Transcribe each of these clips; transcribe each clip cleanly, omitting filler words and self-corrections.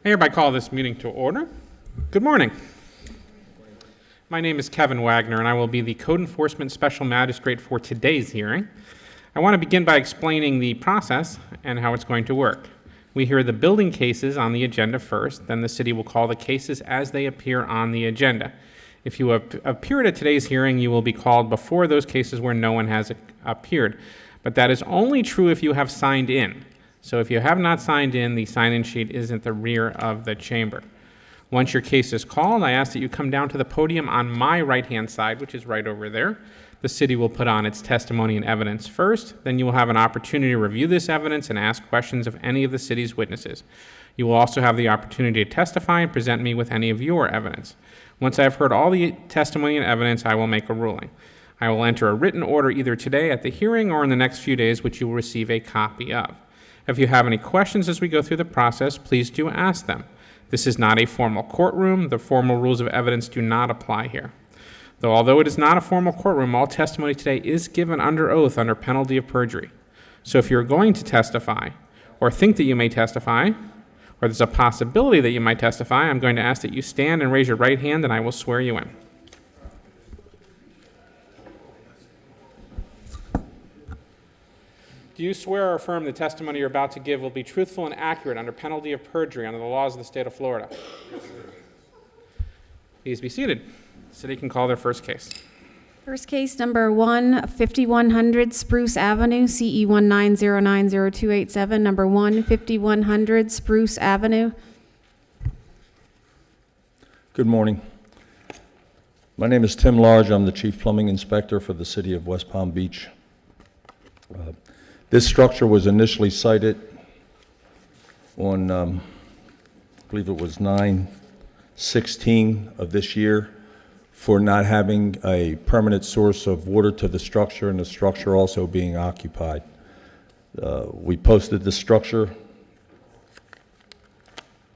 I hereby call this meeting to order. Good morning. My name is Kevin Wagner, and I will be the Code Enforcement Special Magistrate for today's hearing. I want to begin by explaining the process and how it's going to work. We hear the building cases on the agenda first, then the city will call the cases as they appear on the agenda. If you appeared at today's hearing, you will be called before those cases where no one has appeared. But that is only true if you have signed in. So if you have not signed in, the sign-in sheet is at the rear of the chamber. Once your case is called, I ask that you come down to the podium on my right-hand side, which is right over there. The city will put on its testimony and evidence first. Then you will have an opportunity to review this evidence and ask questions of any of the city's witnesses. You will also have the opportunity to testify and present me with any of your evidence. Once I have heard all the testimony and evidence, I will make a ruling. I will enter a written order either today at the hearing or in the next few days, which you will receive a copy of. If you have any questions as we go through the process, please do ask them. This is not a formal courtroom. The formal rules of evidence do not apply here. Although it is not a formal courtroom, all testimony today is given under oath under penalty of perjury. So if you're going to testify, or think that you may testify, or there's a possibility that you might testify, I'm going to ask that you stand and raise your right hand, and I will swear you in. Do you swear or affirm the testimony you're about to give will be truthful and accurate under penalty of perjury under the laws of the state of Florida? Yes, sir. Please be seated. The city can call their first case. First case number 5100 Spruce Avenue, CE 19090287, number 5100 Spruce Avenue. Good morning. My name is Tim Large. I'm the Chief Plumbing Inspector for the City of West Palm Beach. This structure was initially cited on, I believe it was 9/16 of this year for not having a permanent source of water to the structure and the structure also being occupied. We posted the structure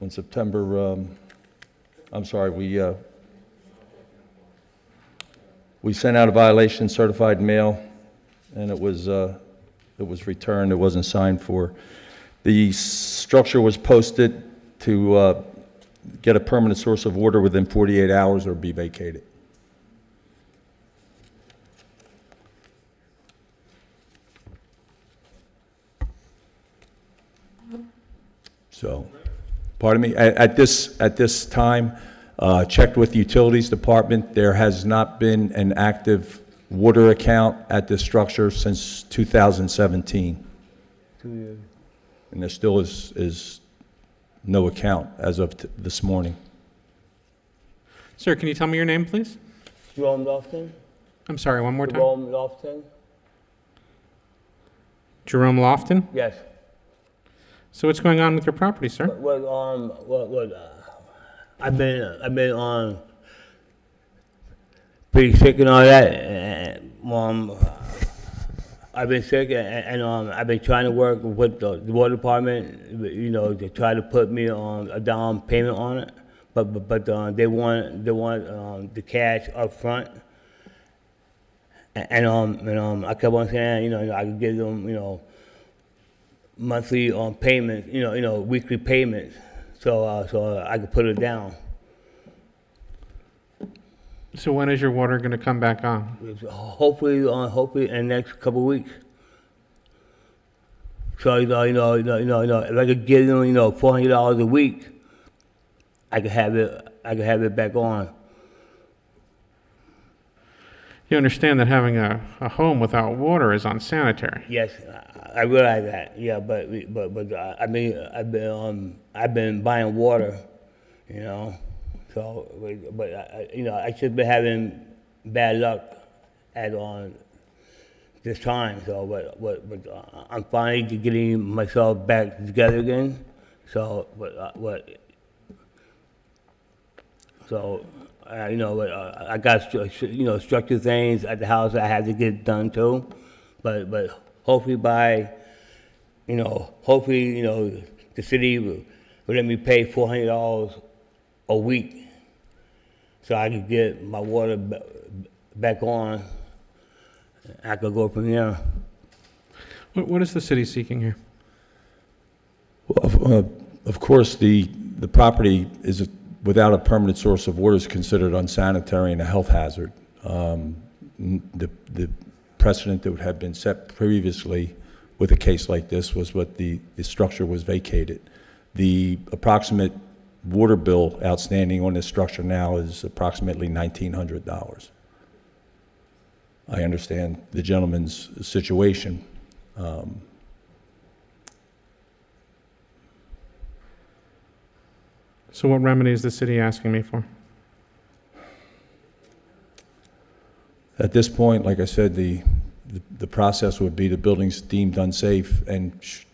in September, we sent out a violation certified mail, and it was returned. It wasn't signed for. The structure was posted to get a permanent source of water within 48 hours or be vacated. So, pardon me, at this time, checked with the Utilities Department. There has not been an active water account at this structure since 2017. 2 years. And there still is no account as of this morning. Sir, can you tell me your name, please? Jerome Lofton. I'm sorry, one more time. Jerome Lofton. Jerome Lofton? Yes. So what's going on with your property, sir? I've been on pretty sick and all that. And, I've been sick and I've been trying to work with the water department, to try to put me on a down payment on it, but they want the cash up front, and I kept on saying, I could give them, monthly payments, weekly payments, so I could put it down. So when is your water going to come back on? Hopefully in the next couple of weeks. So if I could give them $400 a week, I could have it back on. You understand that having a home without water is unsanitary. Yes, I realize that. Yeah, but I've been buying water, So, but I should be having bad luck on this time. So, but I'm finally getting myself back together again. So, I got structured things at the house I had to get done too. But hopefully the city will let me pay $400 a week, so I could get my water back on. I could go from there. What is the city seeking here? Well, of course, the the property is, without a permanent source of water, is considered unsanitary and a health hazard. The precedent that had been set previously with a case like this was what the structure was vacated. The approximate water bill outstanding on this structure now is approximately $1,900. I understand the gentleman's situation. So what remedy is the city asking me for? At this point, like I said, the process would be the building's deemed unsafe and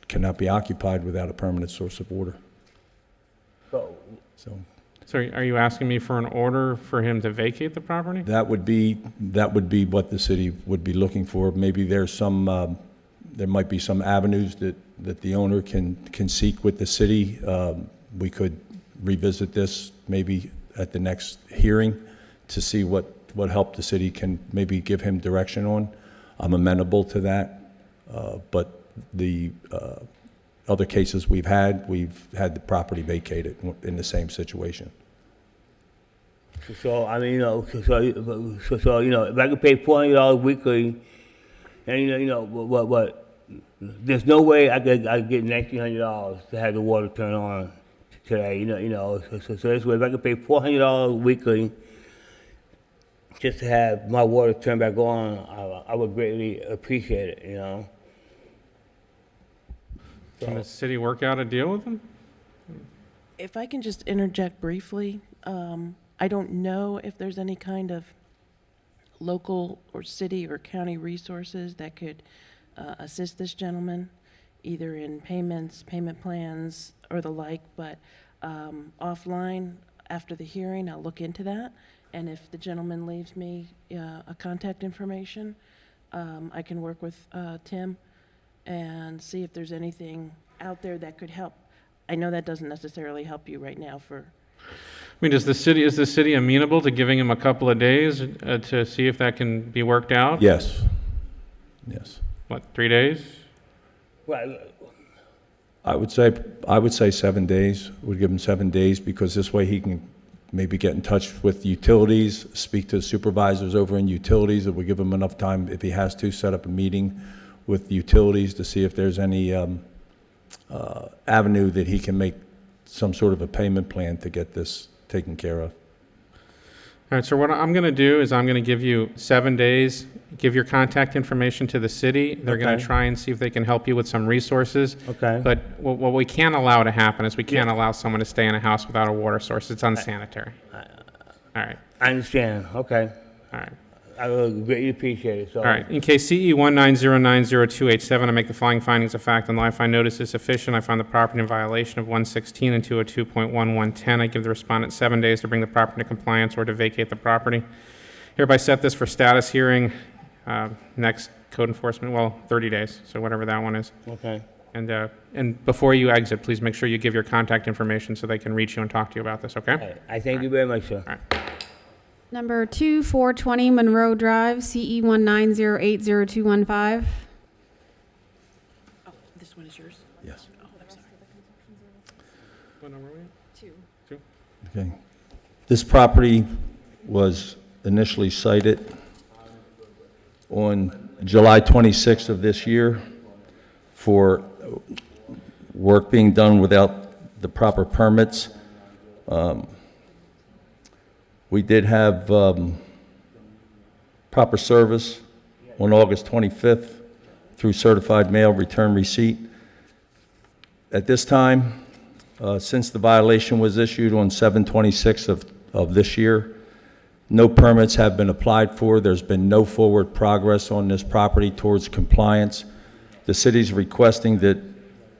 cannot be occupied without a permanent source of water. So, So So are you asking me for an order for him to vacate the property? that would be what the city would be looking for. Maybe there's some, there might be some avenues that the owner can seek with the city. We could revisit this maybe at the next hearing to see what help the city can maybe give him direction on. I'm amenable to that, but the other cases we've had the property vacated in the same situation. so I mean, you know, so you know, if I could pay $400 weekly, and you know, what? There's no way I could get $1,900 to have the water turn on today. You know. So this way, if I could pay $400 weekly just to have my water turn back on, I would greatly appreciate it. You know. Can the city work out a deal with him? If I can just interject briefly, I don't know if there's any kind of local or city or county resources that could assist this gentleman, either in payments, payment plans, or the like, but offline, after the hearing, I'll look into that. And if the gentleman leaves me a contact information, I can work with Tim and see if there's anything out there that could help. I know that doesn't necessarily help you right now for... I mean, is the city amenable to giving him a couple of days to see if that can be worked out? Yes. Yes. What, 3 days? Well, I would say 7 days. Would give him 7 days, because this way he can maybe get in touch with utilities, speak to supervisors over in utilities. It would give him enough time, if he has to, set up a meeting with utilities to see if there's any avenue that he can make some sort of a payment plan to get this taken care of. All right, so what I'm going to do is I'm going to give you 7 days, give your contact information to the city. They're going Okay. to try and see if they can help you with some resources. okay. But what we can't allow to happen is we can't allow someone to stay in a house without a water source. It's unsanitary. All right, I understand. Okay. all right. I would greatly appreciate it. So. All right, in case CE 190900287, I make the following findings of fact. On the I notice is sufficient. I find the property in violation of 116 and 202.1110. I give the respondent 7 days to bring the property to compliance or to vacate the property. Hereby set this for status hearing, next code enforcement, well, 30 days, so whatever that one is. Okay. And before you exit, please make sure you give your contact information so they can reach you and talk to you about this, okay? All right. I thank you very much, sir. All right. Number 2420 Monroe Drive, CE 190800215. Oh, this one is yours? Yes. Oh, I'm sorry. What number are we at? Okay. This property was initially cited on July 26th of this year for work being done without the proper permits. We did have proper service on August 25th through certified mail return receipt. At this time, since the violation was issued on 7/26 of this year, no permits have been applied for. There's been no forward progress on this property towards compliance. The city's requesting that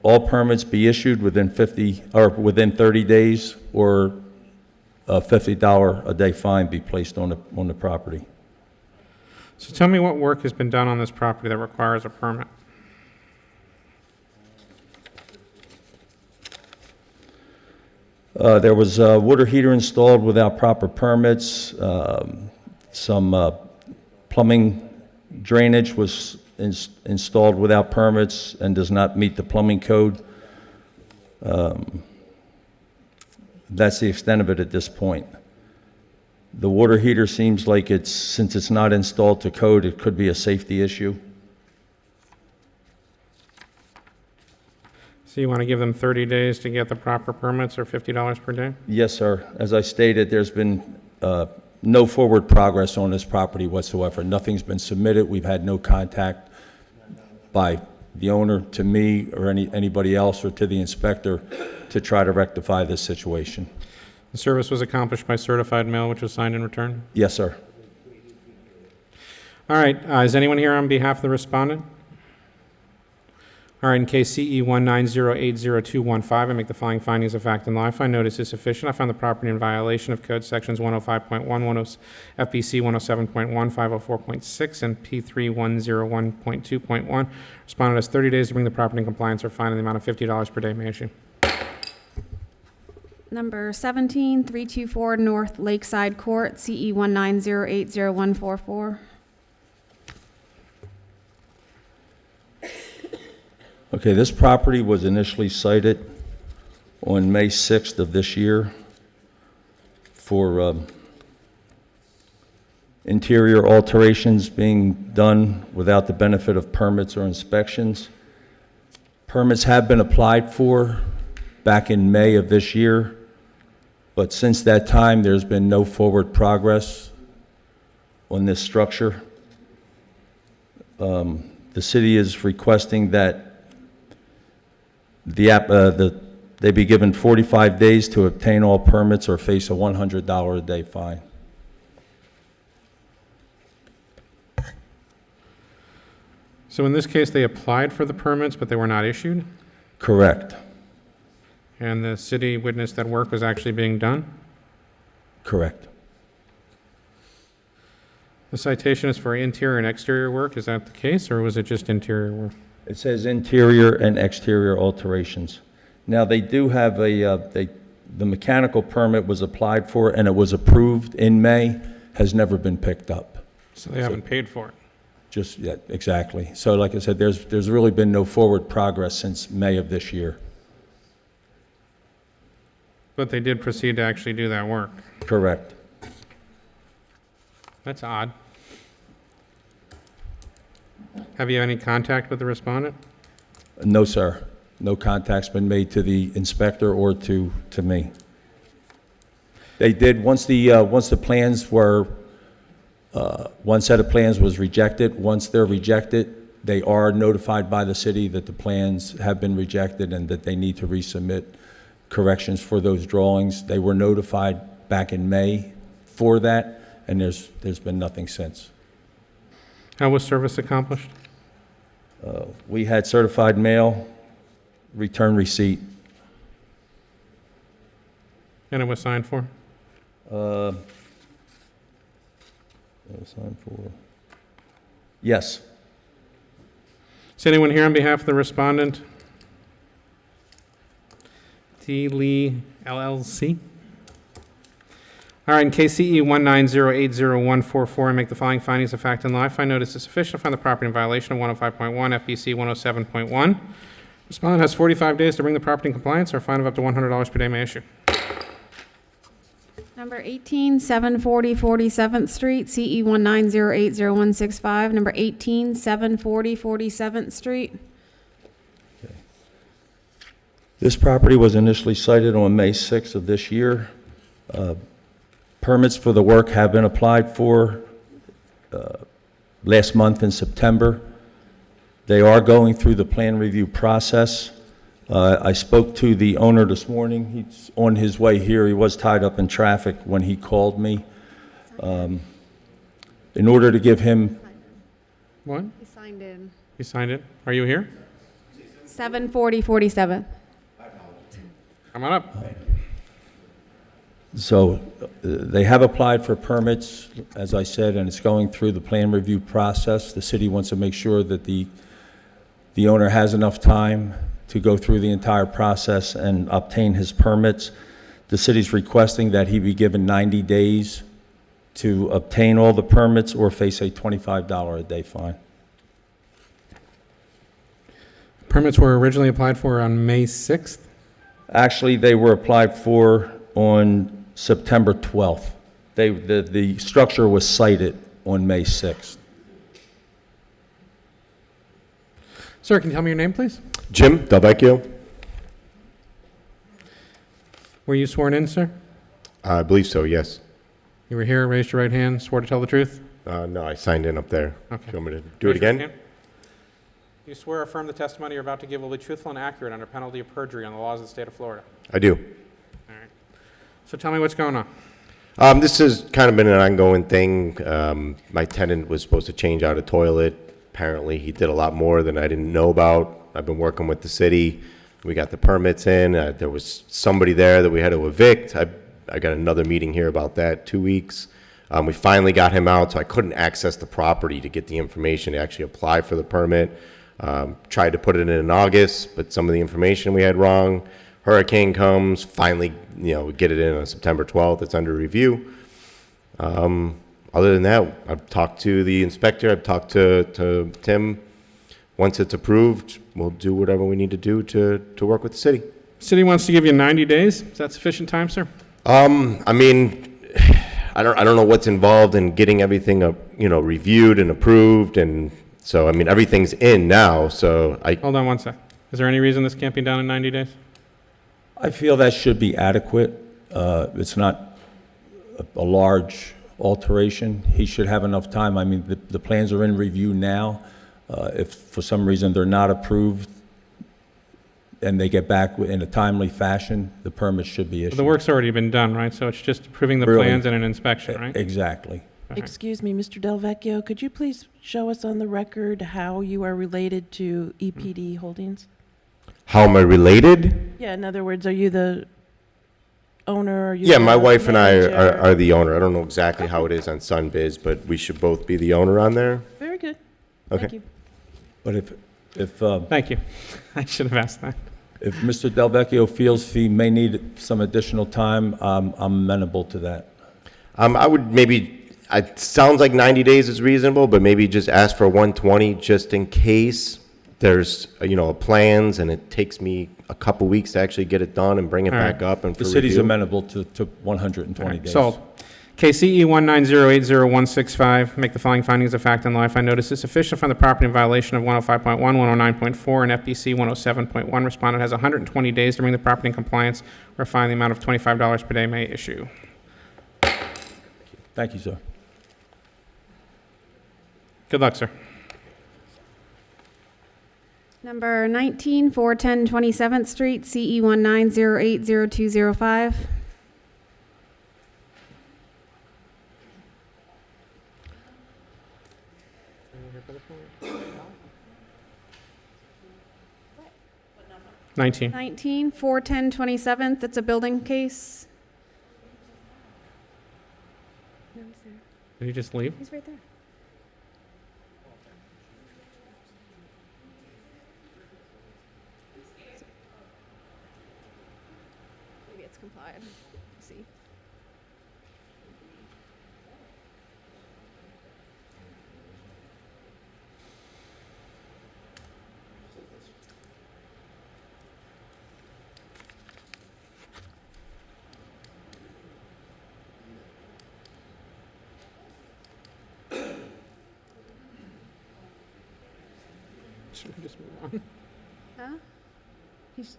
all permits be issued within 30 days, or a $50 a day fine be placed on the property. So tell me what work has been done on this property that requires a permit? There was a water heater installed without proper permits. Some plumbing drainage was installed without permits and does not meet the plumbing code. That's the extent of it at this point. The water heater seems like since it's not installed to code, it could be a safety issue. So you want to give them 30 days to get the proper permits or $50 per day? Yes, sir. As I stated, there's been no forward progress on this property whatsoever. Nothing's been submitted. We've had no contact by the owner to me or anybody else or to the inspector to try to rectify this situation. The service was accomplished by certified mail, which was signed in return? Yes, sir. All right, is anyone here on behalf of the respondent? All right, in case CE 190802215, I make the following findings of fact and law. I find notice is sufficient. I found the property in violation of code sections 105.1, FBC 107.1, 504.6, and P3101.2.1. Respondent has 30 days to bring the property in compliance or fine in the amount of $50 per day. May issue. Number 17, 324 North Lakeside Court, CE 190801444. Okay, this property was initially cited on May 6th of this year for interior alterations being done without the benefit of permits or inspections. Permits have been applied for back in May of this year, but since that time, there's been no forward progress on this structure. The city is requesting that they be given 45 days to obtain all permits or face a $100 a day fine. So in this case, they applied for the permits, but they were not issued? Correct. And the city witnessed that work was actually being done? Correct. The citation is for interior and exterior work. Is that the case, or was it just interior work? It says interior and exterior alterations. Now, they do have the mechanical permit was applied for and it was approved in May, has never been picked up. So they haven't paid for it? Just, yeah, exactly. So like I said, there's really been no forward progress since May of this year. But they did proceed to actually do that work. Correct. That's odd. Have you had any contact with the respondent? No, sir. No contact's been made to the inspector or to me. They did, once the plans were, one set of plans was rejected, once they're rejected, they are notified by the city that the plans have been rejected and that they need to resubmit corrections for those drawings. They were notified back in May for that, and there's been nothing since. How was service accomplished? We had certified mail, return receipt. And it was signed for? Signed for. Yes. Is anyone here on behalf of the respondent? T. Lee, LLC? All right, in case CE 190801444, I make the following findings of fact and law. I find notice is sufficient. I find the property in violation of 105.1, FBC 107.1. Respondent has 45 days to bring the property in compliance or a fine of up to $100 per day. May issue. Number 18, 740 47th Street, CE 190806165. Number 18, 740 47th Street. This property was initially cited on May 6th of this year. Permits for the work have been applied for last month in September. They are going through the plan review process. I spoke to the owner this morning. He's on his way here. He was tied up in traffic when he called me. In order to give him, What? He signed in. You signed it? Are you here? 740 47th. Come on up. so they have applied for permits, as I said, and it's going through the plan review process. The city wants to make sure that the owner has enough time to go through the entire process and obtain his permits. The city's requesting that he be given 90 days to obtain all the permits or face a $25 a day fine. Permits were originally applied for on May 6th. Actually, they were applied for on September 12th. The structure was sited on May 6th. Sir, can you tell me your name, please? Jim Delvecchio? Were you sworn in, sir? I believe so, yes. You were here, raised your right hand, swore to tell the truth? No, I signed in up there. Okay. Do you want me to do it Raise your right again? hand. You swear or affirm the testimony you're about to give will be truthful and accurate under penalty of perjury on the laws of the state of Florida? I do. All right. So tell me what's going on. This has kind of been an ongoing thing. My tenant was supposed to change out a toilet. Apparently, he did a lot more than I didn't know about. I've been working with the city. We got the permits in. There was somebody there that we had to evict. I got another meeting here about that, 2 weeks. We finally got him out, so I couldn't access the property to get the information to actually apply for the permit. Tried to put it in August, but some of the information we had wrong. Hurricane comes, finally, we get it in on September 12th. It's under review. Other than that, I've talked to the inspector. I've talked to Tim. Once it's approved, we'll do whatever we need to do to work with the city. City wants to give you 90 days. Is that sufficient time, sir? I mean, I don't know what's involved in getting everything reviewed and approved, and so I mean everything's in now. So Hold on one sec. Is there any reason this can't be done in 90 days? I feel that should be adequate. It's not a large alteration. He should have enough time. I mean, the plans are in review now. If for some reason they're not approved and they get back in a timely fashion, the permit should be issued. The work's already been done, right? So it's just approving the Really? plans and an inspection, right? Exactly. All right. Excuse me, Mr. Delvecchio, could you please show us on the record how you are related to EPD Holdings? how am I related? Yeah, in other words, are you the owner? Are you Yeah, the my wife and I manager? are the owner. I don't know exactly how it is on Sunbiz, but we should both be the owner on there. Very good. Okay. Thank you. But if Thank you. I should have asked that. If Mr. Delvecchio feels he may need some additional time, I'm amenable to that. I would maybe, it sounds like 90 days is reasonable, but maybe just ask for 120 just in case there's, plans and it takes me a couple weeks to actually get it done and bring it All right. back up and for The city's review. amenable to 120 days. Sold. KCE 190800165, make the following findings of fact and law. I find notice is sufficient from the property in violation of 105.1, 109.4, and FPC 107.1. Respondent has 120 days to bring the property in compliance or a fine the amount of $25 per day may issue. Thank you, sir. Good luck, sir. Number 19, 410 27th Street, CE 190800205. What 19. 19, 410 27th, it's a building case. No, he's there. Did he just leave? He's right there. Maybe it's complied. Let's see. Should we just move on? Huh? He's.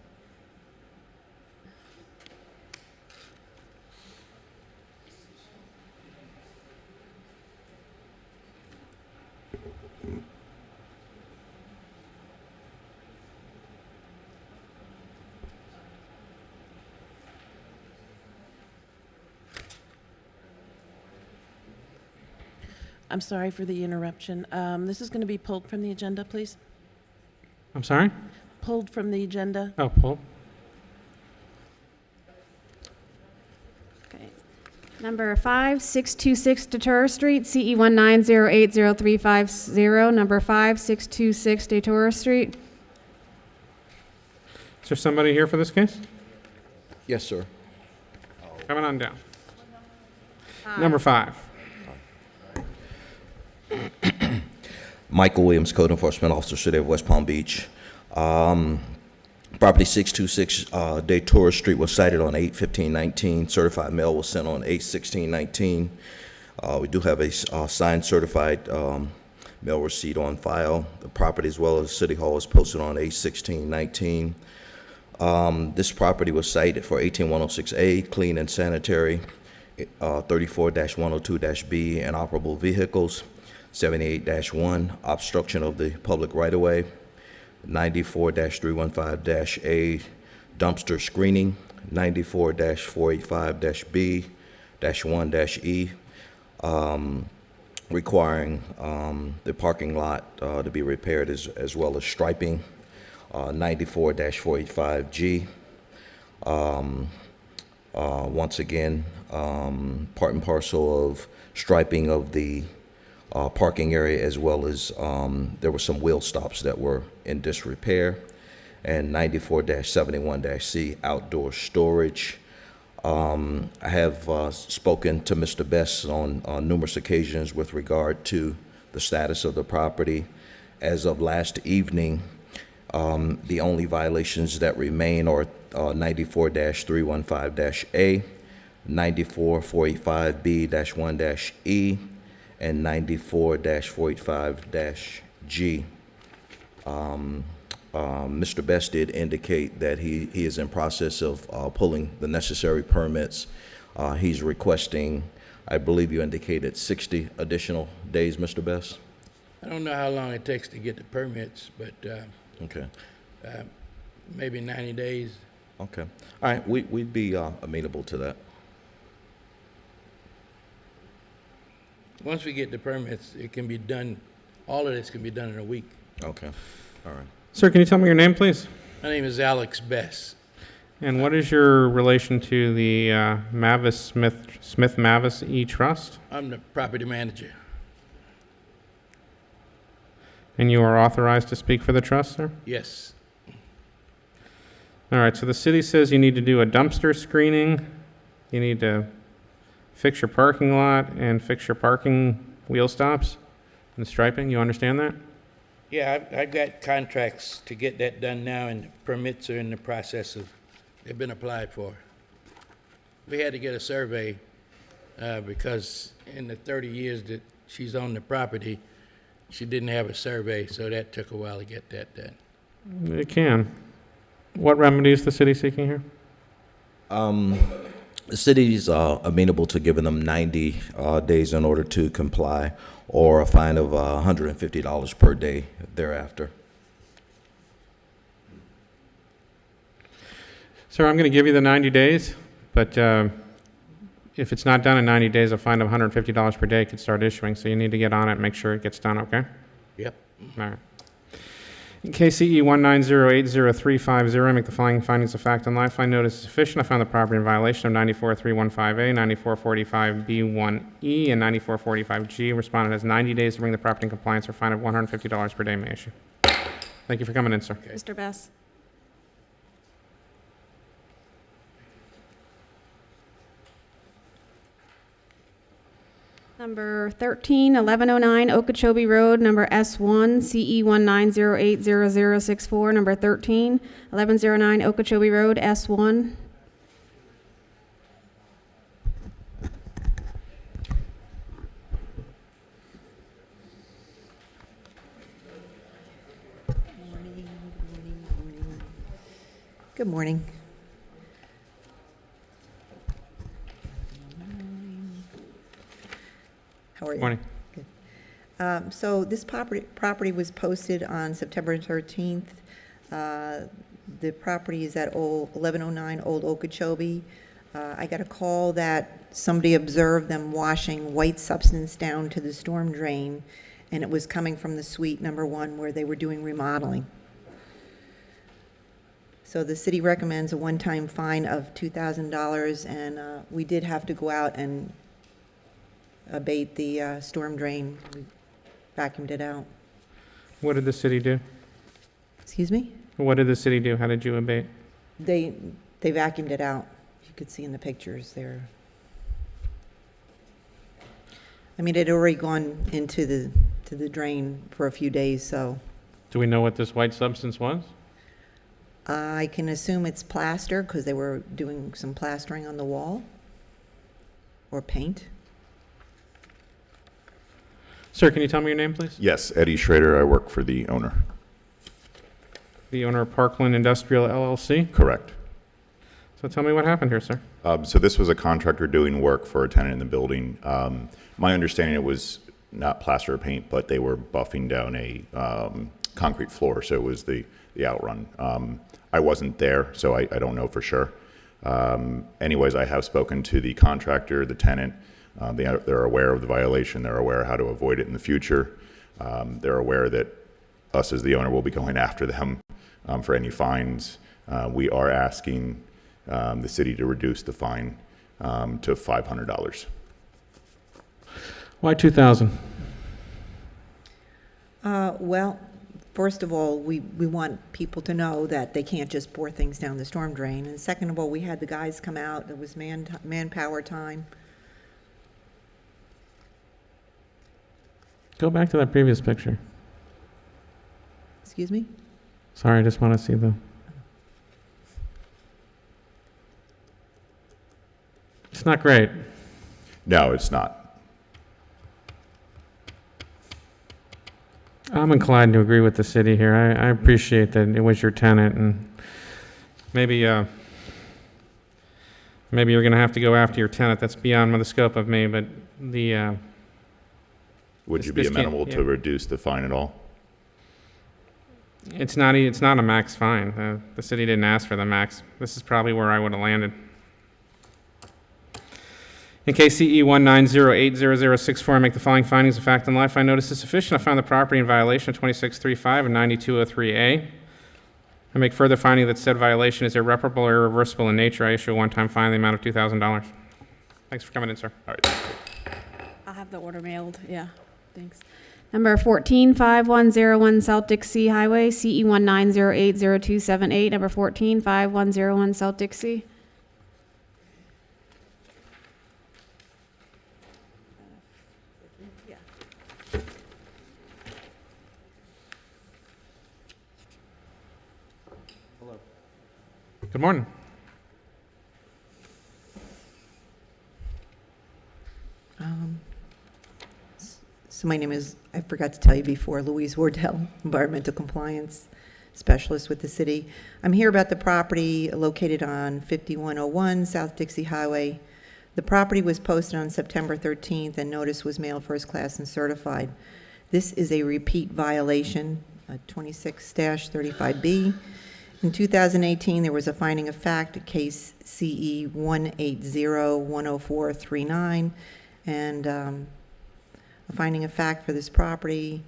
I'm sorry for the interruption. This is going to be pulled from the agenda, please. I'm sorry? Pulled from the agenda. Oh, pull. Okay. Number 5626 Detura Street, CE 190800350. Number 5626 Detura Street. Is there somebody here for this case? Yes, sir. Coming on down. Number 5. Michael Williams, Code Enforcement Officer, City of West Palm Beach. Property Property 626 Daytona Street was cited on 8/15/19. Certified mail was sent on 8/16/19. We do have a signed certified mail receipt on file. The property, as well as City Hall, was posted on 8/16/19. This property was cited for 18106A, clean and sanitary, 34-102-B, inoperable vehicles, 78-1, obstruction of the public right-of-way, 94-315-A, dumpster screening, 94-485-B-1-E, requiring the parking lot to be repaired as well as striping, 94-485G. Once again, part and parcel of striping of the parking area, as well as there were some wheel stops that were in disrepair, and 94-71-C, outdoor storage. I have spoken to Mr. Best on numerous occasions with regard to the status of the property. As of last evening, the only violations that remain are 94-315-A, 94-485-B-1-E, and 94-485-G. Mr. Best did indicate that he is in process of pulling the necessary permits. He's requesting, I believe you indicated 60 additional days, Mr. Best? I don't know how long it takes to get the permits, but Okay, maybe 90 days. okay. All right, we'd be amenable to that. Once we get the permits, it can be done, all of this can be done in a week. Okay, all right. Sir, can you tell me your name, please? My name is Alex Bess. And what is your relation to the Mavis Smith Mavis E Trust? I'm the property manager. And you are authorized to speak for the trust, sir? Yes. All right, so the city says you need to do a dumpster screening, you need to fix your parking lot and fix your parking wheel stops and striping. You understand that? Yeah, I've got contracts to get that done now, and permits are in the process of, they've been applied for. We had to get a survey because in the 30 years that she's owned the property, she didn't have a survey, so that took a while to get that done. It can. What remedy is the city seeking here? The city's amenable to giving them 90 days in order to comply, or a fine of $150 per day thereafter. Sir, I'm going to give you the 90 days, but if it's not done in 90 days, a fine of $150 per day could start issuing, so you need to get on it and make sure it gets done, okay? Yep. All right. In KCE 190800350, I make the following findings of fact and life. Find notice is sufficient. I found the property in violation of 94-315A, 94-45B1E, and 94-45G. Respondent has 90 days to bring the property in compliance, or fine of $150 per day may issue. Thank you for coming in, sir. Mr. Best? Number 13, 1109 Okeechobee Road, number S1, CE 190800064, number 13, 1109 Okeechobee Road, S1. Good morning. How are you? Morning. So this property was posted on September 13th. The property is at 1109 Old Okeechobee. I got a call that somebody observed them washing white substance down to the storm drain, and it was coming from the suite number 1 where they were doing remodeling. So the city recommends a one-time fine of $2,000, and we did have to go out and abate the storm drain. We vacuumed it out. What did the city do? Excuse me? What did the city do? How did you abate? They vacuumed it out. You could see in the pictures there. I mean, it had already gone into the drain for a few days, so Do we know what this white substance was? I can assume it's plaster because they were doing some plastering on the wall or paint. Sir, can you tell me your name, please? Yes, Eddie Schrader. I work for the owner. The owner of Parkland Industrial LLC. Correct. So tell me what happened here, sir. So this was a contractor doing work for a tenant in the building. My understanding, it was not plaster or paint, but they were buffing down a concrete floor, so it was the outrun. I wasn't there, so I don't know for sure. Anyways, I have spoken to the contractor, the tenant. They're aware of the violation. They're aware how to avoid it in the future. They're aware that us as the owner will be going after them for any fines. We are asking the city to reduce the fine to $500. Why 2,000? Well, first of all, we want people to know that they can't just pour things down the storm drain. And second of all, we had the guys come out. It was manpower time. Go back to that previous picture. Excuse me? Sorry, I just want to see the... It's not great. No, it's not. I'm inclined to agree with the city here. I appreciate that it was your tenant, and maybe maybe you're going to have to go after your tenant. That's beyond the scope of me, but the... Would This- you be this can't- amenable yeah. to reduce the fine at all? It's not a max fine. The city didn't ask for the max. This is probably where I would have landed. In case CE 190800064, I make the following findings of fact and law. I find notice is sufficient. I found the property in violation of 2635 and 9203A. I make further finding that said violation is irreparable or irreversible in nature. I issue a one-time fine in the amount of $2,000. Thanks for coming in, sir. All right. Thank you. I'll have the order mailed, yeah, thanks. Number 145101 South Dixie Highway, CE 1908028. Number 145101 South Dixie. Good morning. So my name is, I forgot to tell you before, Louise Wardell, Environmental Compliance Specialist with the city. I'm here about the property located on 5101 South Dixie Highway. The property was posted on September 13th, and notice was mailed first class and certified. This is a repeat violation, 26-35B. In 2018, there was a finding of fact, case CE 180-10439, and a finding of fact for this property.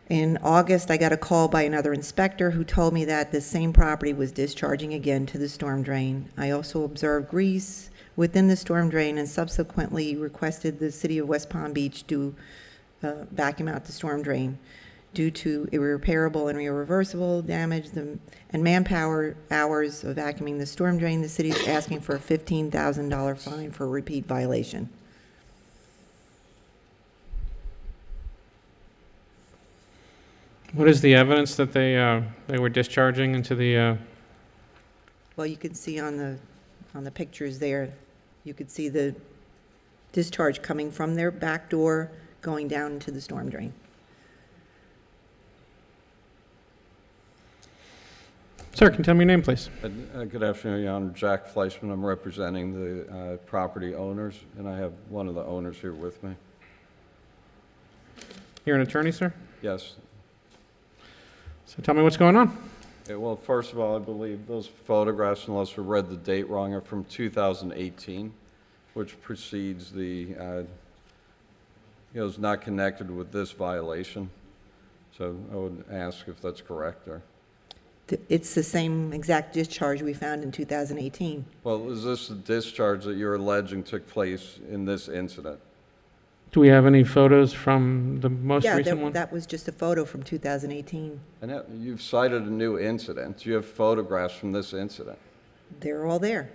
In August, I got a call by another inspector who told me that this same property was discharging again to the storm drain. I also observed grease within the storm drain and subsequently requested the city of West Palm Beach to vacuum out the storm drain. Due to irreparable and irreversible damage and manpower hours of vacuuming the storm drain, the city is asking for a $15,000 fine for a repeat violation. What is the evidence that they were discharging into the... Well, you can see on the pictures there, you could see the discharge coming from their back door going down into the storm drain. Sir, can you tell me your name, please? Good afternoon, Your Honor. Jack Fleischman. I'm representing the property owners, and I have one of the owners here with me. You're an attorney, sir? Yes. So tell me what's going on. Well, first of all, I believe those photographs, unless we read the date wrong, are from 2018, which precedes the, is not connected with this violation. So I would ask if that's correct, or... It's the same exact discharge we found in 2018. Well, is this the discharge that you're alleging took place in this incident? Do we have any photos from the most Yeah, recent one? that was just a photo from 2018. And you've cited a new incident. Do you have photographs from this incident? They're all there.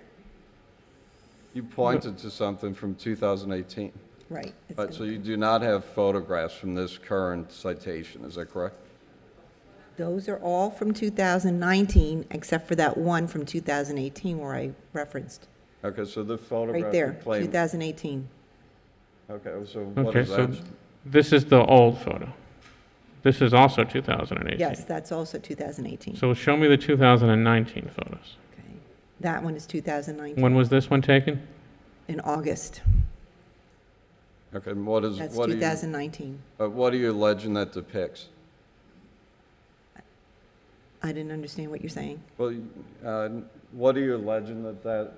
You pointed to something from 2018. Right. But so you do not have photographs from this current citation, is that correct? Those are all from 2019, except for that one from 2018 where I referenced. Okay, so the photograph Right you there, claim. 2018. Okay, so what Okay, is so that? this is the old photo. This is also 2018. Yes, that's also 2018. So show me the 2019 photos. Okay. That one is 2019, When was this one taken? in August. Okay, and what is, That's what are you, 2019. what are you alleging that depicts? I didn't understand what you're saying. Well, what are you alleging that the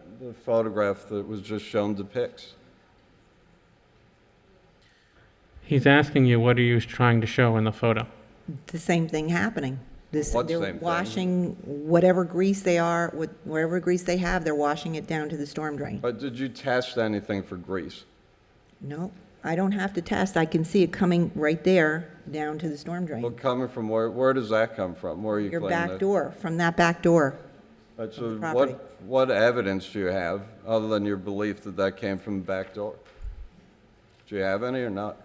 photograph that was just shown depicts? He's asking you, what are you trying to show in the photo? The same thing happening. What They're same thing? washing whatever grease they are, whatever grease they have, they're washing it down to the storm drain. But did you test anything for grease? No, I don't have to test. I can see it coming right there down to the storm Well, drain. coming from where does that come from? Where are you Your claiming back that? door, from that back door. Right, so the property. what evidence do you have, other than your belief that that came from the back door? Do you have any or not?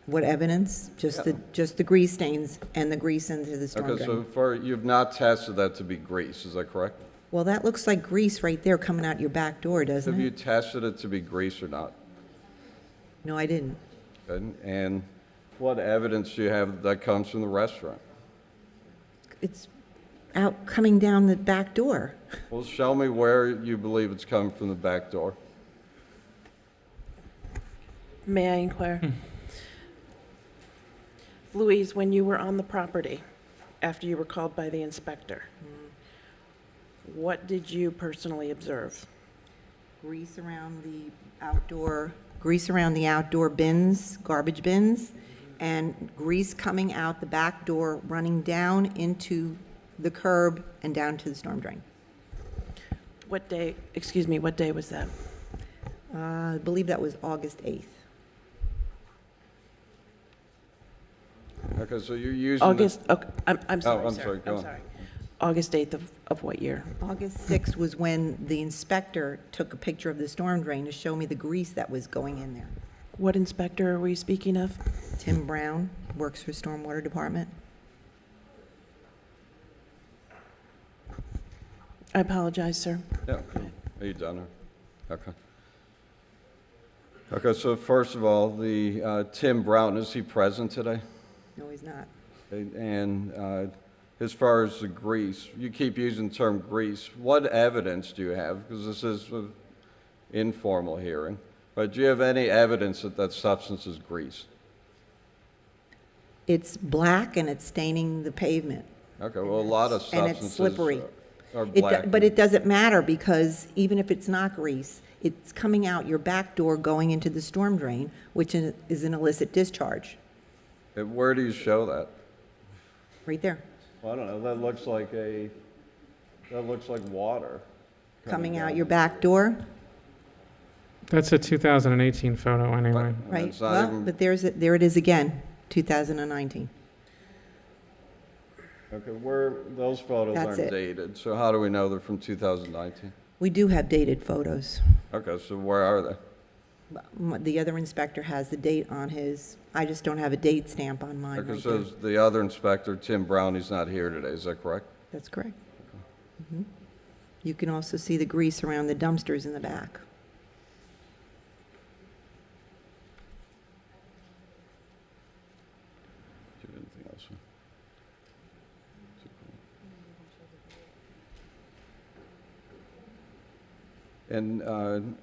What evidence? Just the grease stains and the grease into the storm Okay, drain. so you've not tested that to be grease, is that correct? Well, that looks like grease right there coming out your back door, Have doesn't you it? tested it to be grease or not? No, I didn't. Good. And what evidence do you have that comes from the restaurant? It's out coming down the back door. Well, show me where you believe it's coming from the back door. May I inquire? Louise, when you were on the property, after you were called by the inspector, what did you personally observe? Grease around the outdoor bins, garbage bins, and grease coming out the back door, running down into the curb and down to the storm drain. What day was that? I believe that was August 8th. Okay, so you're using. August, okay, I'm sorry, I'm sir. sorry, go I'm on. sorry. August 8th of what year? August 6th was when the inspector took a picture of the storm drain to show me the grease that was going in there. What inspector are we speaking of? Tim Brown, works for Stormwater Department. I apologize, sir. Yeah, are you done? Okay. Okay, so first of all, the Tim Brown, is he present today? No, he's not. And as far as the grease, you keep using the term grease. What evidence do you have? Because this is an informal hearing. But do you have any evidence that that substance is grease? It's black and it's staining the pavement. Okay, well, a lot of And it's substances slippery. are black. But it doesn't matter because even if it's not grease, it's coming out your back door going into the storm drain, which is an illicit discharge, And where do you show that? right there, Well, I don't know, that looks like water. coming out your back door, That's a 2018 photo anyway. right? It's not Well, even- but there it is again, 2019. Okay, those photos That's aren't it. dated, so how do we know they're from 2019? We do have dated photos. Okay, so where are they? The other inspector has the date on his, I just don't have a date stamp on mine Okay, right so there. the other inspector, Tim Brown, he's not here today, is that correct? That's correct. Mhm. You can also see the grease around the dumpsters in the back. Do you have anything else? And,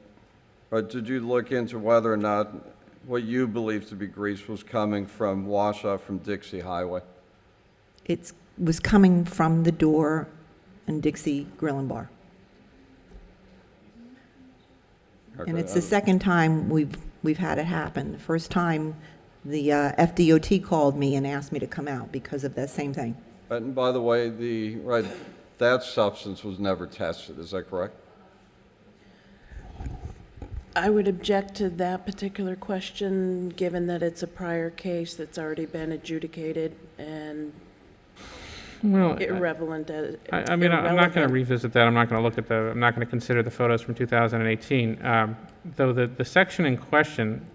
but did you look into whether or not what you believe to be grease was coming from wash-off from Dixie Highway? It was coming from the door in Dixie Grill and Bar. And Okay, it's the second time we've had it happen. The first time, the FDOT called me and asked me to come out because of that same thing. And by the way, that substance was never tested, is that correct? I would object to that particular question, given that it's a prior case that's already been adjudicated and Well, irrelevant. I mean, I'm not going to revisit that. I'm not going to look at I'm not going to consider the photos from 2018. Though the section in question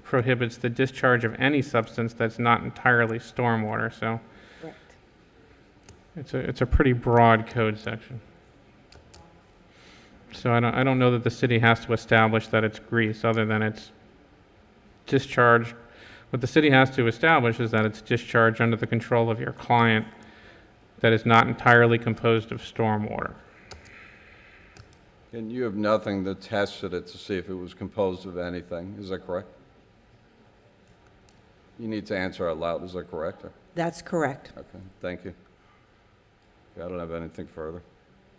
prohibits the discharge of any substance that's not entirely stormwater, so Correct. it's a pretty broad code section. So I don't know that the city has to establish that it's grease, other than it's discharged. What the city has to establish is that it's discharged under the control of your client that is not entirely composed of stormwater. And you have nothing that tested it to see if it was composed of anything, is that correct? You need to answer out loud, is that correct? That's correct. Okay, thank you. Okay, I don't have anything further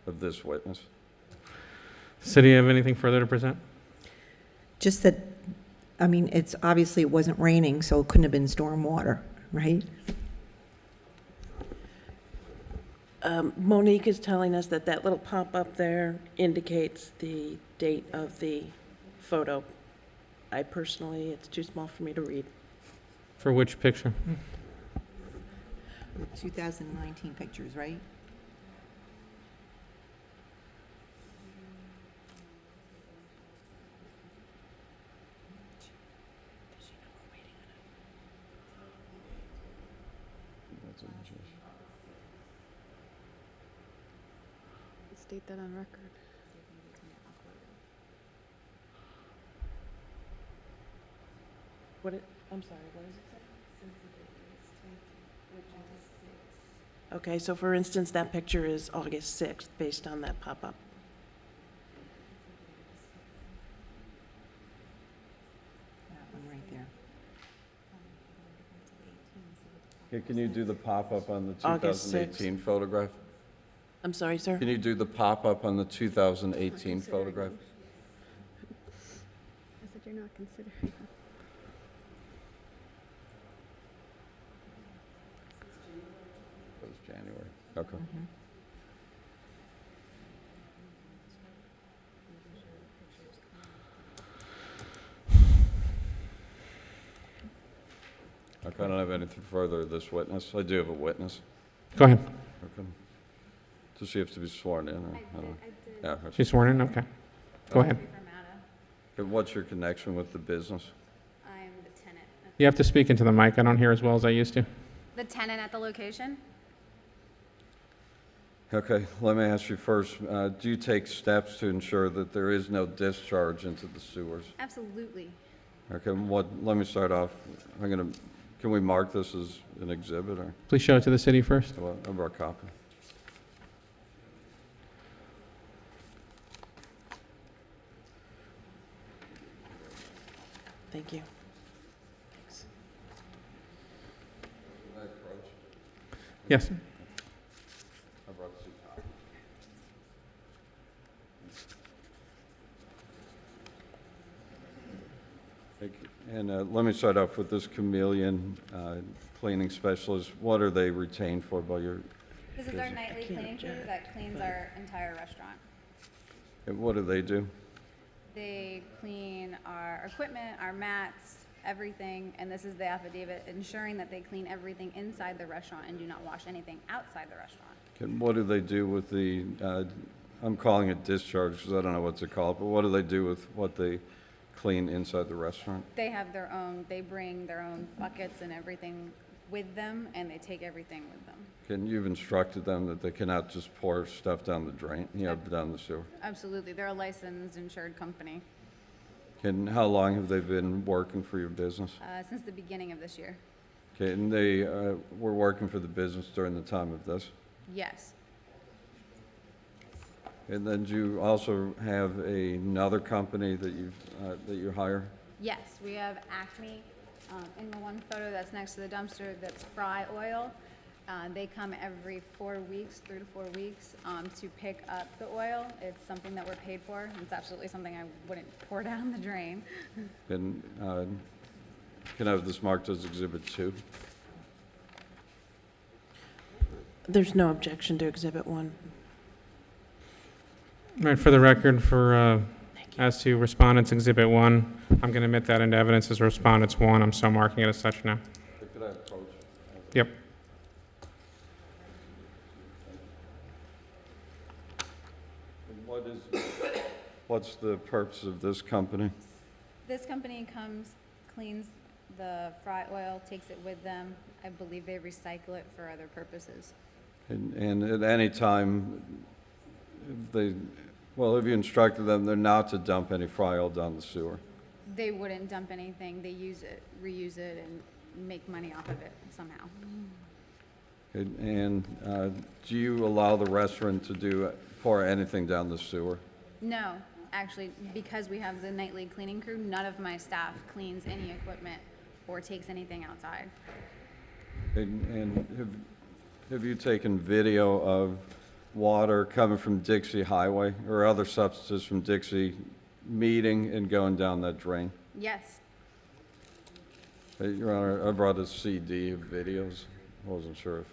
of this witness. City, have anything further to present? Just that, I mean, it's obviously it wasn't raining, so it couldn't have been stormwater, right? Monique is telling us that that little pop-up there indicates the date of the photo. I personally, it's too small for me to read. For which picture? 2019 pictures, right? State that on record. I'm sorry, what is it say? Okay, so for instance, that picture is August 6th, based on that pop-up. That one right there. Okay, can you do the pop-up on the August 2018 photograph? I'm sorry, sir? Can you do the pop-up on the 2018 photograph? I said you're not considering. That was January. Okay. Okay, I don't have anything further of this witness. I do have a witness. Go ahead. Okay. Does she have to be sworn in? Or, I don't know. Yeah, okay. She's sworn in? Okay. Go ahead. Okay, what's your connection with the business? I'm the tenant. You have to speak into the mic. I don't hear as well as I used to. The tenant at the location? Okay, let me ask you first, do you take steps to ensure that there is no discharge into the sewers? Absolutely. Okay, let me start off, can we mark this as an exhibit, or, Please show it to the city first. well, I brought a copy. Thank you. Yes. I brought two copies. Thank you. And let me start off with this Chameleon cleaning specialist. What are they retained for by your, This is our nightly cleaning crew that cleans our entire restaurant. and what do they do? They clean our equipment, our mats, everything, and this is the affidavit ensuring that they clean everything inside the restaurant and do not wash anything outside the restaurant. And what do they do with the, I'm calling it discharge because I don't know what to call it, but what do they do with what they clean inside the restaurant? They have their own, they bring their own buckets and everything with them, and they take everything with them. Can you've instructed them that they cannot just pour stuff down the drain, down the sewer? Absolutely, they're a licensed, insured company And how long have they been working for your business? since the beginning of this year. Okay, and they were working for the business during the time of this? Yes, And then do you also have another company that you hire? yes, we have Acme in the one photo that's next to the dumpster, that's Fry Oil. They come every 4 weeks, 3 to 4 weeks, to pick up the oil. It's something that we're paid for. It's absolutely something I wouldn't pour down the drain. And can I have this marked as Exhibit 2? There's no objection to Exhibit 1. All right, for the record, as to Respondents Exhibit 1, I'm going to admit that into evidence as Respondents 1. I'm so marking it as such now. Could I approach? Yep. What's the purpose of this company? This company cleans the fry oil, takes it with them. I believe they recycle it for other purposes. And at any time, if you instructed them, they're not to dump any fry oil down the sewer. They wouldn't dump anything. They use it, reuse it, and make money off of it somehow. And do you allow the restaurant to pour anything down the sewer? No, actually, because we have the nightly cleaning crew, none of my staff cleans any equipment or takes anything outside. And have you taken video of water coming from Dixie Highway or other substances from Dixie meeting and going down that drain? Yes, Your Honor, I brought a CD of videos. I wasn't sure if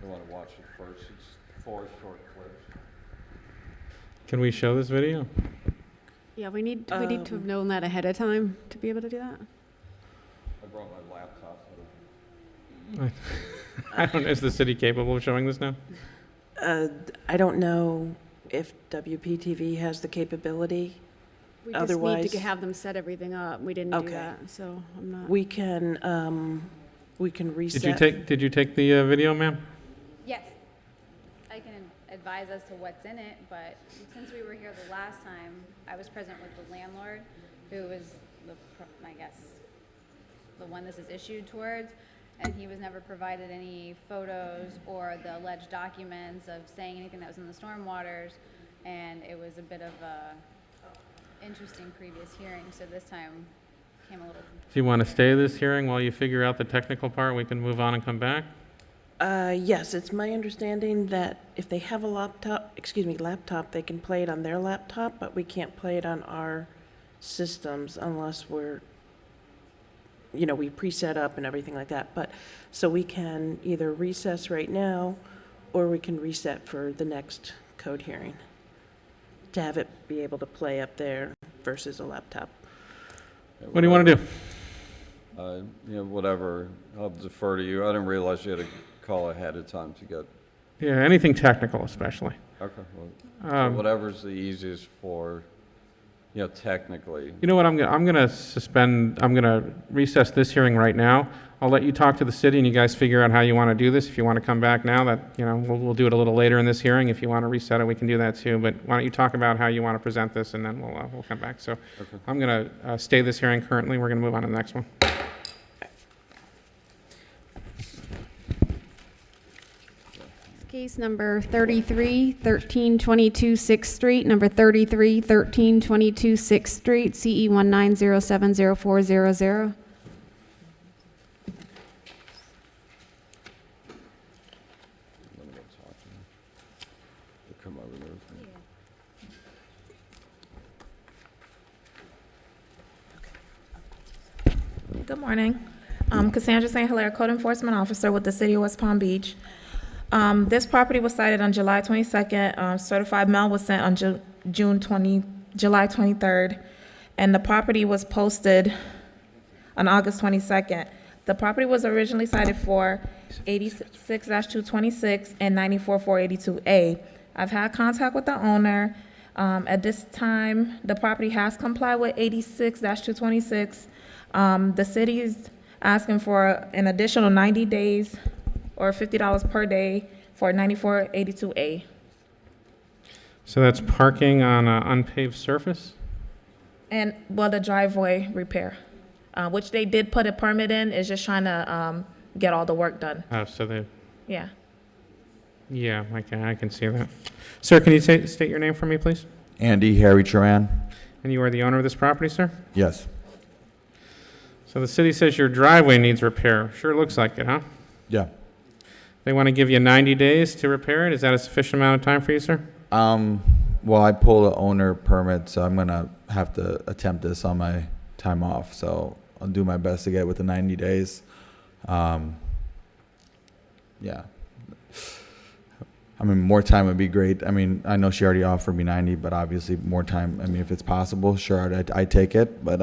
you want to watch it first. It's 4 short clips. Can we show this video? Yeah, we need to have known that ahead of time to be able to do that. I brought my laptop. I don't, is the city capable of showing this now? I don't know if WPTV has the capability. We just Otherwise- need to have them set everything up. We didn't do Okay. that, so I'm not. We can reset. Did you take the video, ma'am? yes. I can advise as to what's in it, but since we were here the last time, I was present with the landlord, who was I guess, the one this is issued towards, and he was never provided any photos or the alleged documents of saying anything that was in the stormwaters, and it was a bit of a interesting previous hearing, so this time came a little. Do you want to stay this hearing while you figure out the technical part? We can move on and come back? Yes, it's my understanding that if they have a laptop, they can play it on their laptop, but we can't play it on our systems unless we preset up and everything like that. But, so we can either recess right now, or we can reset for the next code hearing, to have it be able to play up there versus a laptop. What do you want to do? Whatever. I'll defer to you. I didn't realize you had to call ahead of time to get. Yeah, anything technical especially. Okay. Well, whatever's the easiest for, technically. You know what, I'm gonna recess this hearing right now. I'll let you talk to the city and you guys figure out how you want to do this. If you want to come back now, we'll do it a little later in this hearing. If you want to reset it, we can do that too. But why don't you talk about how you want to present this, and then we'll come back. So Okay. I'm gonna stay this hearing currently. We're gonna move on to the next one. Case number 33-1322 6th Street, number 33-1322 6th Street, CE 190704000. Let me go talk to them. They'll come over there with me. Good morning. Cassandra St. Hilaire, Code Enforcement Officer with the City of West Palm Beach. This property was cited on July 22nd. Certified mail was sent on July 23rd, and the property was posted on August 22nd. The property was originally cited for 86-226 and 94-482A. I've had contact with the owner. At this time, the property has complied with 86-226. The city is asking for an additional 90 days or $50 per day for 9482A. So that's parking on an unpaved surface? And, the driveway repair, which they did put a permit in, is just trying to get all the work done. Oh, so they, Yeah. yeah, I can see that. Sir, can you state your name for me, please? Andy Harry Charan. And you are the owner of this property, sir? Yes. So the city says your driveway needs repair. Sure looks like it, huh? Yeah. They want to give you 90 days to repair it. Is that a sufficient amount of time for you, sir? Well, I pulled an owner permit, so I'm gonna have to attempt this on my time off. So I'll do my best to get it within 90 days. Yeah. I mean, more time would be great. I mean, I know she already offered me 90, but obviously more time. I mean, if it's possible, sure, I'd take it. But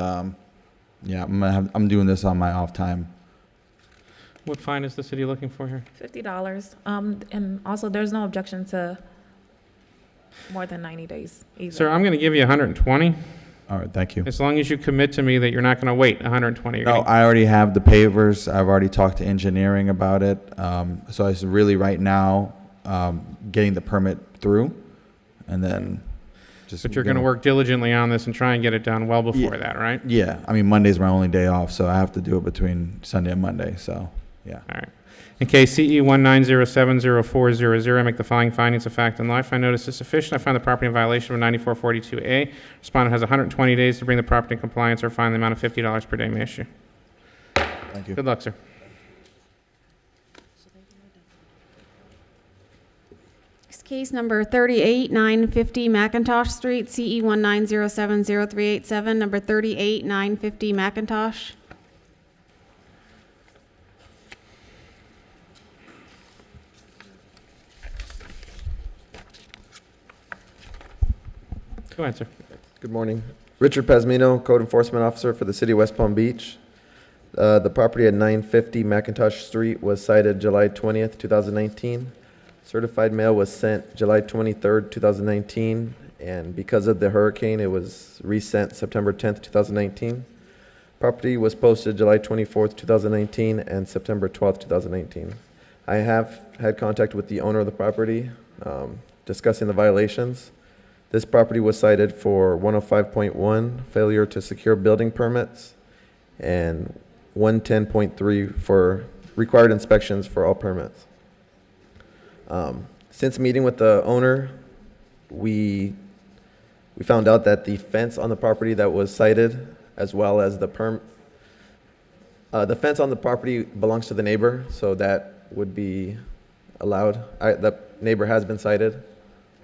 yeah, I'm doing this on my off time. What fine is the city looking for here? $50. And also, there's no objection to more than 90 days either. Sir, I'm going to give you 120. All right, thank you. As long as you commit to me that you're not going to wait 120. You're No, gonna- I already have the pavers. I've already talked to engineering about it. So it's really right now, getting the permit through and then just. But you're going to work diligently on this and try and get it done well before that, right? Yeah, I mean, Monday's my only day off, so I have to do it between Sunday and Monday, so, yeah. All right. In case CE 1907040, I make the following findings of fact and law. I find notice is sufficient. I find the property in violation of 9442A. Respondent has 120 days to bring the property in compliance or fine the amount of $50 per day may issue. Thank you. Good luck, sir. Next case number 38950 McIntosh Street, CE 1907037, number 38950 McIntosh. Go ahead, sir. Good morning. Richard Pasmino, Code Enforcement Officer for the City of West Palm Beach. The property at 950 McIntosh Street was cited July 20th, 2019. Certified mail was sent July 23rd, 2019, and because of the hurricane, it was resent September 10th, 2019. Property was posted July 24th, 2019, and September 12th, 2019. I have had contact with the owner of the property discussing the violations. This property was cited for 105.1, failure to secure building permits, and 110.3 for required inspections for all permits. Since meeting with the owner, we found out that the fence on the property that was cited, as well as the fence on the property belongs to the neighbor, so that would be allowed. The neighbor has been cited.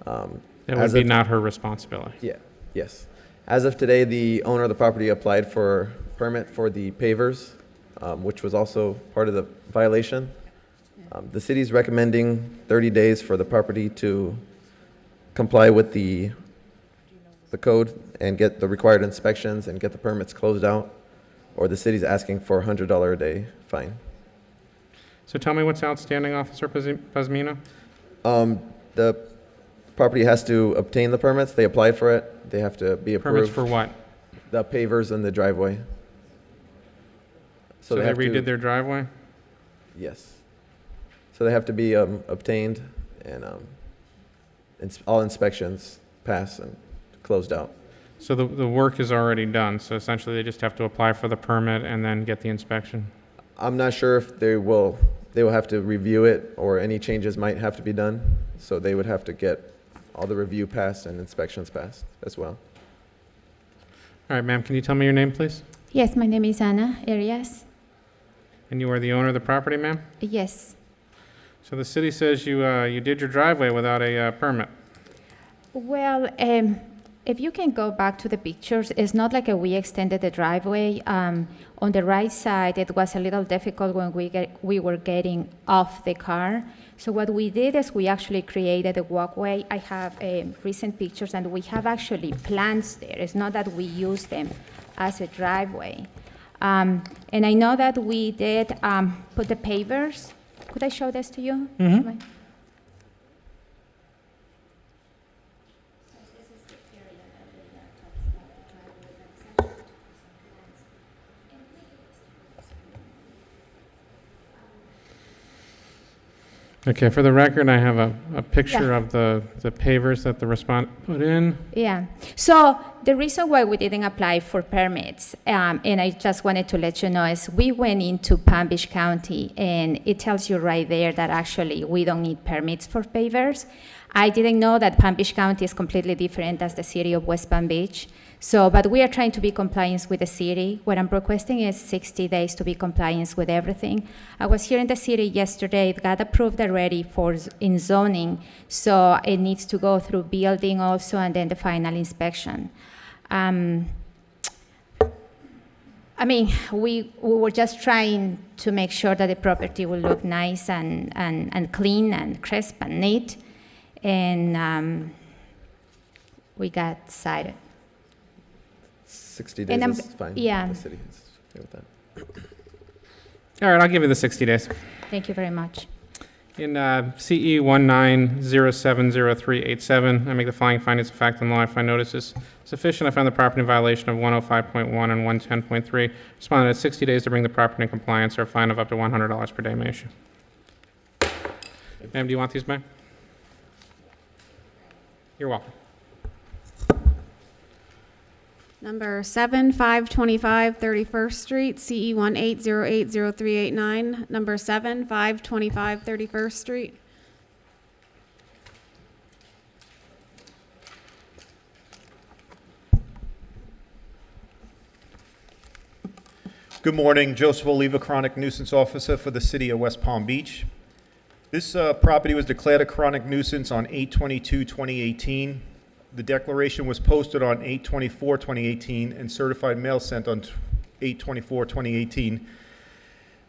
That would be not her responsibility. Yeah, yes. As of today, the owner of the property applied for permit for the pavers, which was also part of the violation. The city's recommending 30 days for the property to comply with the code and get the required inspections and get the permits closed out, or the city's asking for a $100 a day fine. So tell me what's outstanding, Officer Pasmino? The property has to obtain the permits. They applied for it. They have to be approved. Permits for what? The pavers and the driveway. So they have to- redid their driveway? Yes. So they have to be obtained and all inspections passed and closed out. So the work is already done, so essentially they just have to apply for the permit and then get the inspection? I'm not sure if they will have to review it or any changes might have to be done. So they would have to get all the review passed and inspections passed as well. All right, ma'am, can you tell me your name, please? Yes, my name is Ana Arias. And you are the owner of the property, ma'am? Yes. So the city says you did your driveway without a permit. Well, if you can go back to the pictures, it's not like we extended the driveway. On the right side, it was a little difficult when we were getting off the car. So what we did is we actually created a walkway. I have recent pictures, and we have actually plants there. It's not that we use them as a driveway. And I know that we did put the pavers. Could I show this to you? Mm-hmm. Okay, for the record, I have a picture of the pavers that the respondent put in. Yeah. So the reason why we didn't apply for permits, and I just wanted to let you know, is we went into Palm Beach County, and it tells you right there that actually we don't need permits for pavers. I didn't know that Palm Beach County is completely different as the city of West Palm Beach. So, but we are trying to be compliant with the city. What I'm requesting is 60 days to be compliant with everything. I was here in the city yesterday. It got approved already in zoning, so it needs to go through building also, and then the final inspection. I mean, we were just trying to make sure that the property will look nice and clean and crisp and neat, and we got cited. 60 days is fine. Yeah. The city is okay with that. All right, I'll give you the 60 days. Thank you very much. In CE 19070387, I make the following findings of fact and law. I find notices sufficient. I found the property in violation of 105.1 and 110.3. Responded at 60 days to bring the property in compliance or a fine of up to $100 per day may issue. Ma'am, do you want these back? You're welcome. Number 7, 525 31st Street, CE 18080389. Number 7, 525 31st Street. Good morning, Joseph Oliva, Chronic Nuisance Officer for the City of West Palm Beach. This property was declared a chronic nuisance on 8/22/2018. The declaration was posted on 8/24/2018 and certified mail sent on 8/24/2018.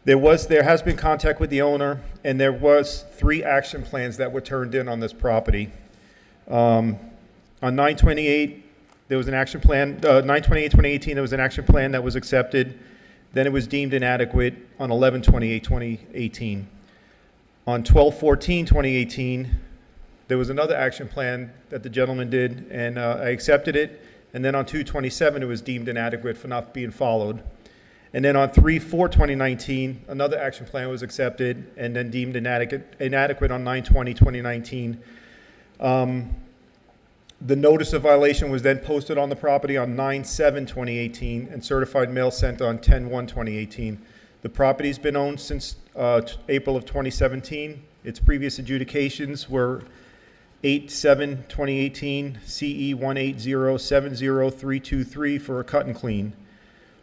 There has been contact with the owner, and there was 3 action plans that were turned in on this property. On 9/28, there was an action plan. 9/28/2018, there was an action plan that was accepted. Then it was deemed inadequate on 11/28/2018. On 12/14/2018, there was another action plan that the gentleman did, and I accepted it. And then on 2/27, it was deemed inadequate for not being followed. And then on 3/4/2019, another action plan was accepted and then deemed inadequate on 9/20/2019. The notice of violation was then posted on the property on 9/7/2018 and certified mail sent on 10/1/2018. The property's been owned since April of 2017. Its previous adjudications were 8/7/2018, CE 18070323 for a cut and clean.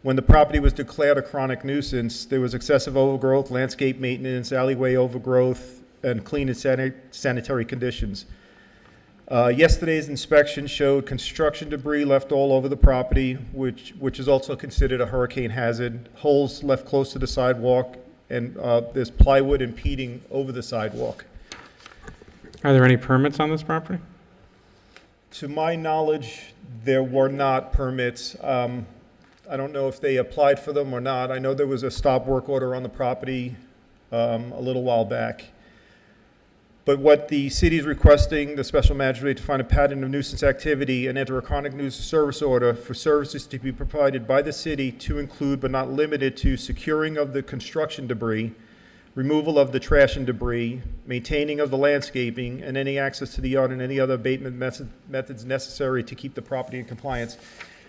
When the property was declared a chronic nuisance, there was excessive overgrowth, landscape maintenance, alleyway overgrowth, and clean and sanitary conditions. Yesterday's inspection showed construction debris left all over the property, which is also considered a hurricane hazard, holes left close to the sidewalk, and there's plywood impeding over the sidewalk. Are there any permits on this property? To my knowledge, there were not permits. I don't know if they applied for them or not. I know there was a stop work order on the property a little while back. But what the city is requesting, the special magistrate to find a pattern of nuisance activity and enter a chronic nuisance service order for services to be provided by the city to include but not limited to securing of the construction debris, removal of the trash and debris, maintaining of the landscaping, and any access to the yard and any other abatement methods necessary to keep the property in compliance.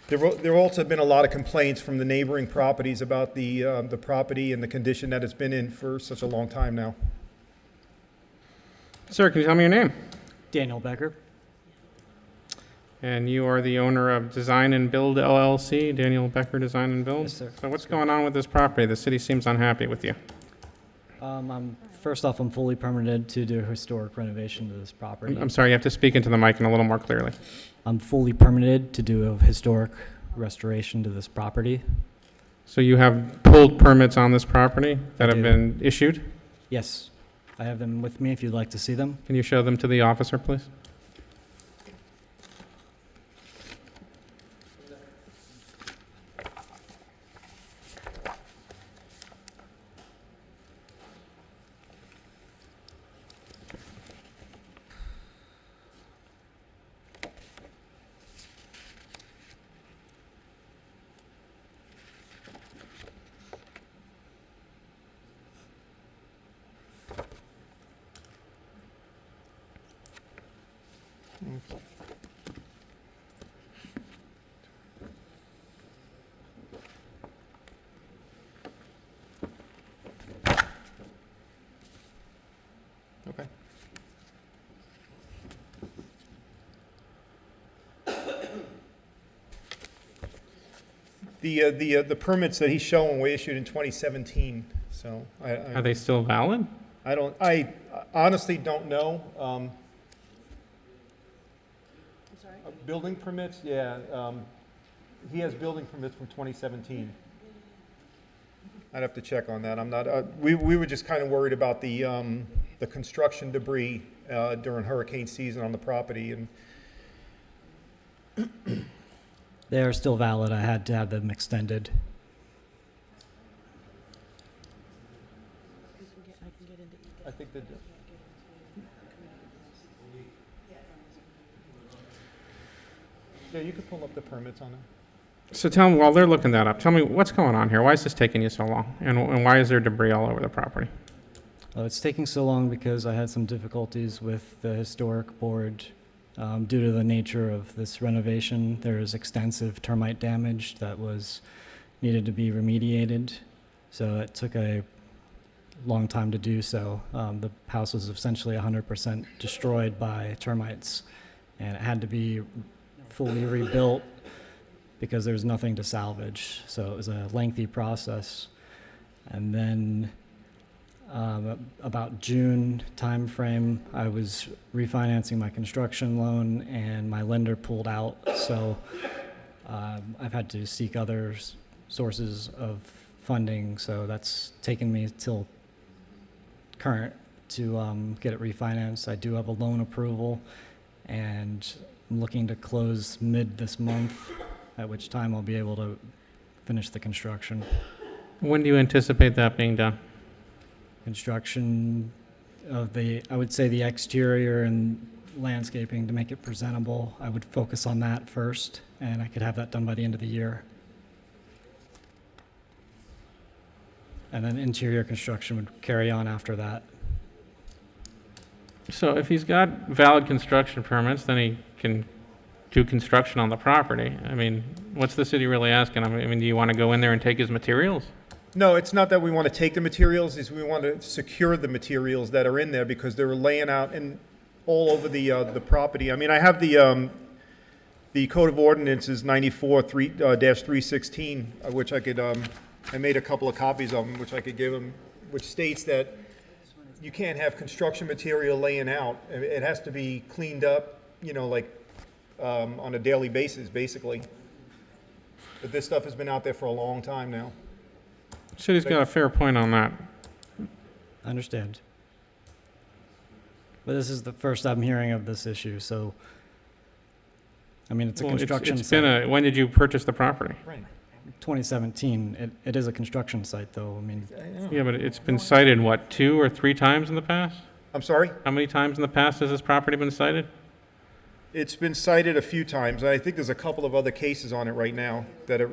There also have been a lot of complaints from the neighboring properties about the property and the condition that it's been in for such a long time now. Sir, can you tell me your name? Daniel Becker. And you are the owner of Design and Build LLC, Daniel Becker Design and Build? Yes, sir. So what's going on with this property? The city seems unhappy with you. First off, I'm fully permitted to do a historic renovation to this property. I'm sorry, you have to speak into the mic and a little more clearly. I'm fully permitted to do a historic restoration to this property. So you have pulled permits on this property that I have do. been issued? Yes, I have them with me if you'd like to see them. Can you show them to the officer, please? Okay. The permits that he's showing were issued in 2017, so Are they still valid? I honestly don't know. Building permits, yeah. He has building permits from 2017. I'd have to check on that. I'm not, we were just kind of worried about the construction debris during hurricane season on the property, and They are still valid. I had to have them extended. I think that, Yeah, you could pull up the permits on that. So tell me, while they're looking that up, tell me what's going on here? Why is this taking you so long? And why is there debris all over the property? It's taking so long because I had some difficulties with the historic board. Due to the nature of this renovation, there is extensive termite damage that was needed to be remediated. So it took a long time to do so. The house was essentially 100% destroyed by termites, and it had to be fully rebuilt because there was nothing to salvage. So it was a lengthy process. And then about June timeframe, I was refinancing my construction loan and my lender pulled out. So I've had to seek other sources of funding. So that's taken me till current to get it refinanced. I do have a loan approval and I'm looking to close mid this month, at which time I'll be able to finish the construction. When do you anticipate that being done? Construction of I would say the exterior and landscaping to make it presentable. I would focus on that first, and I could have that done by the end of the year. And then interior construction would carry on after that. So if he's got valid construction permits, then he can do construction on the property. I mean, what's the city really asking? I mean, do you want to go in there and take his materials? No, it's not that we want to take the materials, is we want to secure the materials that are in there because they were laying out all over the property. I mean, I have the Code of Ordinances 94-316, which I could, I made a couple of copies of them, which I could give them, which states that you can't have construction material laying out. It has to be cleaned up, like on a daily basis, basically. But this stuff has been out there for a long time now. City's got a fair point on that. I understand. But this is the first I'm hearing of this issue, so, I mean, it's a Well, construction it's site. been when did you purchase the property? Right. 2017. It is a construction site, though. I mean, Yeah, but it's been cited, what, 2 or 3 times in the past? I'm sorry? How many times in the past has this property been cited? It's been cited a few times. I think there's a couple of other cases on it right now that are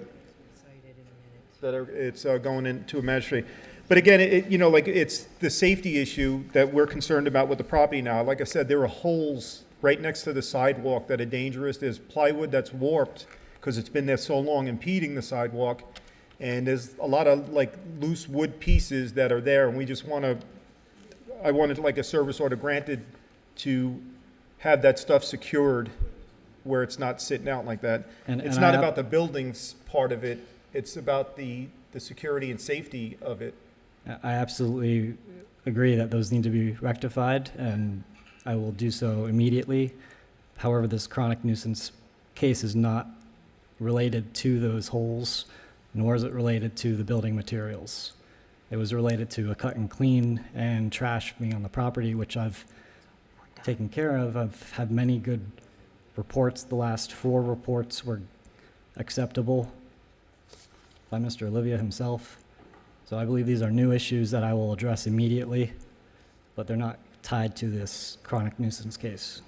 it's going into a magistrate. But again, it's the safety issue that we're concerned about with the property now. Like I said, there are holes right next to the sidewalk that are dangerous. There's plywood that's warped because it's been there so long, impeding the sidewalk. And there's a lot of loose wood pieces that are there, and we just I wanted a service order granted to have that stuff secured where it's not sitting out like that. It's not about the buildings part of it. It's about the security and safety of it. I absolutely agree that those need to be rectified, and I will do so immediately. However, this chronic nuisance case is not related to those holes, nor is it related to the building materials. It was related to a cut and clean and trash being on the property, which I've taken care of. I've had many good reports. The last 4 reports were acceptable by Mr. Olivia himself. So I believe these are new issues that I will address immediately, but they're not tied to this chronic nuisance case.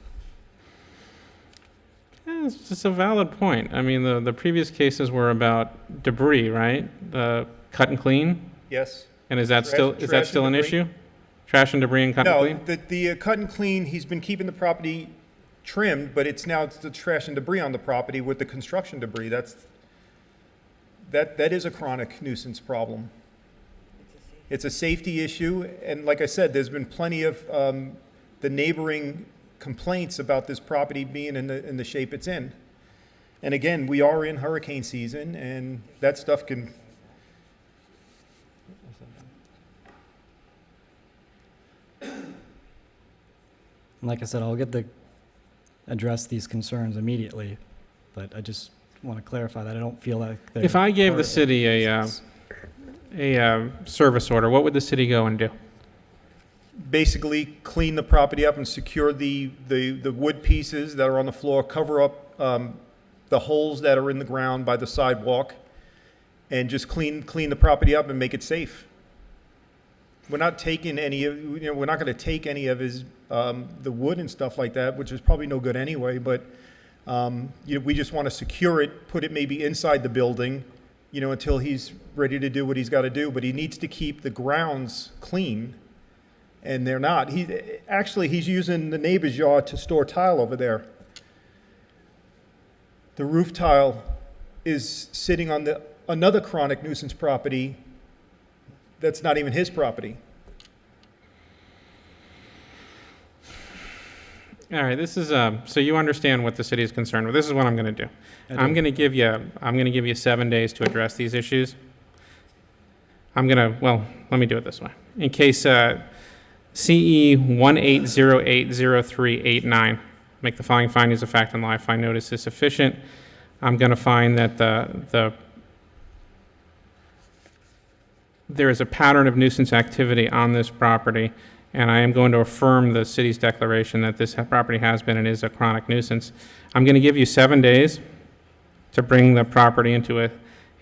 Yeah, it's just a valid point. I mean, the previous cases were about debris, right? Cut and clean? Yes. And is that Trash still and an debris? issue? Trash and debris and cut and No, clean? the cut and clean, he's been keeping the property trimmed, but it's the trash and debris on the property with the construction debris. That is a chronic nuisance problem. It's a safety issue, and like I said, there's been plenty of the neighboring complaints about this property being in the shape it's in. And again, we are in hurricane season, and that stuff can. Like I said, I'll address these concerns immediately, but I just want to clarify that I don't feel like they're. If I gave the part of city a service order, what would the city go and do? Basically clean the property up and secure the wood pieces that are on the floor, cover up the holes that are in the ground by the sidewalk, and just clean the property up and make it safe. We're not taking we're not going to take any of his, the wood and stuff like that, which is probably no good anyway, but We just want to secure it, put it maybe inside the building, until he's ready to do what he's got to do, but he needs to keep the grounds clean, and they're not. He's using the neighbor's yard to store tile over there. The roof tile is sitting on another chronic nuisance property that's not even his property. All right, this is, so you understand what the city is concerned with. This is what I'm going to do. I'm going to give you 7 days to address these issues. Well, let me do it this way. In case CE 18080389, make the following findings of fact and law. I find notice is sufficient. I'm going to find that there is a pattern of nuisance activity on this property, and I am going to affirm the city's declaration that this property has been and is a chronic nuisance. I'm going to give you 7 days to bring the property into a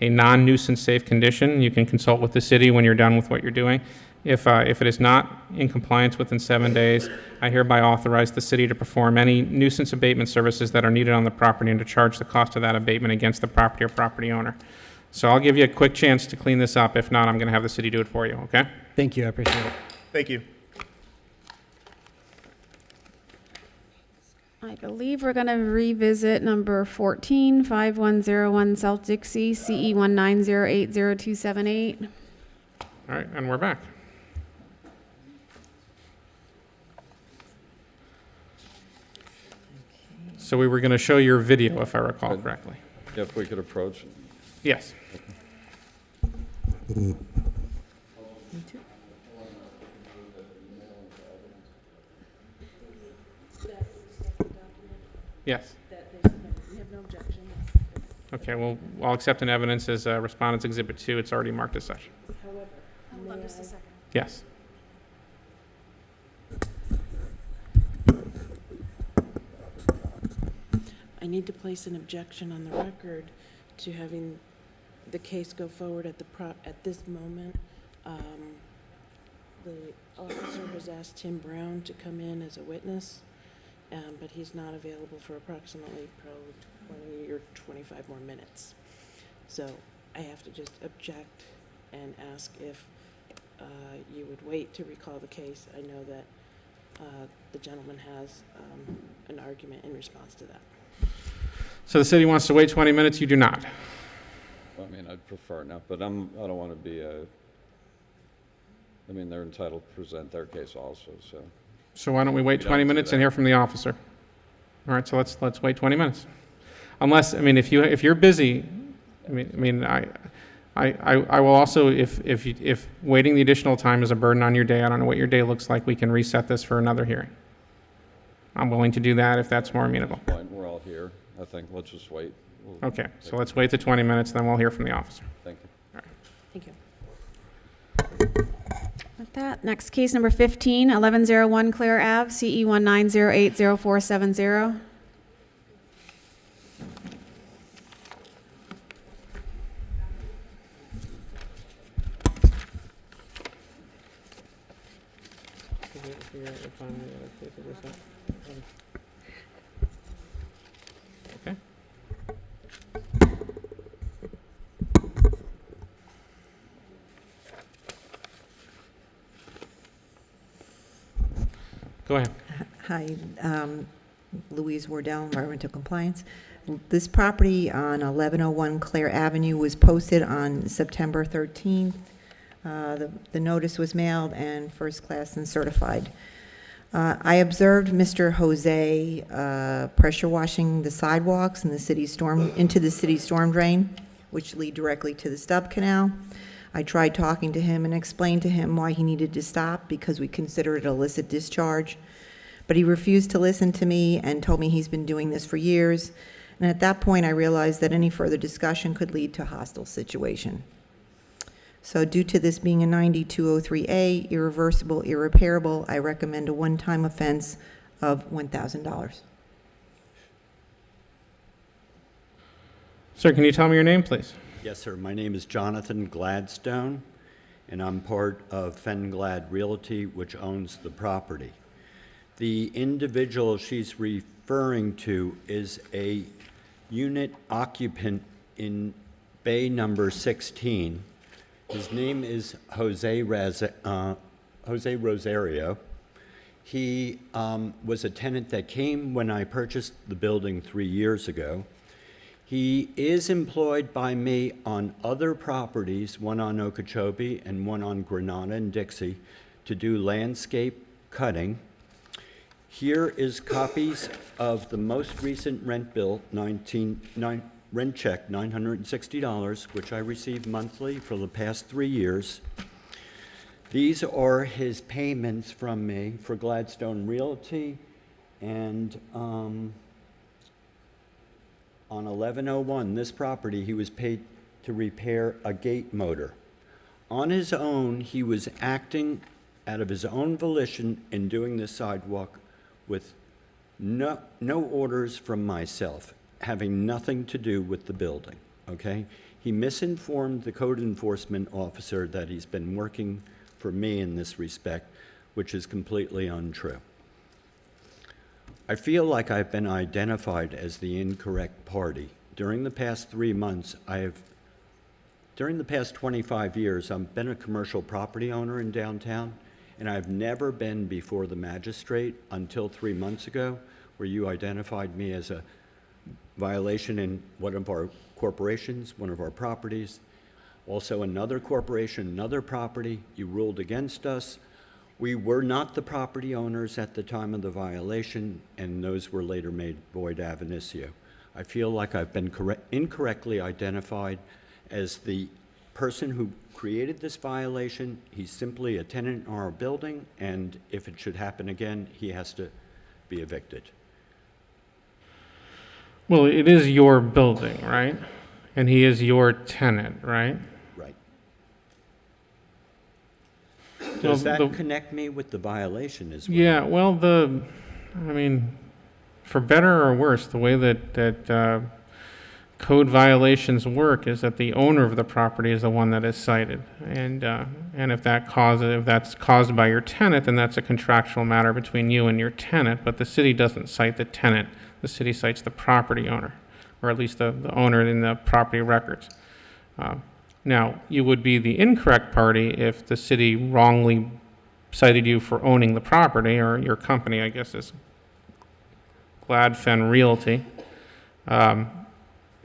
non-nuisance safe condition. You can consult with the city when you're done with what you're doing. If it is not in compliance within 7 days, I hereby authorize the city to perform any nuisance abatement services that are needed on the property and to charge the cost of that abatement against the property or property owner. So I'll give you a quick chance to clean this up. If not, I'm going to have the city do it for you, okay? Thank you, I appreciate it. Thank you. I believe we're going to revisit number 14, 5101 South Dixie, CE 19080278. All right, and we're back. So we were going to show your video, if I recall correctly. If we could approach. Yes. Yes. Okay, well, I'll accept an evidence as Respondent's Exhibit 2. It's already marked as such. Hold on just a second. Yes. I need to place an objection on the record to having the case go forward at this moment. The officer has asked Tim Brown to come in as a witness, but he's not available for approximately probably 20 or 25 more minutes. So I have to just object and ask if you would wait to recall the case. I know that the gentleman has an argument in response to that. So the city wants to wait 20 minutes. You do not. I mean, I'd prefer not, but I don't want to be they're entitled to present their case also, so. So why don't we wait We 20 don't do minutes that. and hear from the officer? All right, so let's wait 20 minutes. Unless, if you're busy, I will also, if waiting the additional time is a burden on your day, I don't know what your day looks like, we can reset this for another hearing. I'm willing to do that if that's more amenable. Fine, we're all here. I think let's just wait. Okay, so let's wait the 20 minutes, then we'll hear from the officer. Thank you. Thank you. With that, next case number 15, 1101 Claire Ave, CE 19080470. Okay. Go ahead. Hi, Louise Wardell, Environmental Compliance. This property on 1101 Claire Avenue was posted on September 13th. The notice was mailed and first class and certified. I observed Mr. Jose pressure washing the sidewalks in the city into the city storm drain, which lead directly to the stub canal. I tried talking to him and explained to him why he needed to stop because we consider it illicit discharge. But he refused to listen to me and told me he's been doing this for years. And at that point, I realized that any further discussion could lead to a hostile situation. So due to this being a 9203A, irreversible, irreparable, I recommend a one-time offense of $1,000. Sir, can you tell me your name, please? Yes, sir. My name is Jonathan Gladstone, and I'm part of Fenglad Realty, which owns the property. The individual she's referring to is a unit occupant in bay number 16. His name is Jose Rosario. He was a tenant that came when I purchased the building 3 years ago. He is employed by me on other properties, one on Okeechobee and one on Granada and Dixie, to do landscape cutting. Here is copies of the most recent rent bill, rent check, $960, which I receive monthly for the past 3 years. These are his payments from me for Gladstone Realty, and on 1101, this property, he was paid to repair a gate motor. On his own, he was acting out of his own volition in doing this sidewalk with no orders from myself, having nothing to do with the building, okay? He misinformed the code enforcement officer that he's been working for me in this respect, which is completely untrue. I feel like I've been identified as the incorrect party. During the past 3 months, during the past 25 years, I've been a commercial property owner in downtown, and I've never been before the magistrate until 3 months ago, where you identified me as a violation in one of our corporations, one of our properties. Also another corporation, another property, you ruled against us. We were not the property owners at the time of the violation, and those were later made void ab initio. I feel like I've been incorrectly identified as the person who created this violation. He's simply a tenant in our building, and if it should happen again, he has to be evicted. Well, it is your building, right? And he is your tenant, right? Right. Does Well, that connect me with the violation as well? Yeah, well, I mean, for better or worse, the way that code violations work is that the owner of the property is the one that is cited. And if that's caused by your tenant, then that's a contractual matter between you and your tenant, but the city doesn't cite the tenant. The city cites the property owner, or at least the owner in the property records. Now, you would be the incorrect party if the city wrongly cited you for owning the property, or your company, I guess, is Gladfen Realty.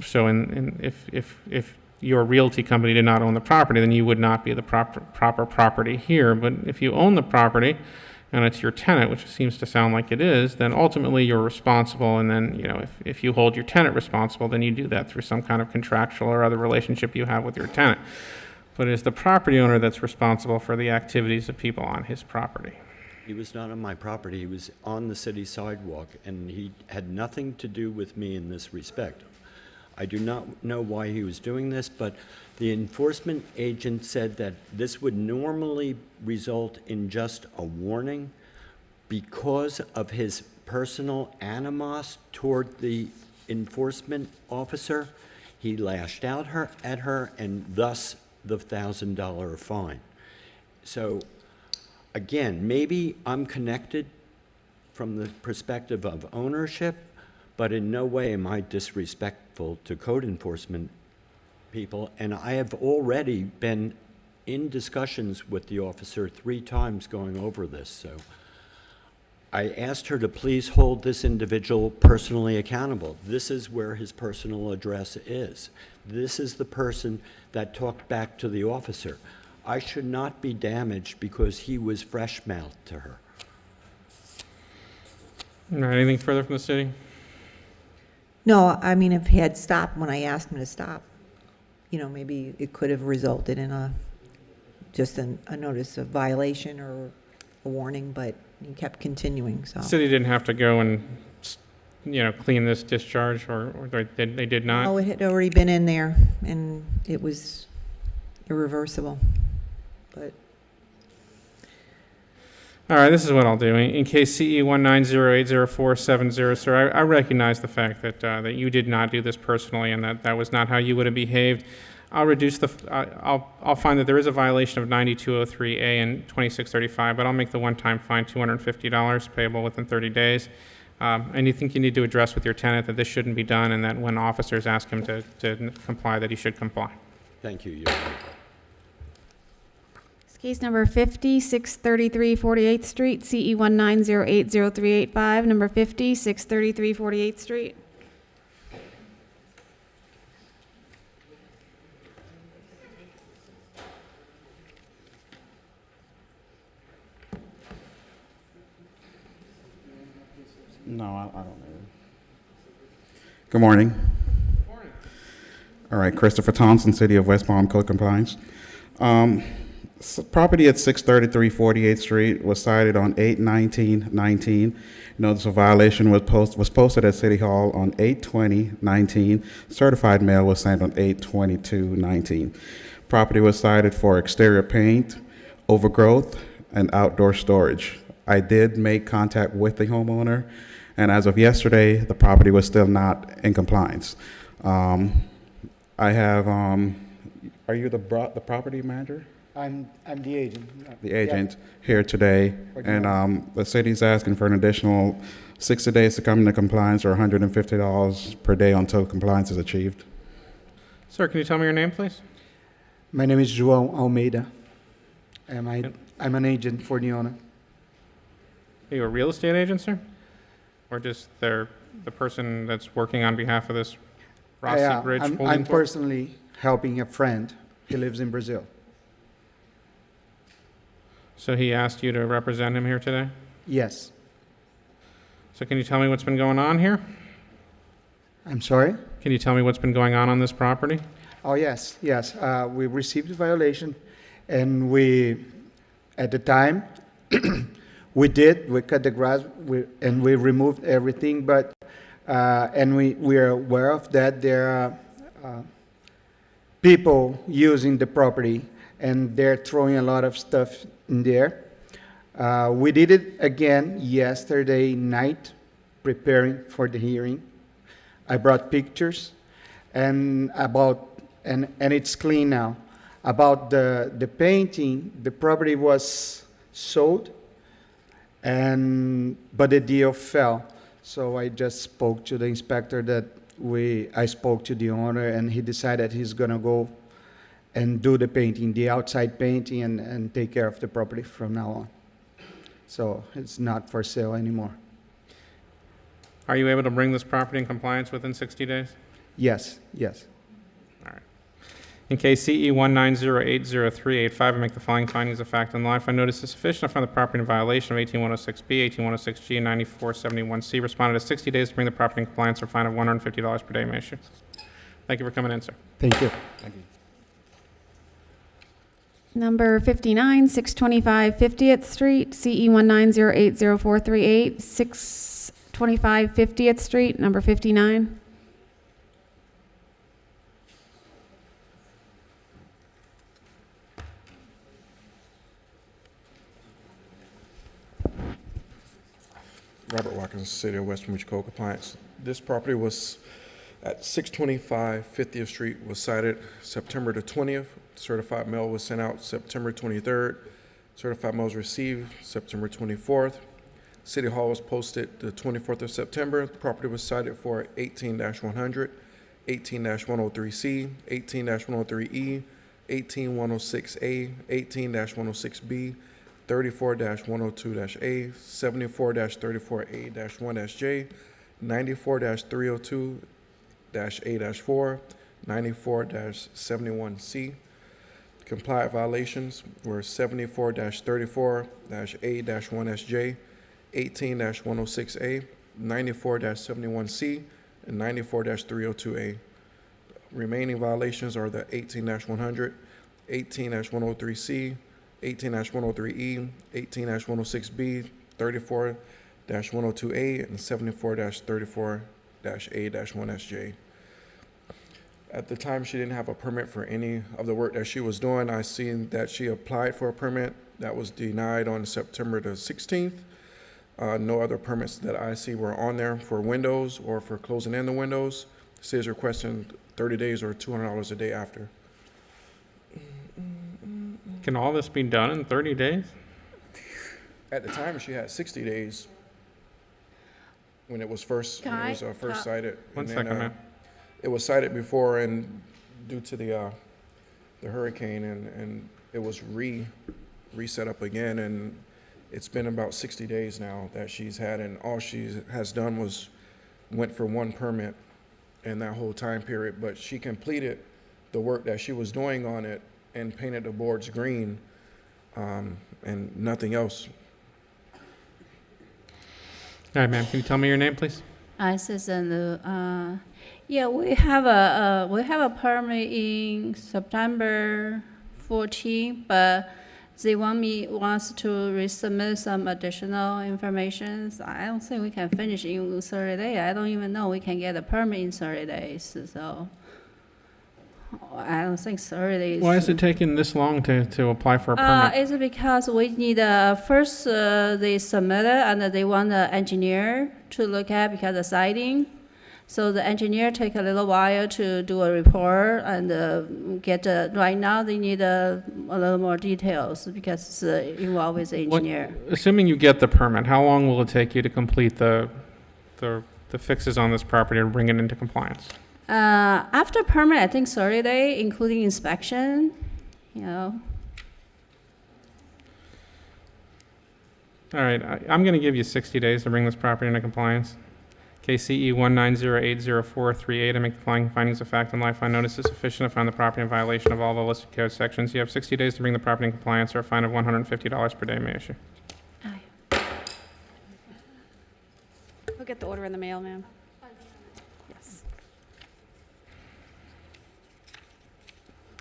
So if your realty company did not own the property, then you would not be the proper property here. But if you own the property and it's your tenant, which seems to sound like it is, then ultimately you're responsible. And then, if you hold your tenant responsible, then you do that through some kind of contractual or other relationship you have with your tenant. But it's the property owner that's responsible for the activities of people on his property. He was not on my property. He was on the city sidewalk, and he had nothing to do with me in this respect. I do not know why he was doing this, but the enforcement agent said that this would normally result in just a warning. Because of his personal animus toward the enforcement officer, he lashed out at her, and thus the $1,000 fine. So again, maybe I'm connected from the perspective of ownership, but in no way am I disrespectful to code enforcement people. And I have already been in discussions with the officer 3 times going over this. So I asked her to please hold this individual personally accountable. This is where his personal address is. This is the person that talked back to the officer. I should not be damaged because he was fresh-mouthed to her. All right, anything further from the city? No, I mean, if he had stopped when I asked him to stop, maybe it could have resulted in just a notice of violation or a warning, but he kept continuing, so. The city didn't have to go and, clean this discharge, or they did not? Oh, it had already been in there, and it was irreversible, but. All right, this is what I'll do. In case CE 190804770, sir, I recognize the fact that you did not do this personally, and that was not how you would have behaved. I'll reduce I'll find that there is a violation of 9203A and 2635, but I'll make the one-time fine $250 payable within 30 days. And you think you need to address with your tenant that this shouldn't be done, and that when officers ask him to comply, that he should comply. Thank you, Your Honor. Case number 50, 633 48th Street, CE 190803885, number 50, 633 48th Street. No, I don't know. Good morning. All right, Christopher Thompson, City of West Palm, Code Compliance. Property at 633 48th Street was cited on 8/19/19. Notice of violation was posted at City Hall on 8/20/19. Certified mail was sent on 8/22/19. Property was cited for exterior paint, overgrowth, and outdoor storage. I did make contact with the homeowner, and as of yesterday, the property was still not in compliance. I have, are you the property manager? I'm the agent. The agent here today, and the city's asking for an additional 60 days to come into compliance, or $150 per day until compliance is achieved. Sir, can you tell me your name, please? My name is João Almeida, and I'm an agent for the owner. Are you a real estate agent, sir? Or just the person that's working on behalf of this Rossi Bridge Holding I'm Corp? personally helping a friend. He lives in Brazil. So he asked you to represent him here today? Yes. So can you tell me what's been going on here? I'm sorry? Can you tell me what's been going on this property? Oh, yes, yes. We received a violation, and we, at the time, we cut the grass, and we removed everything, but, and we are aware of that there are people using the property, and they're throwing a lot of stuff in there. We did it again yesterday night, preparing for the hearing. I brought pictures, and it's clean now. About the painting, the property was sold, but the deal fell. So I just spoke to the inspector I spoke to the owner, and he decided he's gonna go and do the painting, the outside painting, and take care of the property from now on. So it's not for sale anymore. Are you able to bring this property in compliance within 60 days? Yes, yes. All right. In case CE 190803885, I make the following findings of fact and law. If I notice is sufficient, I find the property in violation of 18106B, 18106G, and 9471C. Responded to 60 days to bring the property in compliance, or fine of $150 per day may issue. Thank you for coming in, sir. Thank you. Thank you. Number 59, 625 50th Street, CE 190804438, 625 50th Street, number 59. Robert Watkins, City of West Palm Beach Code Compliance. This property was at 625 50th Street, was cited September the 20th. Certified mail was sent out September 23rd. Certified mail was received September 24th. City Hall was posted the 24th of September. The property was cited for 18-100, 18-103C, 18-103E, 18-106A, 18-106B, 34-102-A, 74-34A-1-J, 94-302-A-4, 94-71C. Compliant violations were 74-34-A-1-SJ, 18-106A, 94-71C, and 94-302A. Remaining violations are the 18-100, 18-103C, 18-103E, 18-106B, 34-102A, and 74-34-A-1SJ. At the time, she didn't have a permit for any of the work that she was doing. I seen that she applied for a permit that was denied on September the 16th. No other permits that I see were on there for windows or for closing in the windows. She is requesting 30 days or $200 a day after. Can all this be done in 30 days? At the time, she had 60 days when it was first, Can when it I- was first cited. One And second, then, ma'am. It was cited before, and due to the hurricane, and it was reset up again, and it's been about 60 days now that she's had, and all she has done was went for one permit in that whole time period, but she completed the work that she was doing on it and painted the boards green, and nothing else. All right, ma'am, can you tell me your name, please? Susan, yeah, we have a permit in September 14, but they wants to resubmit some additional information. So I don't think we can finish in 30 days. I don't even know we can get a permit in 30 days. So I don't think 30 days. Why is it taking this long to apply for a permit? It's because we need first they submit it and they want the engineer to look at because the siding. So the engineer take a little while to do a report and get right now they need a little more details because it's involved with the What- engineer. Assuming you get the permit, how long will it take you to complete the fixes on this property and bring it into compliance? After permit, I think 30 days, including inspection, you know. All right, I'm going to give you 60 days to bring this property into compliance. KCE 190804438, I make the following findings of fact in life. I notice is sufficient to find the property in violation of all the listed code sections. You have 60 days to bring the property in compliance, or a fine of $150 per day may issue. We'll get the order in the mail, ma'am. Yes.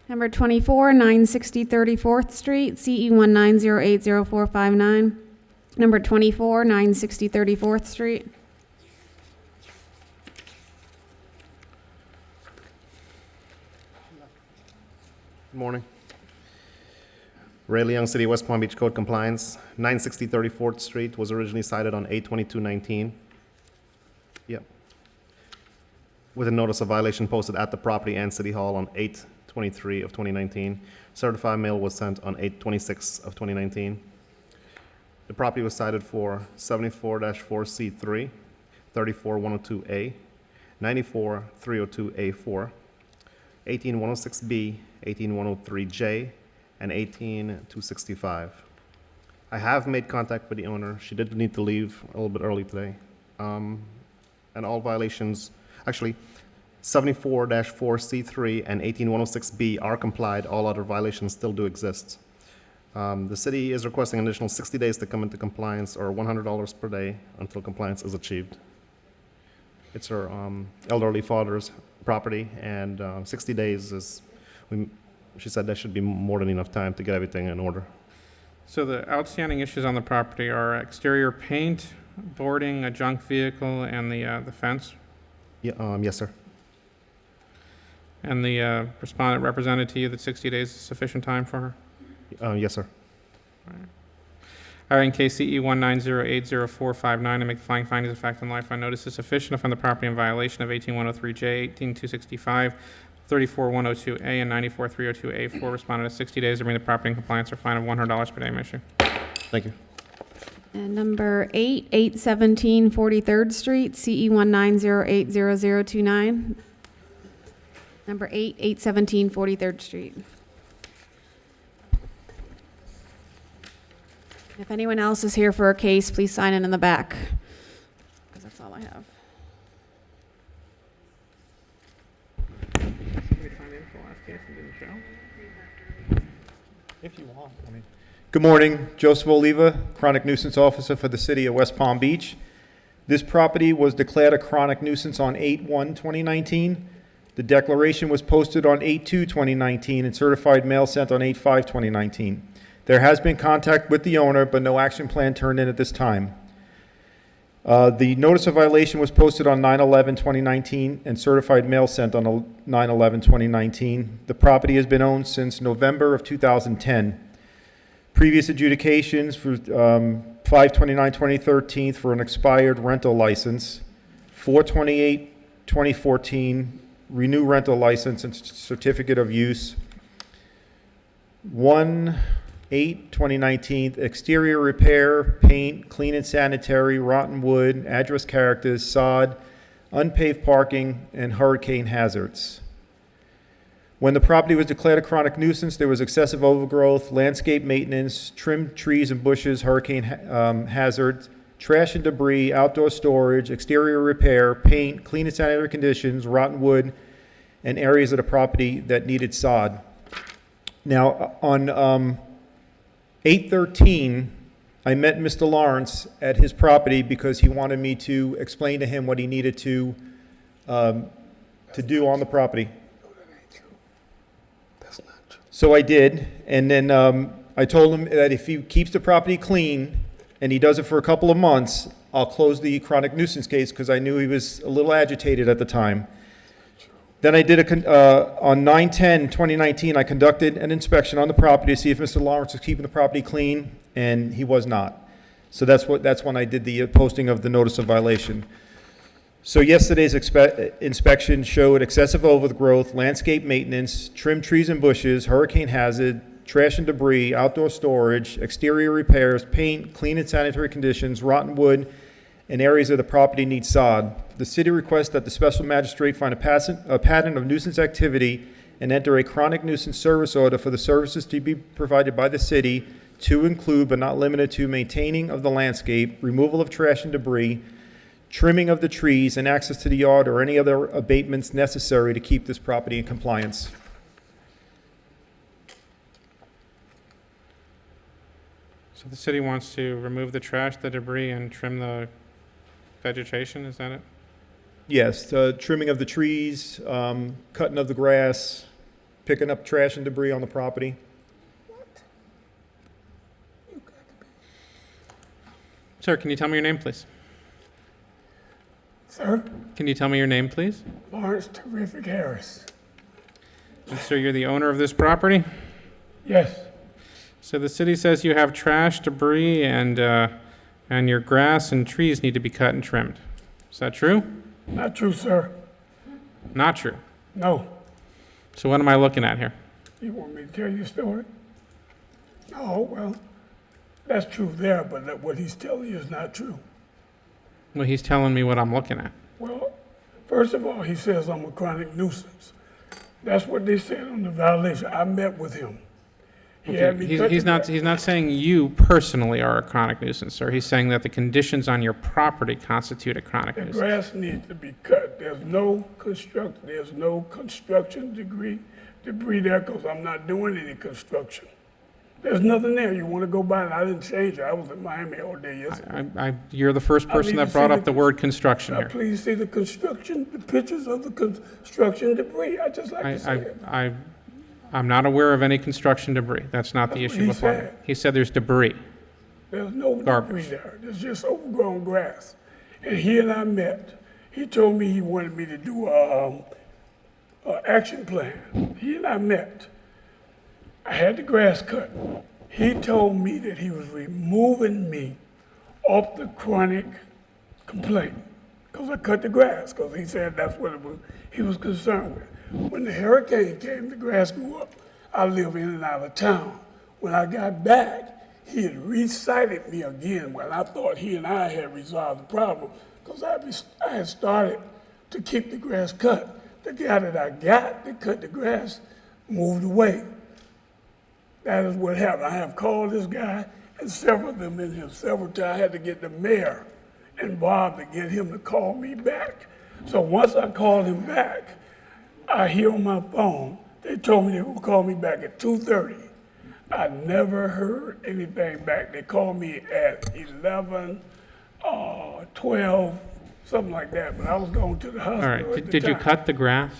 Number 24, 960 34th Street, CE 190800459. Number 24, 960 34th Street. Good morning. Ray Leung, City of West Palm Beach Code Compliance. 960 34th Street was originally cited on 8/22/19. Yep. With a notice of violation posted at the property and City Hall on 8/23 of 2019. Certified mail was sent on 8/26 of 2019. The property was cited for 74-4C3, 34102A, 94302A4, 18106B, 18103J, and 18265. I have made contact with the owner. She did need to leave a little bit early today. And all violations, actually, 74-4C3 and 18106B are complied. All other violations still do exist. The city is requesting an additional 60 days to come into compliance, or $100 per day until compliance is achieved. It's her elderly father's property, and 60 days is, she said that should be more than enough time to get everything in order. So the outstanding issues on the property are exterior paint, boarding, a junk vehicle, and the fence? Yeah, yes, sir. And the respondent represented to you that 60 days is sufficient time for her? Yes, sir. All right, in case CE 190800459, I make the following findings of fact in life. I notice is sufficient to find the property in violation of 18103J, 18265, 34102A, and 94302A4. Respondent has 60 days to bring the property in compliance, or fine of $100 per day may issue. Thank you. And number 8, 817 43rd Street, CE 190800029. Number 8, 817 43rd Street. If anyone else is here for a case, please sign in the back, because that's all I have. Somebody signed in for the last case and didn't show? If you want, I mean. Good morning, Joseph Oliva, Chronic Nuisance Officer for the City of West Palm Beach. This property was declared a chronic nuisance on 8/1/2019. The declaration was posted on 8/2/2019 and certified mail sent on 8/5/2019. There has been contact with the owner, but no action plan turned in at this time. The notice of violation was posted on 9/11/2019 and certified mail sent on 9/11/2019. The property has been owned since November of 2010. Previous adjudications for 5/29/2013 for an expired rental license, 4/28/2014 renew rental license and certificate of use, 1/8/2019, exterior repair, paint, clean and sanitary, rotten wood, address characters, sod, unpaved parking, and hurricane hazards. When the property was declared a chronic nuisance, there was excessive overgrowth, landscape maintenance, trimmed trees and bushes, hurricane hazards, trash and debris, outdoor storage, exterior repair, paint, clean and sanitary conditions, rotten wood, and areas of the property that needed sod. Now, on 8/13, I met Mr. Lawrence at his property because he wanted me to explain to him what he needed to do on the property. So I did, and then I told him that if he keeps the property clean and he does it for a couple of months, I'll close the chronic nuisance case because I knew he was a little agitated at the time. Then I did on 9/10/2019, I conducted an inspection on the property to see if Mr. Lawrence was keeping the property clean, and he was not. So that's when I did the posting of the notice of violation. So yesterday's inspection showed excessive overgrowth, landscape maintenance, trimmed trees and bushes, hurricane hazard, trash and debris, outdoor storage, exterior repairs, paint, clean and sanitary conditions, rotten wood, and areas of the property need sod. The city requests that the special magistrate find a pattern of nuisance activity and enter a chronic nuisance service order for the services to be provided by the city to include but not limited to maintaining of the landscape, removal of trash and debris, trimming of the trees, and access to the yard or any other abatements necessary to keep this property in compliance. So the city wants to remove the trash, the debris, and trim the vegetation, is that it? Yes, trimming of the trees, cutting of the grass, picking up trash and debris on the property. Sir, can you tell me your name, please? Sir? Can you tell me your name, please? Lawrence Terrific Harris. And sir, you're the owner of this property? Yes. So the city says you have trash, debris, and your grass and trees need to be cut and trimmed. Is that true? Not true, sir. Not true. No. So what am I looking at here? You want me to tell you a story? Oh, well, that's true there, but what he's telling you is not true. Well, he's telling me what I'm looking at. Well, first of all, he says I'm a chronic nuisance. That's what they said on the violation. I met with him. He had me cut He's not saying you personally are a chronic nuisance, sir. He's saying that the conditions on your property constitute a chronic the nuisance. grass needs to be cut. There's no construction debris there because I'm not doing any construction. There's nothing there. You want to go by it? I didn't change it. I was in Miami all day yesterday. You're the first person that brought up the word construction here. Please see the construction, the pictures of the construction debris. I just like to say it. I'm not aware of any construction debris. That's not the issue before me. He said there's debris. There's no debris there. There's just overgrown grass. And he and I met. He told me he wanted me to do a action plan. He and I met. I had the grass cut. He told me that he was removing me off the chronic complaint because I cut the grass, because he said that's what he was concerned with. When the hurricane came, the grass grew up. I live in and out of town. When I got back, he had recited me again when I thought he and I had resolved the problem, because I had started to keep the grass cut. The guy that I got to cut the grass moved away. That is what happened. I have called this guy, and several of them in here several times. I had to get the mayor involved to get him to call me back. So once I called him back, I hear on my phone, they told me they would call me back at 2:30. I never heard anything back. They called me at 11, 12, something like that, but I was going to the hospital. All right. Did you cut the grass?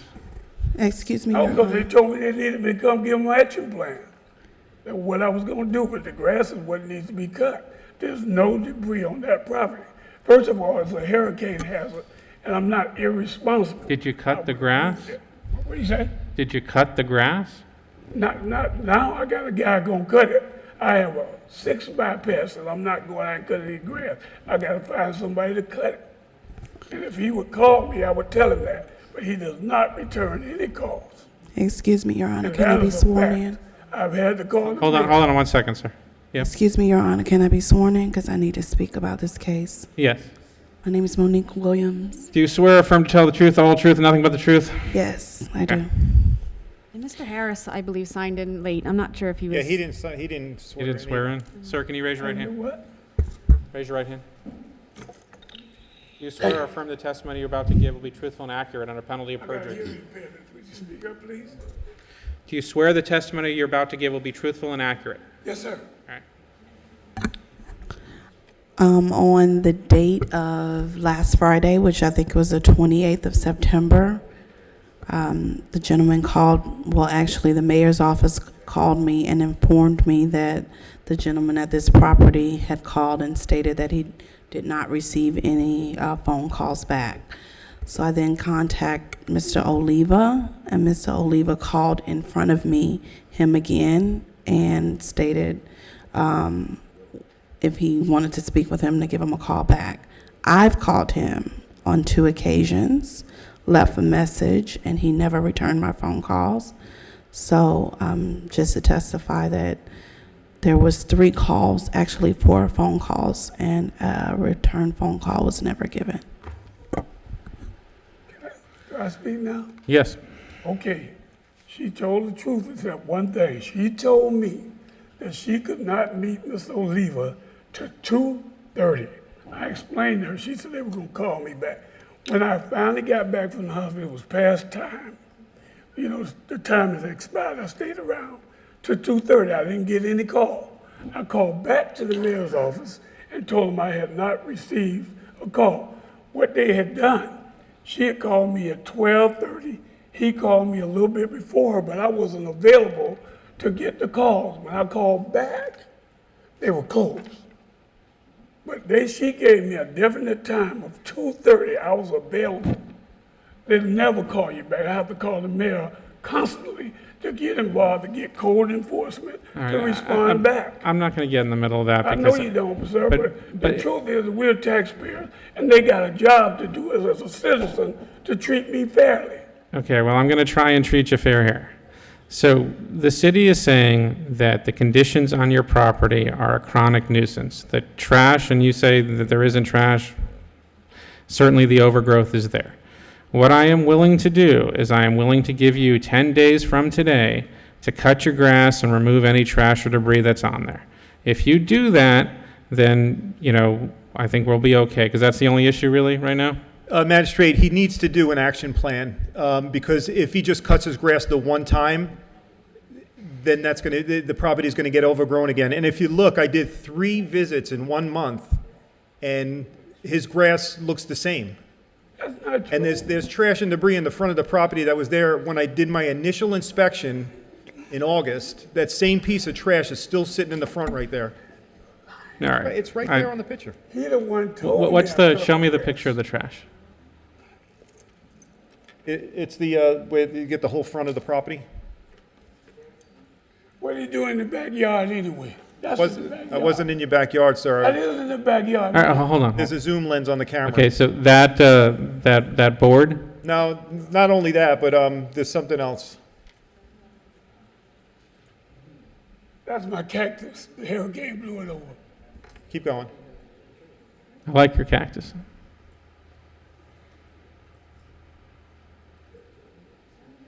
Excuse me? Because they told me they needed me to come give them an action plan. And what I was going to do with the grass is what needs to be cut. There's no debris on that property. First of all, it's a hurricane hazard, and I'm not irresponsible. Did you cut the grass? What do you say? Did you cut the grass? Not now. I got a guy gonna cut it. I have a 6 bypass, and I'm not going out and cut any grass. I got to find somebody to cut it. And if he would call me, I would tell him that. But he does not return any calls. Excuse me, Your Honor, And can I that be is a sworn fact. in? I've had to call. Hold on 1 second, sir. Yep. Excuse me, Your Honor, can I be sworn in? Because I need to speak about this case. Yes. My name is Monique Williams. Do you swear or affirm to tell the truth, the whole truth, and nothing but the truth? Yes, I do. And Mr. Harris, I believe, signed in late. I'm not sure if he was. Yeah, he didn't swear. You didn't swear in? Sir, can you raise your right hand? What? Raise your right hand. Do you swear or affirm the testimony you're about to give will be truthful and accurate under penalty of I gotta hear perjury? you, Pedro. Would you speak up, please? Do you swear the testimony you're about to give will be truthful and accurate? Yes, sir. All right. On the date of last Friday, which I think was the 28th of September, the gentleman called, well, actually, the mayor's office called me and informed me that the gentleman at this property had called and stated that he did not receive any phone calls back. So I then contacted Mr. Oliva, and Mr. Oliva called in front of me, him again, and stated if he wanted to speak with him to give him a call back. I've called him on 2 occasions, left a message, and he never returned my phone calls. So just to testify that there was 3 calls, actually 4 phone calls, and a return phone call was never given. Can I speak now? Yes. Okay. She told the truth except one thing. She told me that she could not meet Mr. Oliva till 2:30. I explained to her. She said they were going to call me back. When I finally got back from the hospital, it was past time. You know, the time has expired. I stayed around till 2:30. I didn't get any call. I called back to the mayor's office and told them I had not received a call. What they had done, she had called me at 12:30. He called me a little bit before her, but I wasn't available to get the calls. When I called back, they were closed. But she gave me a definite time of 2:30. I was available. They never call you back. I have to call the mayor constantly to get involved, to get code enforcement, All right, to respond back. I'm not going to get in the middle of that. I know because you don't, sir, but the but- truth is we're taxpayers, and they got a job to do as a citizen to treat me fairly. Okay, well, I'm going to try and treat you fair here. So the city is saying that the conditions on your property are a chronic nuisance. The trash, and you say that there isn't trash, certainly the overgrowth is there. What I am willing to do is I am willing to give you 10 days from today to cut your grass and remove any trash or debris that's on there. If you do that, then, you know, I think we'll be okay, because that's the only issue really right now? Magistrate, he needs to do an action plan, because if he just cuts his grass the one time, then that's going to, the property is going to get overgrown again. And if you look, I did 3 visits in 1 month, and his grass looks the same. That's not true. And there's trash and debris in the front of the property that was there when I did my initial inspection in August. That same piece of trash is still sitting in the front right there. All right. It's right there on the picture. He the one told me. What's show me the picture of the trash. It's the, where you get the whole front of the property. What are you doing in the backyard anyway? That's in the backyard. I wasn't in your backyard, sir. I live in the backyard. All right, hold on. There's a zoom lens on the camera. Okay, so that board, No, not only that, but there's something else. That's my cactus. The hurricane blew it over. Keep going. I like your cactus.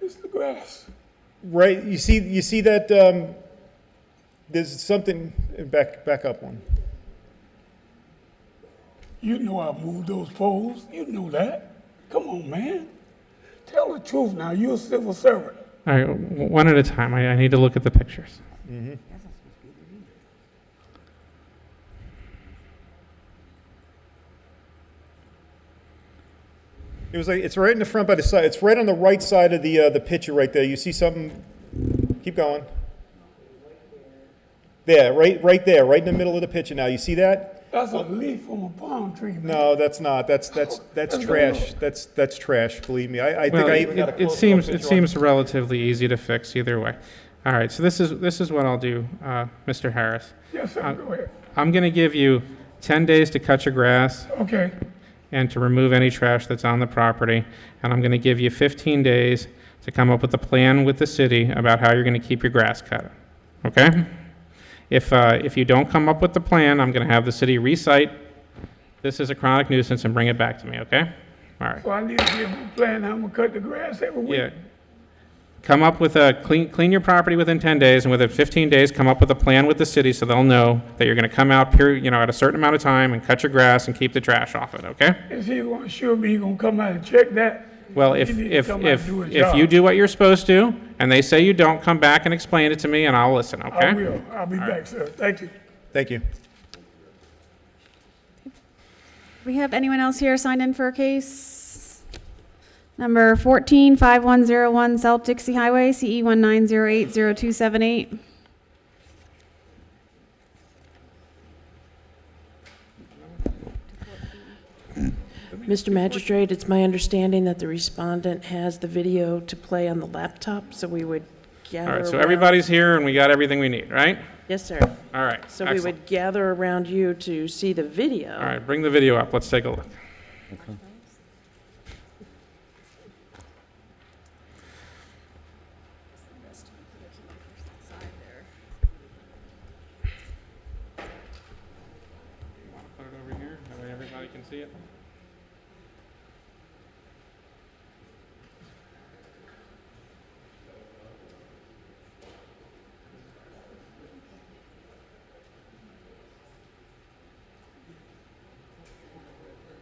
It's the grass. Right, you see that, there's something, back up one. You know I moved those poles. You know that. Come on, man. Tell the truth now. You're a civil servant. All right, one at a time. I need to look at the pictures. Mm-hmm. It was like, it's right in the front by the side. It's right on the right side of the picture right there. You see something? Keep going. There, right there, right in the middle of the picture now. You see that? That's a leaf from a palm tree, man. No, that's not. That's trash. That's trash. Believe me. I think Well, I even got a it close-up seems picture on seems relatively easy to fix either way. All right, so this is what I'll do, Mr. Harris. Yes, sir. Go ahead. I'm going to give you 10 days to cut your grass Okay. and to remove any trash that's on the property, and I'm going to give you 15 days to come up with a plan with the city about how you're going to keep your grass cut. okay? If you don't come up with the plan, I'm going to have the city recite this is a chronic nuisance and bring it back to me, okay? All right. So I need to give you a plan how I'm gonna cut the grass every week. Yeah. Come up with clean your property within 10 days, and within 15 days, come up with a plan with the city so they'll know that you're going to come out at a certain amount of time and cut your grass and keep the trash off it, okay? Is he gonna assure me he gonna come out and check that? Well, He if need to come out and do his you job. do what you're supposed to, and they say you don't, come back and explain it to me, and I'll listen, okay? I will. I'll be back, sir. Thank you. Thank you. Do we have anyone else here signed in for a case? Number 14-5101 South Dixie Highway, CE 19080278. Mr. Magistrate, it's my understanding that the respondent has the video to play on the laptop, so we would gather All right, so around- everybody's here, and we got everything we need, right? Yes, sir. All right, So we excellent. would gather around you to see the video. All right, bring the video up, let's take a look. Okay. Put it over here, that way everybody can see it.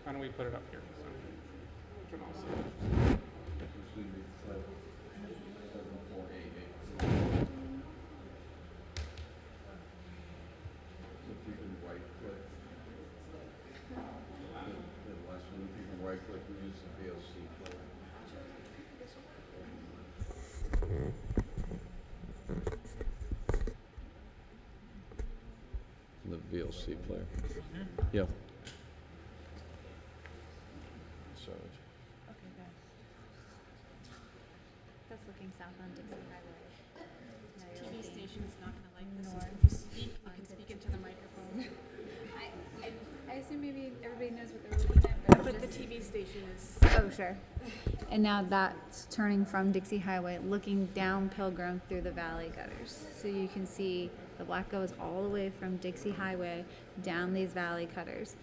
Why don't we put it up here? So we can all see it. If you can right click. The last one, if you can right click and use the VLC player. The VLC player. Yep. So, Okay, guys. That's looking south on Dixie Highway. TV station's not gonna like this. North. If you speak, you can speak into the microphone. I assume maybe everybody knows what they're looking at, But the TV station is. Oh, sure. And now that's turning from Dixie Highway, looking down Pilgrim through the valley gutters. So you can see the black goes all the way from Dixie Highway down these valley cutters.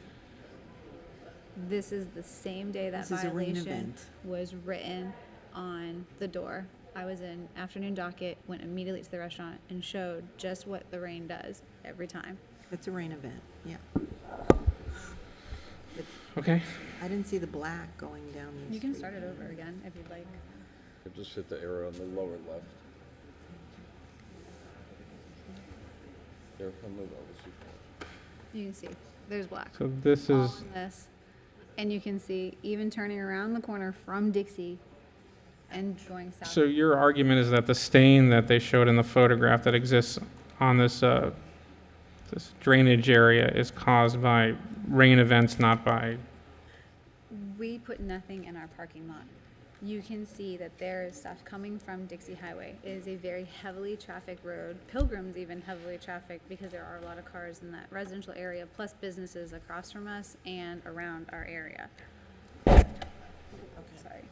This is the same day that This is a rain violation event. was written on the door. I was in afternoon docket, went immediately to the restaurant and showed just what the rain does every time. It's a rain event, yeah. Okay. I didn't see the black going down the You can street. start it over again if you'd like. you just hit the arrow on the lower left. There, on the VLC. You can see, there's black. So this all is, in this. And you can see even turning around the corner from Dixie and going south. so your argument is that the stain that they showed in the photograph that exists on this drainage area is caused by rain events, not by, We put nothing in our parking lot. You can see that there is stuff coming from Dixie Highway. It is a very heavily trafficked road. Pilgrim's even heavily trafficked because there are a lot of cars in that residential area, plus businesses across from us and around our area. Sorry.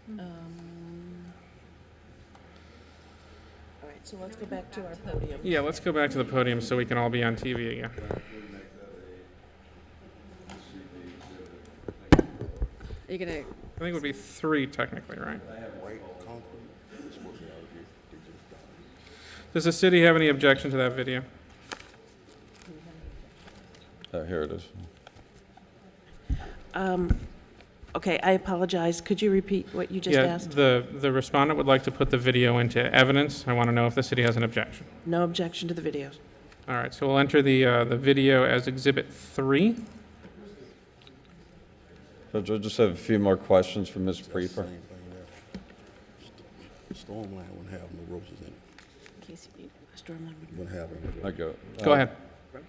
All right, so let's go back to our podium. yeah, let's go back to the podium so we can all be on TV again. Are you gonna? I think it would be 3 technically, right? Does the city have any objection to that video? Here it is. Okay, I apologize. Could you repeat what you just Yeah, asked? the respondent would like to put the video into evidence. I want to know if the city has an objection. No objection to the videos. All right, so we'll enter the video as Exhibit 3. Judge, I just have a few more questions for Ms. Prefer. Stormline wouldn't have no roses in it. In case you need stormline. Wouldn't have them. I go. Go ahead.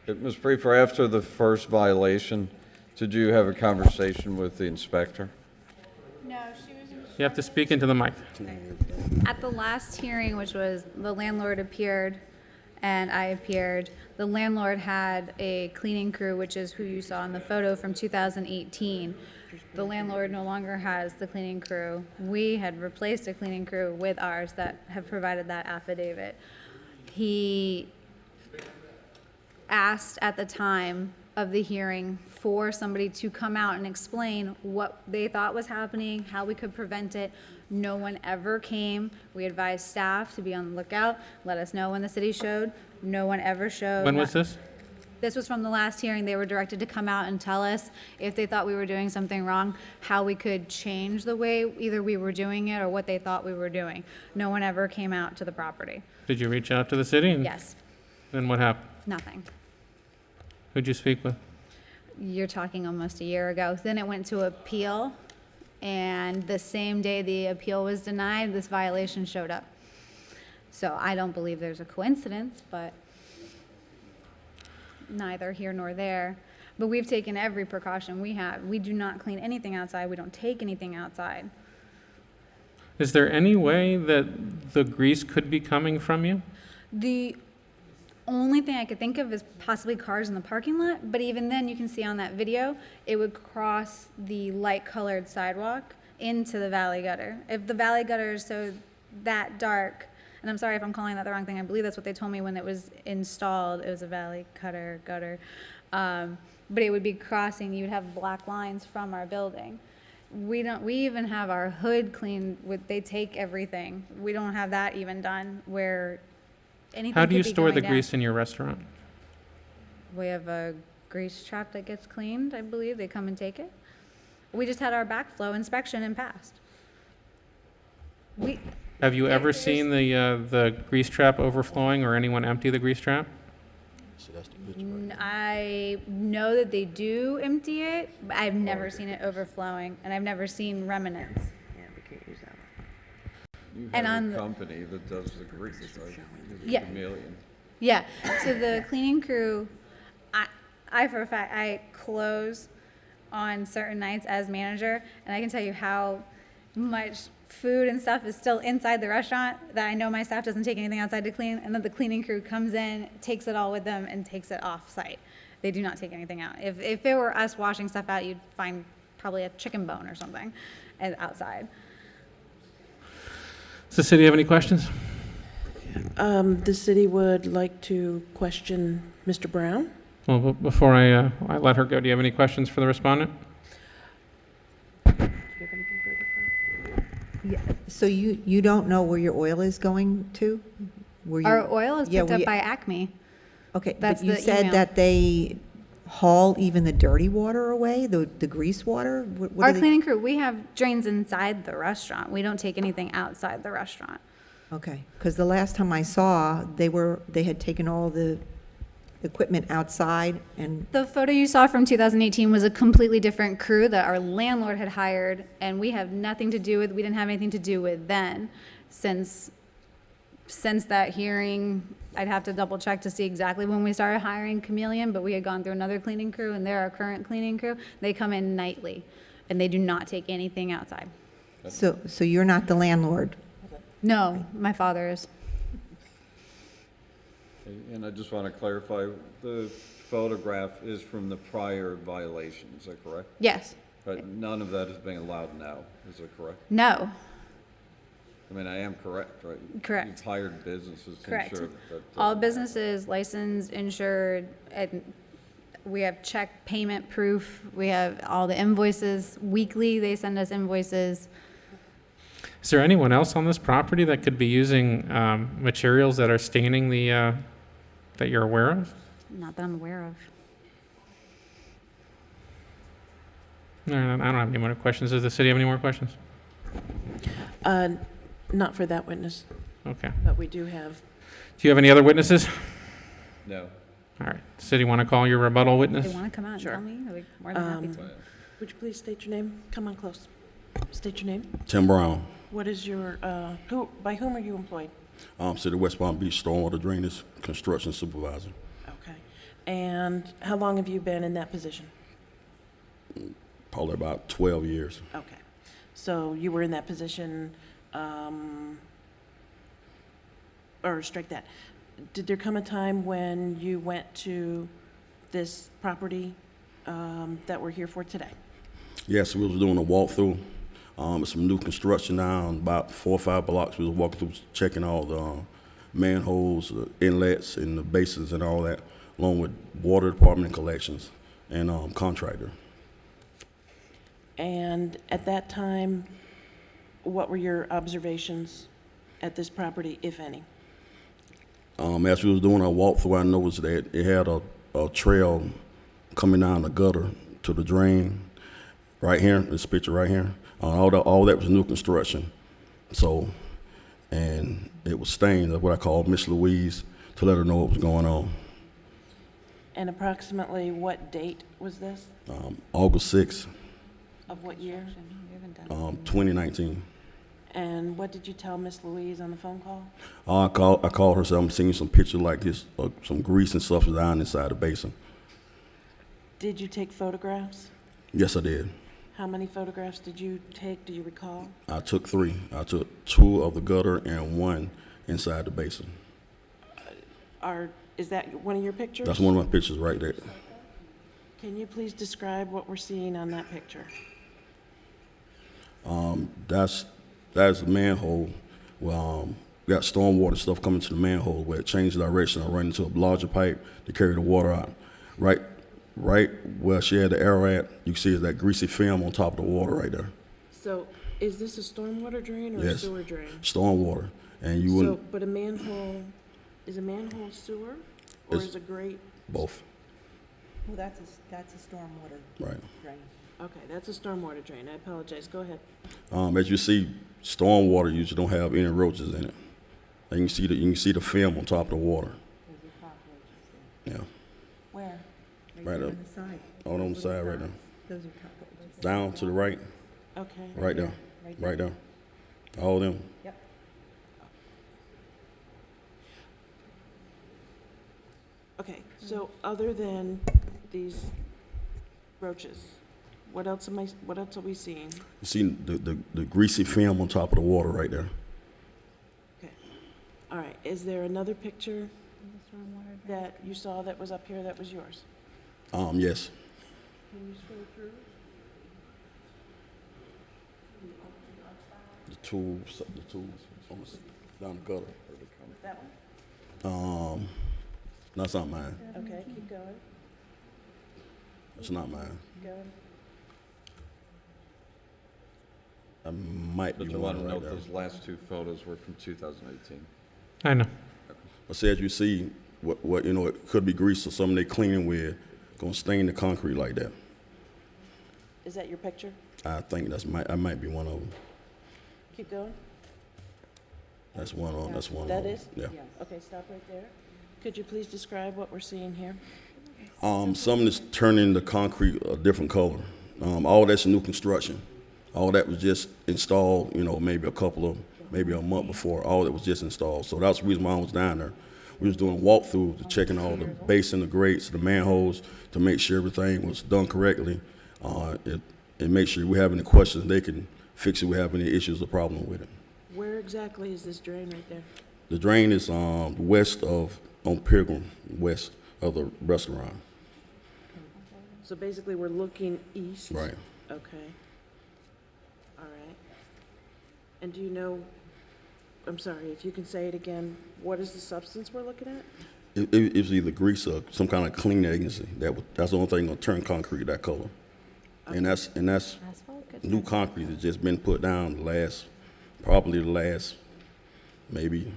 Ms. Prefer, after the first violation, did you have a conversation with the inspector? No, she was. You have to speak into the mic. At the last hearing, which was the landlord appeared and I appeared, the landlord had a cleaning crew, which is who you saw in the photo from 2018. The landlord no longer has the cleaning crew. We had replaced a cleaning crew with ours that have provided that affidavit. He asked at the time of the hearing for somebody to come out and explain what they thought was happening, how we could prevent it. No one ever came. We advised staff to be on the lookout, let us know when the city showed. No one ever showed. When was this? This was from the last hearing. They were directed to come out and tell us if they thought we were doing something wrong, how we could change the way either we were doing it or what they thought we were doing. No one ever came out to the property. Did you reach out to the city? Yes, Then what happened? nothing. Who'd you speak with? You're talking almost a year ago. Then it went to appeal, and the same day the appeal was denied, this violation showed up. So I don't believe there's a coincidence, but neither here nor there. But we've taken every precaution we have. We do not clean anything outside. We don't take anything outside. Is there any way that the grease could be coming from you? The only thing I could think of is possibly cars in the parking lot, but even then, you can see on that video, it would cross the light-colored sidewalk into the valley gutter. If the valley gutter is so that dark, and I'm sorry if I'm calling that the wrong thing, I believe that's what they told me when it was installed, it was a valley gutter, but it would be crossing, you would have black lines from our building. We even have our hood cleaned with, they take everything. We don't have that even done where anything How do you could be store the going grease down. in your restaurant? We have a grease trap that gets cleaned, I believe. They come and take it. We just had our backflow inspection and passed. Have you ever seen the grease trap overflowing or anyone empty the grease trap? So that's the picture right there. I know that they do empty it, but I've never seen it overflowing, and I've never seen remnants. Yeah, we can't use that one. You And have on a the- company that does the grease, right? Yeah. Chameleon. Yeah, so the cleaning crew, I for a fact, I close on certain nights as manager, and I can tell you how much food and stuff is still inside the restaurant that I know my staff doesn't take anything outside to clean, and then the cleaning crew comes in, takes it all with them, and takes it off-site. They do not take anything out. If it were us washing stuff out, you'd find probably a chicken bone or something outside. Does the city have any questions? The city would like to question Mr. Brown. Well, before I let her go, do you have any questions for the respondent? Do you have anything further? Yeah, so you don't know where your oil is going to? Where you- Our oil is Yeah, picked up we- by Acme. Okay, That's but you the said email. that they haul even the dirty water away, the grease water? What Our do they- cleaning crew, we have drains inside the restaurant. We don't take anything outside the restaurant. Okay, because the last time I saw, they had taken all the equipment outside and, The photo you saw from 2018 was a completely different crew that our landlord had hired, and we have nothing to do with, we didn't have anything to do with then. Since that hearing, I'd have to double check to see exactly when we started hiring Chameleon, but we had gone through another cleaning crew, and they're our current cleaning crew. They come in nightly, and they do not take anything outside. so you're not the landlord? No, my father is. And I just want to clarify, the photograph is from the prior violation, is that correct? Yes. But none of that is being allowed now, is that correct? No. I mean, I am correct, right? Correct. You've hired businesses to Correct. ensure that. All businesses licensed, insured, and we have check payment proof. We have all the invoices. Weekly, they send us invoices. Is there anyone else on this property that could be using materials that are staining the, that you're aware of? Not that I'm aware of. No, I don't have any more questions. Does the city have any more questions? Not for that witness, Okay. but we do have. Do you have any other witnesses? No. All right. City want to call your rebuttal witness? They want to come out and Sure. tell me? I'd be more than happy to. Would you please state your name? Come on close. State your name. Tim Brown, What is your, by whom are you employed? City of West Palm Beach Stormwater Drainage Construction Supervisor. Okay. And how long have you been in that position? Probably about 12 years. Okay. So you were in that position, or strike that. Did there come a time when you went to this property that we're here for today? Yes, we was doing a walkthrough. It's some new construction now, and about 4 or 5 blocks. We was walking through, checking all the manholes, the inlets, and the basins and all that. along with water department and collections and contractor. And at that time, what were your observations at this property, if any? As we was doing our walkthrough, I noticed that it had a trail coming down the gutter to the drain right here, this picture right here. All that was new construction. So, and it was stained. That's what I called Miss Louise to let her know what was going on. And approximately what date was this? August 6th, Of what year? 2019. And what did you tell Miss Louise on the phone call? I called her, said I'm seeing some pictures like this, some grease and stuff down inside the basin. Did you take photographs? Yes, I did. How many photographs did you take? Do you recall? I took 3. I took 2 of the gutter and 1 inside the basin. Is that one of your pictures? That's one of my pictures right there. Can you please describe what we're seeing on that picture? That's a manhole. Well, we got stormwater stuff coming to the manhole where it changed direction. I ran into a larger pipe to carry the water out. Right where she had the arrow at, you can see is that greasy film on top of the water right there. So is this a stormwater drain or a Yes. sewer drain? Stormwater. And you wouldn't, So, but is a manhole sewer or It's- is a grate? both, Well, that's a stormwater right. drain. Okay, that's a stormwater drain. I apologize. Go ahead. As you see, stormwater usually don't have any roaches in it. And you can see the film on top of the water. Yeah, Where? right up, On the side. on the side right there. Those are cockroaches. Down to the right, Okay. right there, right there. All of them. Yep. Okay, so other than these roaches, what else are we seeing? You see the greasy film on top of the water right there. Okay. All right, is there another picture that you saw that was up here that was yours? Yes. Can you scroll through? The tools on down the gutter. That one? That's not mine. Okay, keep going. That's not mine. Keep going. That might be But you one want to right note there. those last 2 photos were from 2018. I know. I said you see what it could be grease or something they cleaning with, gonna stain the concrete like that. Is that your picture? I think that might be one of them. Keep going. That's one of them. That is? Yeah. Okay, stop right there. Could you please describe what we're seeing here? Something is turning the concrete a different color. All that's new construction. All that was just installed, maybe a month before. All that was just installed. So that's the reason why I was down there. We was doing walkthroughs, checking all the basin, the grates, the manholes to make sure everything was done correctly. And make sure we have any questions, they can fix it. We have any issues or problem with it. Where exactly is this drain right there? The drain is west on Pilgrim, west of the restaurant. So basically, we're looking east? Right. Okay. All right. And do you know, I'm sorry, if you can say it again, what is the substance we're looking at? It's either grease or some kind of clean agency. That's the only thing gonna turn concrete that color. And that's new concrete that's just been put down probably the last maybe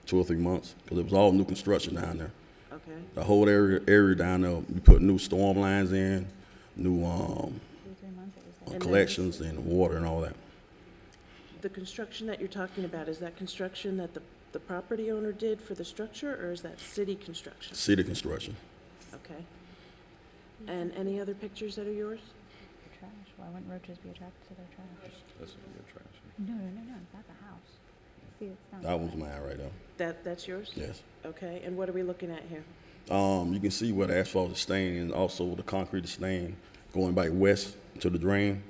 2 or 3 months, because it was all new construction down there. Okay. The whole area down there, we put new storm lines in, new collections and water and all that. The construction that you're talking about, is that construction that the property owner did for the structure, or is that city construction? City construction. Okay. And any other pictures that are yours? Trash. Why wouldn't roaches be attracted to their trash? That's your trash. No, that's a house. See, it's not. That one's mine right there. That's yours? Yes. Okay, and what are we looking at here? You can see where the asphalt is stained and also the concrete is stained going back west to the drain.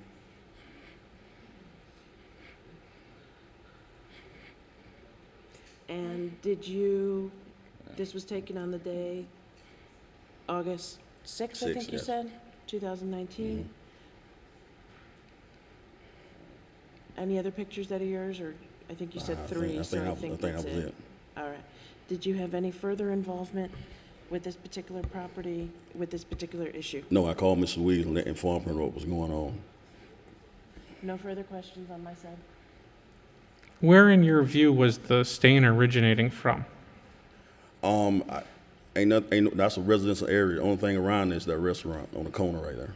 And this was taken on the day, August 6th, I think you yes. said, 2019? Any other pictures that are yours, or I think you said 3, so I think that's it. All right. Did you have any further involvement with this particular property, with this particular issue? No, I called Ms. Louise and informed her what was going on. No further questions on my side? Where, in your view, was the stain originating from? That's a residential area. The only thing around is that restaurant on the corner right there.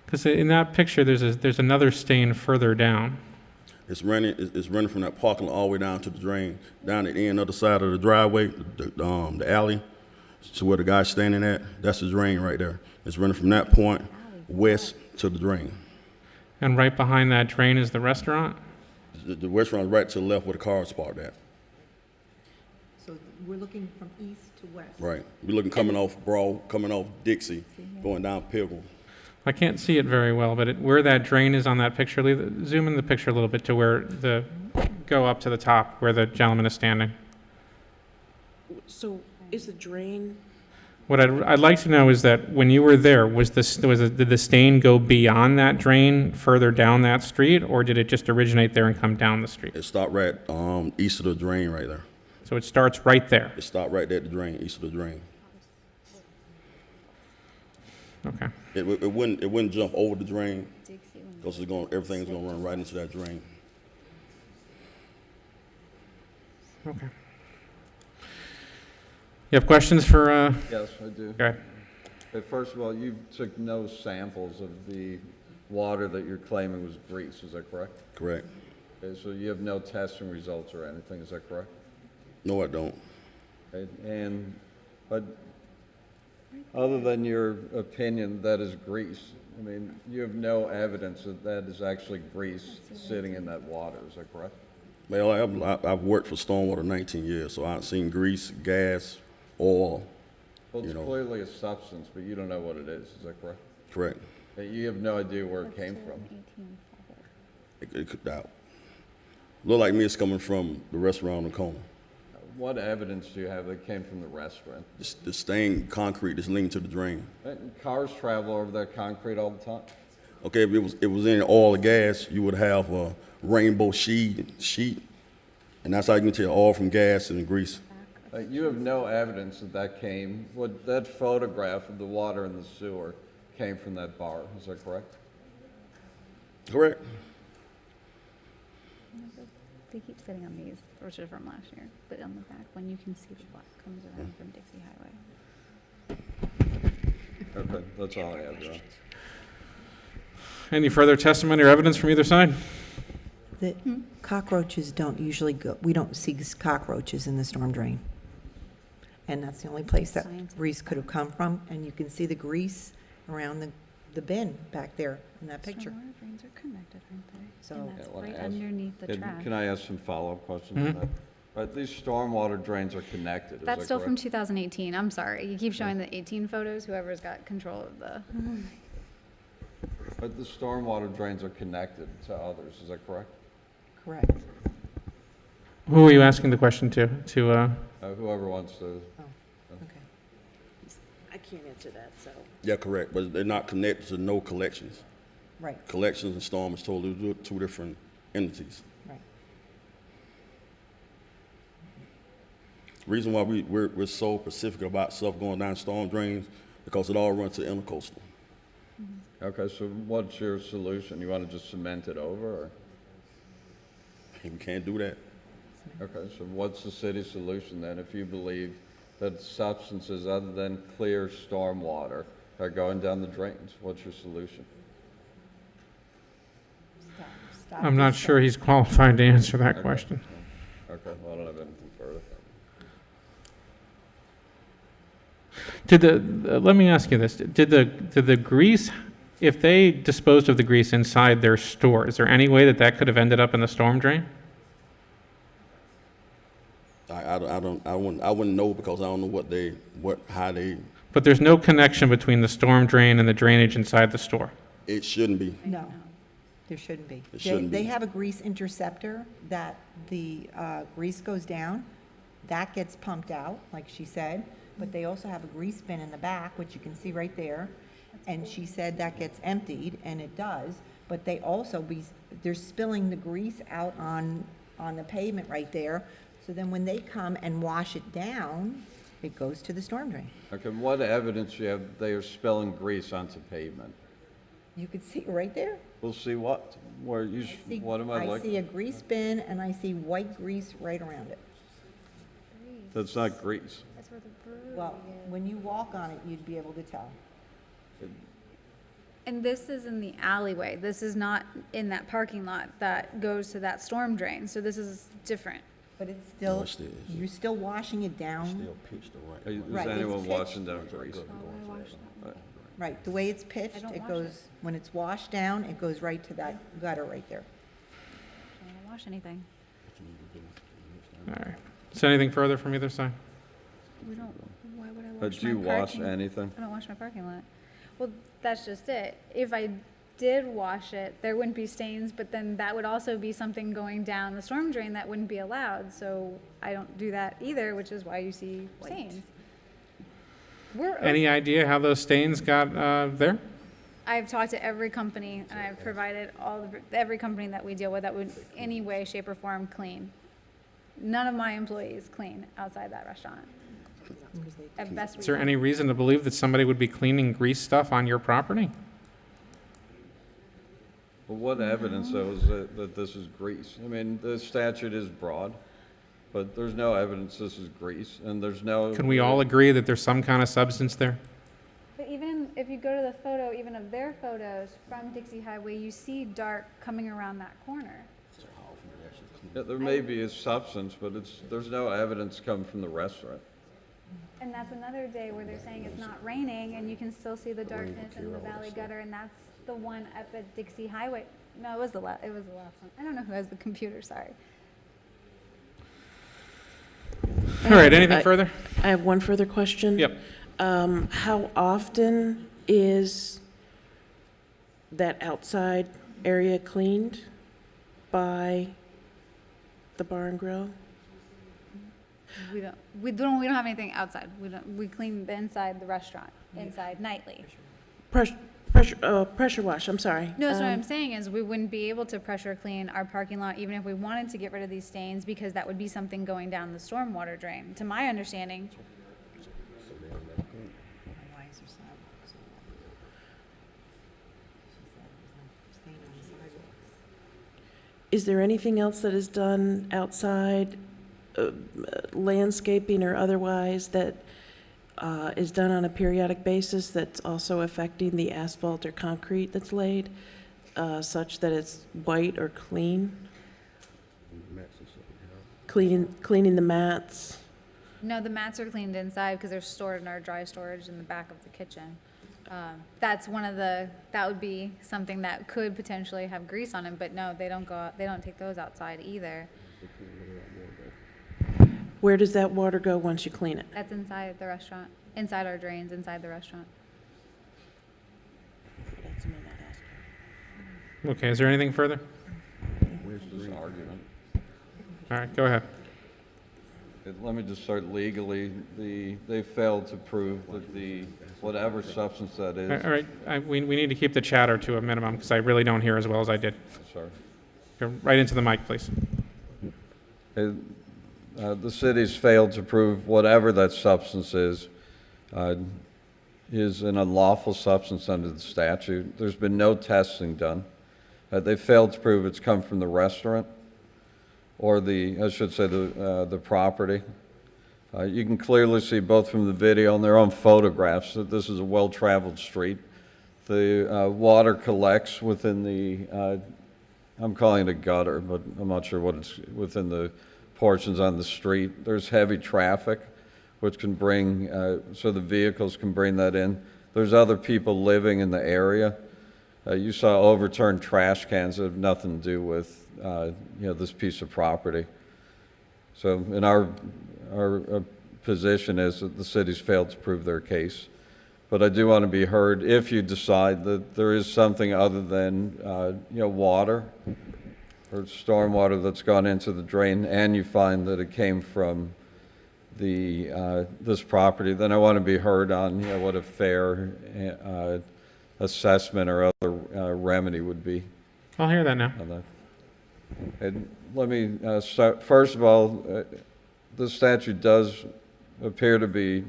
Because in that picture, there's another stain further down. It's running from that parking lot all the way down to the drain, down at the end other side of the driveway, the alley, to where the guy's standing at. That's the drain right there. It's running from that point west to the drain. And right behind that drain is the restaurant? The restaurant is right to the left where the car is parked at. So we're looking from east to west. Right. We're looking coming off Dixie, going down Pilgrim. I can't see it very well, but where that drain is on that picture, zoom in the picture a little bit to where go up to the top where the gentleman is standing. So is the drain, What I'd like to know is that when you were there, did the stain go beyond that drain further down that street, or did it just originate there and come down the street? It stopped right east of the drain right there. So it starts right there? It stopped right there at the drain, east of the drain. Okay. It wouldn't jump over the drain because everything's going to run right into that drain. Okay. You have questions for? Yes, I do. Go ahead. Okay, first of all, you took no samples of the water that you're claiming was grease, is that correct? Correct. Okay, so you have no testing results or anything, is that correct? No, I don't. Okay, but other than your opinion that is grease, I mean, you have no evidence that that is actually grease sitting in that water, is that correct? Well, I've worked for Stormwater 19 years, so I've seen grease, gas, oil. Well, it's clearly a substance, but you don't know what it is that correct? Correct. Okay, you have no idea where it came from? It could look like me it's coming from the restaurant on the corner. What evidence do you have that came from the restaurant? The stained concrete that's linked to the drain. Cars travel over that concrete all the time. Okay, if it was in oil or gas, you would have a rainbow sheet, and that's how you can tell oil from gas and grease. You have no evidence that photograph of the water in the sewer came from that bar, is that correct? Correct. They keep sitting on these, which are from last year, but on the back one you can see the block comes around from Dixie Highway. Okay, that's all I have, John. Any further testimony or evidence from either side? The cockroaches don't usually go, we don't see cockroaches in the storm drain. And that's the only place that grease could have come from, and you can see the grease around the bin back there in that picture. Stormwater drains are connected, aren't they? So- And that's Yeah, I wanna right ask- underneath the track. Can I ask some follow-up questions Mhm. on that? But these stormwater drains are connected, is that That's still from correct? 2018, I'm sorry. You keep showing the 18 photos, whoever's got control of the. But the stormwater drains are connected to others, is that correct? Correct. Who are you asking the question to? Whoever wants to. I can't answer that, so. Yeah, correct, but they're not connected to no collections. Right. Collections and storm is totally two different entities. Right. Reason why we're so specific about stuff going down storm drains, because it all runs to intercoastal. Okay, so what's your solution? You want to just cement it over, or? We can't do that. Okay, so what's the city's solution then, if you believe that substances other than clear storm water are going down the drains? What's your solution? I'm not sure he's qualified to answer that question. Okay, well, I don't have anything further. Let me ask you this. Did the grease, if they disposed of the grease inside their store, is there any way that could have ended up in the storm drain? I wouldn't know, because I don't know how they. But there's no connection between the storm drain and the drainage inside the store. It shouldn't be. No, there shouldn't be. It shouldn't They be. have a grease interceptor that the grease goes down, that gets pumped out, like she said, but they also have a grease bin in the back, which you can see right there, and she said that gets emptied, and it does, but they're spilling the grease out on the pavement right there, so then when they come and wash it down, it goes to the storm drain. Okay, what evidence do you have they are spilling grease onto pavement? You could see it right there. We'll see what, where you, what am I I looking? see a grease bin, and I see white grease right around it. That's not grease. That's where the brewery Well, when you walk on it, you'd be able to tell. And this is in the alleyway. This is not in that parking lot that goes to that storm drain. So this is different. But it's still, you're still washing it down. Is Right, it's anyone pitched. washing down grease? Right, the way it's pitched, don't it wash goes, when it's washed down, it goes right to that gutter right there. I don't wash anything. All right. Is there anything further from either side? We don't, why would I wash Do my you wash parking- anything? I don't wash my parking lot. Well, that's just it. If I did wash it, there wouldn't be stains, but then that would also be something going down the storm drain that wouldn't be allowed. So I don't do that either, which is why you see stains. Any idea how those stains got there? I've talked to every company, and I've provided every company that we deal with that would any way, shape, or form clean. None of my employees clean outside that restaurant. At best, we Is there can. any reason to believe that somebody would be cleaning grease stuff on your property? Well, what evidence though is that this is grease? I mean, the statute is broad, but there's no evidence this is grease, and there's no. Can we all agree that there's some kind of substance there? But even if you go to the photo, even of their photos from Dixie Highway, you see dark coming around that corner. Yeah, there may be a substance, but there's no evidence coming from the restaurant. And that's another day where they're saying it's not raining, and you can still see the darkness in the valley gutter, and that's the one up at Dixie Highway. No, it was the last one. I don't know who has the computer, sorry. All right, anything further? I have one further question. Yep. How often is that outside area cleaned by the bar and grill? We don't have anything outside. We clean the inside the restaurant, inside nightly. Pressure wash, I'm sorry. No, so what I'm saying is we wouldn't be able to pressure clean our parking lot even if we wanted to get rid of these stains, because that would be something going down the stormwater drain. To my understanding, Is there anything else that is done outside, landscaping or otherwise, that is done on a periodic basis that's also affecting the asphalt or concrete that's laid, such that it's white or clean? Cleaning the mats? no, the mats are cleaned inside because they're stored in our dry storage in the back of the kitchen. That's that would be something that could potentially have grease on it, but no, they don't take those outside either. Where does that water go once you clean it? That's inside the restaurant, inside our drains, inside the restaurant. Okay, is there anything further? This is an argument. All right, go ahead. Let me just start legally. They failed to prove that whatever substance that is. All right, we need to keep the chatter to a minimum because I really don't hear as well as I did. Sorry. Go right into the mic, please. The city's failed to prove whatever that substance is an unlawful substance under the statute. There's been no testing done. They failed to prove it's come from the restaurant or the property. You can clearly see both from the video and their own photographs that this is a well-traveled street. The water collects within the, I'm calling it a gutter, but I'm not sure what it's within the portions on the street. There's heavy traffic, which can bring, so the vehicles can bring that in. There's other people living in the area. You saw overturned trash cans that have nothing to do with, this piece of property. So in our position is that the city's failed to prove their case. But I do want to be heard if you decide that there is something other than, water or stormwater that's gone into the drain, and you find that it came from this property, then I want to be heard on what a fair assessment or other remedy would be. I'll hear that now. And let me start. First of all, the statute does appear to be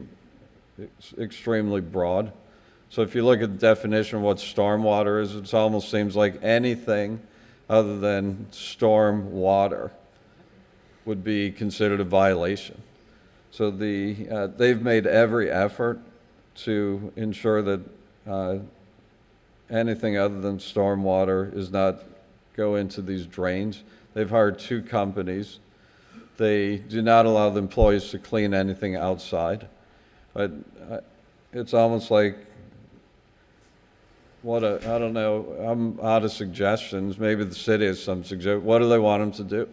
extremely broad. So if you look at the definition of what stormwater is, it almost seems like anything other than storm water would be considered a violation. So they've made every effort to ensure that anything other than stormwater is not go into these drains. They've hired 2 companies. They do not allow the employees to clean anything outside. But it's almost like, I don't know, I'm out of suggestions. Maybe the city has some suggestions. What do they want them to do?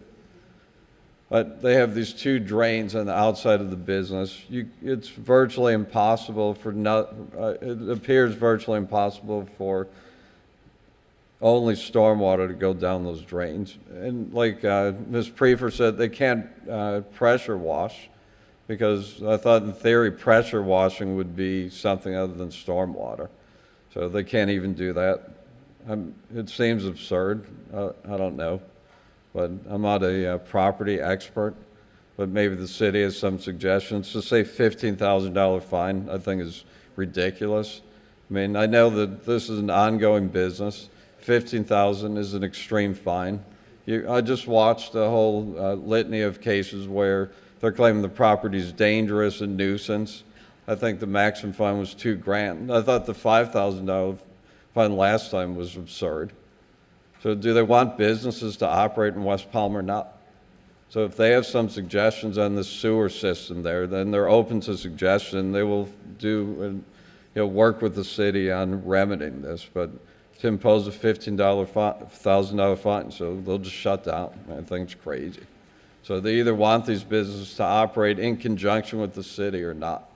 But they have these 2 drains on the outside of the business. It's virtually impossible it appears virtually impossible for only stormwater to go down those drains. And like Ms. Prefer said, they can't pressure wash, because I thought in theory pressure washing would be something other than stormwater. So they can't even do that. It seems absurd. I don't know. But I'm not a property expert, but maybe the city has some suggestions. To say $15,000 fine, I think is ridiculous. I mean, I know that this is an ongoing business. $15,000 is an extreme fine. I just watched a whole litany of cases where they're claiming the property is dangerous and nuisance. I think the maximum fine was $2,000. I thought the $5,000 fine last time was absurd. So do they want businesses to operate in West Palm or not? So if they have some suggestions on the sewer system there, then they're open to suggestion. They will work with the city on remedying this. But to impose a $15,000 fine, so they'll just shut down. I think it's crazy. So they either want these businesses to operate in conjunction with the city or not.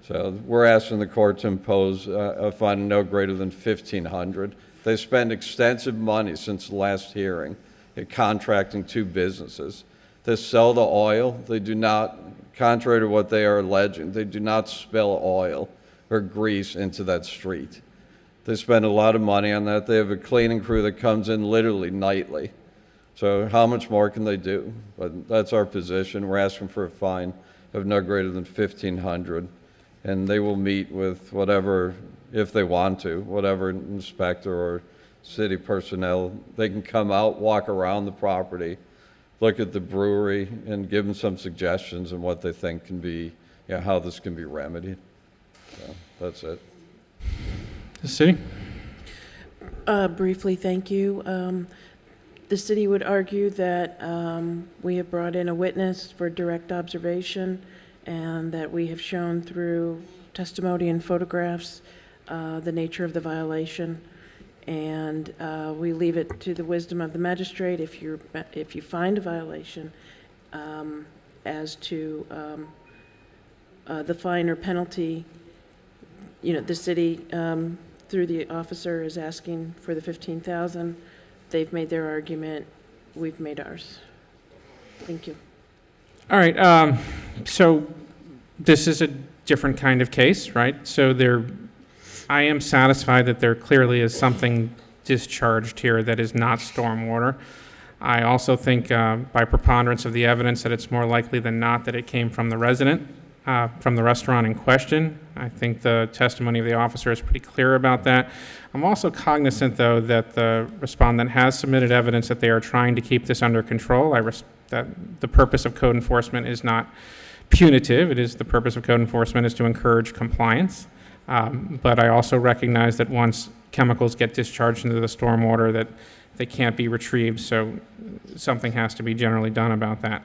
So we're asking the court to impose a fine no greater than $1,500. They spend extensive money since the last hearing in contracting 2 businesses. They sell the oil. They do not, contrary to what they are alleging, they do not spill oil or grease into that street. They spend a lot of money on that. They have a cleaning crew that comes in literally nightly. So how much more can they do? But that's our position. We're asking for a fine of no greater than $1,500. And they will meet with whatever, if they want to, whatever inspector or city personnel. They can come out, walk around the property, look at the brewery, and give them some suggestions on what they think can be, how this can be remedied. So that's it. The city? Briefly, thank you. The city would argue that we have brought in a witness for direct observation, and that we have shown through testimony and photographs the nature of the violation. And we leave it to the wisdom of the magistrate, if you find a violation, as to the fine or penalty. The city, through the officer, is asking for the $15,000. They've made their argument. We've made ours. Thank you. All right. So this is a different kind of case, right? So I am satisfied that there clearly is something discharged here that is not stormwater. I also think by preponderance of the evidence that it's more likely than not that it came from the resident, from the restaurant in question. I think the testimony of the officer is pretty clear about that. I'm also cognizant, though, that the respondent has submitted evidence that they are trying to keep this under control. That the purpose of code enforcement is not punitive. The purpose of code enforcement is to encourage compliance. But I also recognize that once chemicals get discharged into the stormwater, that they can't be retrieved, so something has to be generally done about that.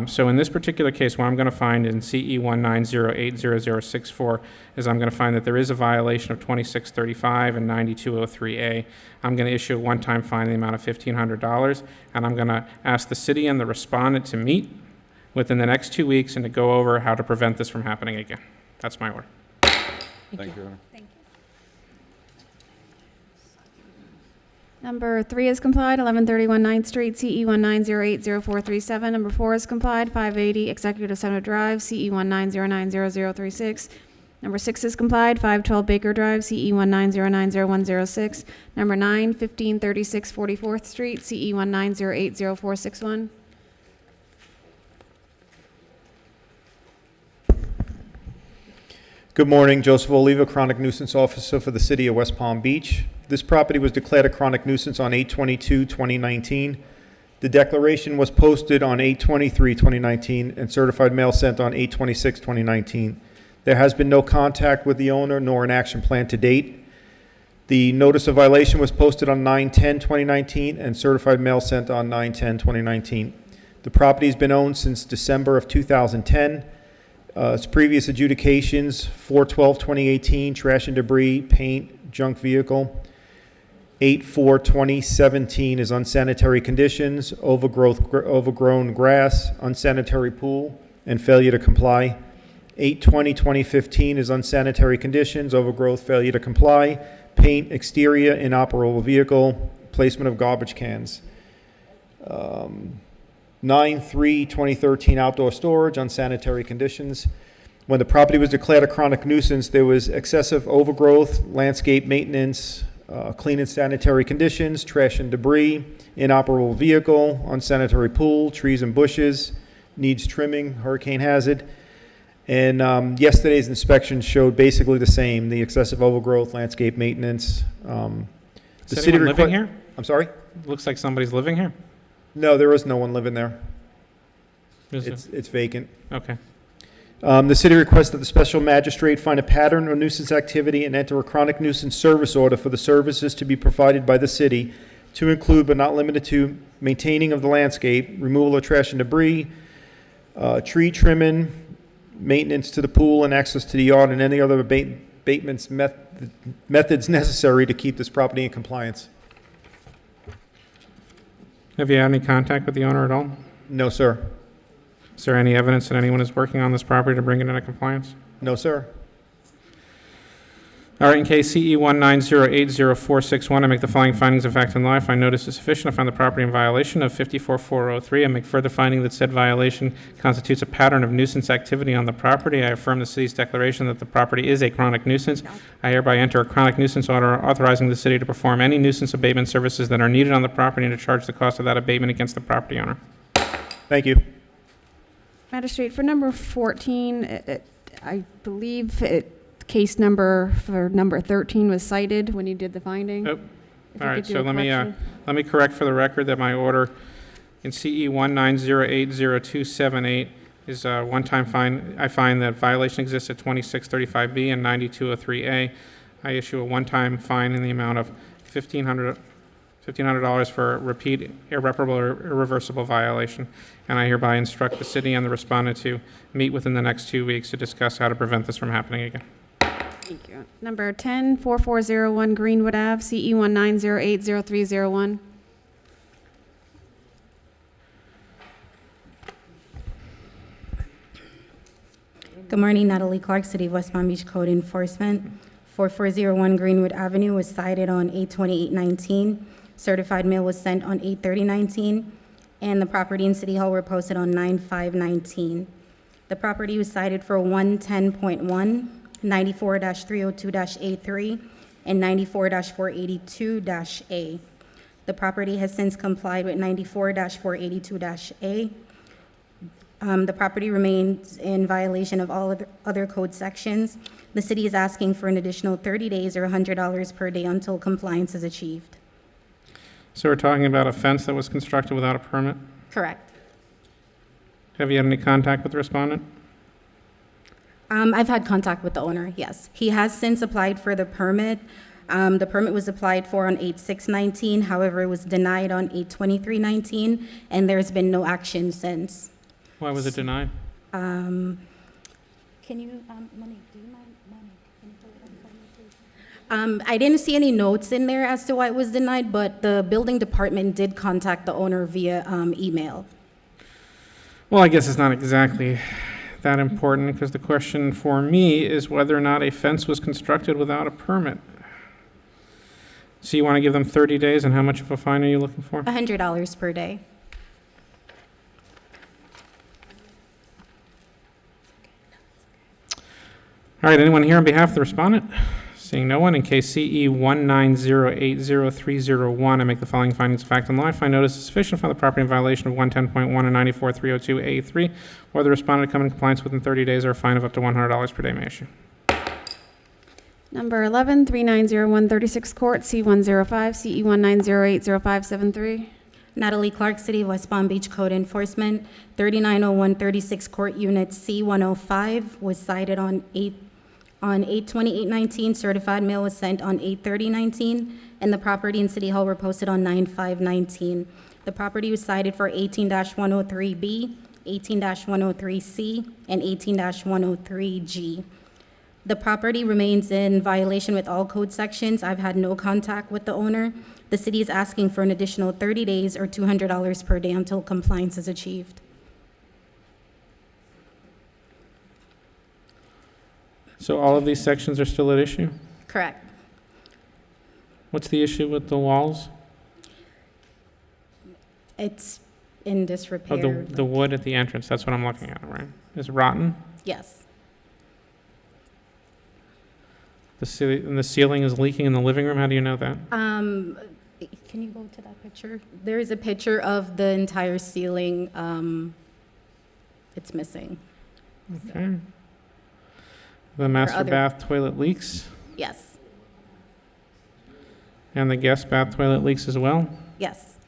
So in this particular case, what I'm going to find in CE 190800064 is I'm going to find that there is a violation of 2635 and 9203A. I'm going to issue a one-time fine in the amount of $1,500, and I'm going to ask the city and the respondent to meet within the next 2 weeks and to go over how to prevent this from happening again. That's my order. Thank you. Thank you. Number 3 is complied, 1131 9th Street, CE 190800437. Number 4 is complied, 580 Executive Center Drive, CE 190900036. Number 6 is complied, 512 Baker Drive, CE 190900106. Number 9, 1536 44th Street, CE 190800461. Good morning, Joseph Oliva, Chronic Nuisance Officer for the City of West Palm Beach. This property was declared a chronic nuisance on 8/22/2019. The declaration was posted on 8/23/2019 and certified mail sent on 8/26/2019. There has been no contact with the owner nor an action plan to date. The notice of violation was posted on 9/10/2019 and certified mail sent on 9/10/2019. The property has been owned since December of 2010. Its previous adjudications, 4/12/2018, trash and debris, paint, junk vehicle. 8/4/2017 is unsanitary conditions, overgrown grass, unsanitary pool, and failure to comply. 8/20/2015 is unsanitary conditions, overgrowth, failure to comply, paint, exterior, inoperable vehicle, placement of garbage cans. 9/3/2013 outdoor storage, unsanitary conditions. When the property was declared a chronic nuisance, there was excessive overgrowth, landscape maintenance, clean and sanitary conditions, trash and debris, inoperable vehicle, unsanitary pool, trees and bushes, needs trimming, hurricane hazard. And yesterday's inspection showed basically the same, the excessive overgrowth, landscape maintenance. Is anyone living here? I'm sorry? Looks like somebody's living here. No, there is no one living there. Is It's vacant. Okay. The city requests that the special magistrate find a pattern of nuisance activity and enter a chronic nuisance service order for the services to be provided by the city to include but not limited to maintaining of the landscape, removal of trash and debris, tree trimming, maintenance to the pool and access to the yard, and any other abatements methods necessary to keep this property in compliance. Have you had any contact with the owner at all? No, sir. Is there any evidence that anyone is working on this property to bring it into compliance? No, sir. All right, in case CE 190804661, I make the following findings of fact and law. I find notice is sufficient. I find the property in violation of 54403. I make further finding that said violation constitutes a pattern of nuisance activity on the property. I affirm the city's declaration that the property is a chronic nuisance. I hereby enter a chronic nuisance order authorizing the city to perform any nuisance abatement services that are needed on the property and to charge the cost of that abatement against the property owner. Thank you. Magistrate, for number 14, I believe case number for number 13 was cited when you did the finding. Oh, If all you right, could do so a let correction. me correct for the record that my order in CE 190800278 is a one-time fine. I find that violation exists at 2635B and 9203A. I issue a one-time fine in the amount of $1,500 for repeat irreparable or irreversible violation, and I hereby instruct the city and the respondent to meet within the next 2 weeks to discuss how to prevent this from happening again. Thank you. Number 104401 Greenwood Ave, CE 190800301. Good morning, Natalie Clark, City of West Palm Beach Code Enforcement. 4401 Greenwood Avenue was cited on 8/28/19. Certified mail was sent on 8/30/19, and the property and City Hall were posted on 9/5/19. The property was cited for 110.1, 94-302-A3, and 94-482-A. The property has since complied with 94-482-A. The property remains in violation of all other code sections. The city is asking for an additional 30 days or $100 per day until compliance is achieved. So we're talking about a fence that was constructed without a permit? Correct. Have you had any contact with the respondent? I've had contact with the owner, yes. He has since applied for the permit. The permit was applied for on 8/6/19, however, it was denied on 8/23/19, and there's been no action since. Why was it denied? Can you, Monique, do you mind, can you pull it up for me, please? I didn't see any notes in there as to why it was denied, but the building department did contact the owner via email. Well, I guess it's not exactly that important, because the question for me is whether or not a fence was constructed without a permit. So you want to give them 30 days, and how much of a fine are you looking for? $100 per day. All right, anyone here on behalf of the respondent? Seeing no one, in case CE 190800301, I make the following findings of fact and law. I find notice is sufficient for the property in violation of 110.1 and 94-302-A3, or the respondent come in compliance within 30 days or a fine of up to $100 per day may issue. Number 11, 3901 36th Court, C105, CE19080573. Natalie Clark, City of West Palm Beach Code Enforcement, 3901 36th Court Unit C105 was cited on 8/28/19. Certified mail was sent on 8/30/19, and the property and City Hall were posted on 9/5/19. The property was cited for 18-103B, 18-103C, and 18-103G. The property remains in violation with all code sections. I've had no contact with the owner. The city is asking for an additional 30 days or $200 per day until compliance is achieved. So all of these sections are still at issue? Correct. What's the issue with the walls? It's in Oh, disrepair. the wood at the entrance, that's what I'm looking at, right? Is rotten? Yes. And the ceiling is leaking in the living room? How do you know that? Can you go to that picture? There is a picture of the entire ceiling. It's missing. Okay. The master other- bath toilet leaks? Yes. And the guest bath toilet leaks as well? Yes.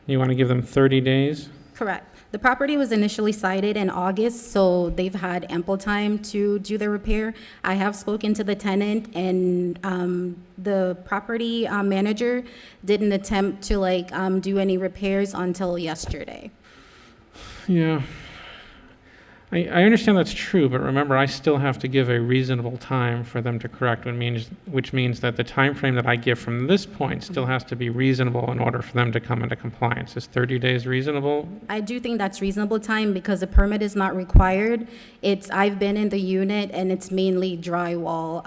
You want to give them 30 days? Correct. The property was initially cited in August, so they've had ample time to do the repair. I have spoken to the tenant, and the property manager didn't attempt to do any repairs until yesterday. Yeah. I understand that's true, but remember, I still have to give a reasonable time for them to correct, which means that the time frame that I give from this point still has to be reasonable in order for them to come into compliance. Is 30 days reasonable? I do think that's reasonable time because a permit is not required. I've been in the unit, and it's mainly drywall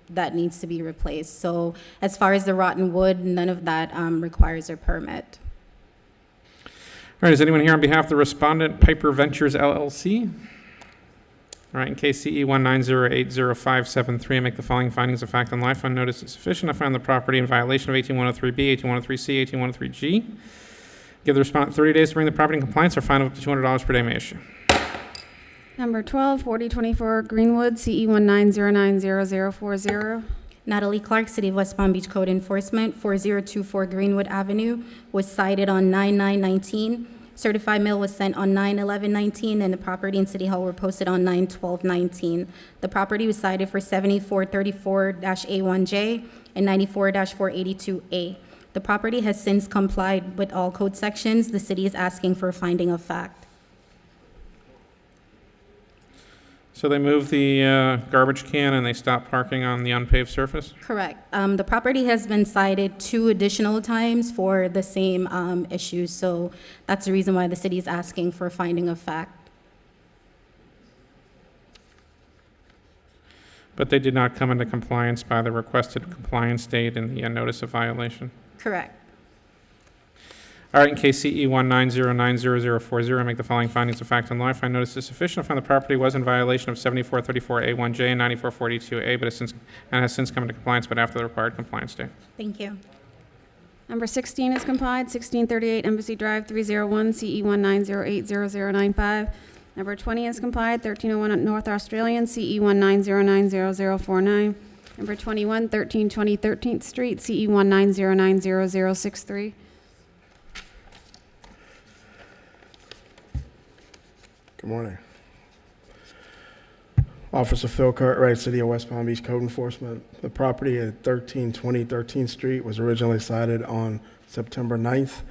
that needs to be replaced. So as far as the rotten wood, none of that requires a permit. All right, is anyone here on behalf of the respondent, Piper Ventures LLC? All right, in case CE 19080573, I make the following findings of fact and life on notice is sufficient. I find the property in violation of 18103B, 18103C, 18103G. Give the respondent 30 days to bring the property in compliance or fine of up to $200 per day may issue. Number 12, 4024 Greenwood, CE19090040. Natalie Clark, City of West Palm Beach Code Enforcement, 4024 Greenwood Avenue, was cited on 9/9/19. Certified mail was sent on 9/11/19, and the property and City Hall were posted on 9/12/19. The property was cited for 7434-A1J and 94-482A. The property has since complied with all code sections. The city is asking for a finding of fact. So they moved the garbage can and they stopped parking on the unpaved surface? Correct. The property has been cited 2 additional times for the same issues, so that's the reason why the city is asking for a finding of fact. But they did not come into compliance by the requested compliance date in the notice of violation? Correct. All right, in case CE 19090040, I make the following findings of fact and law. I find notice is sufficient. I find the property was in violation of 7434A1J and 9442A, but has since come into compliance, but after the required compliance date. Thank you. Number 16 is complied, 1638 Embassy Drive, 301, CE 19080095. Number 20 is complied, 1301 North Australian, CE 19090049. Number 21, 1320 13th Street, CE 19090063. Good morning. Officer Phil Cartwright, City of West Palm Beach Code Enforcement. The property at 1320 13th Street was originally cited on September 9th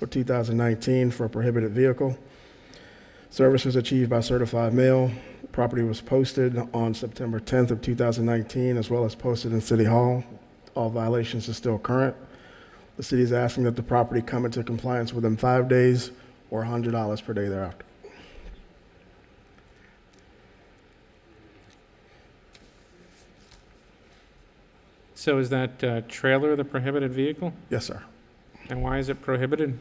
of 2019 for a prohibited vehicle. Service was achieved by certified mail. The property was posted on September 10th of 2019, as well as posted in City Hall. All violations are still current. The city is asking that the property come into compliance within 5 days or $100 per day thereafter. So is that trailer the prohibited vehicle? Yes, sir. And why is it prohibited?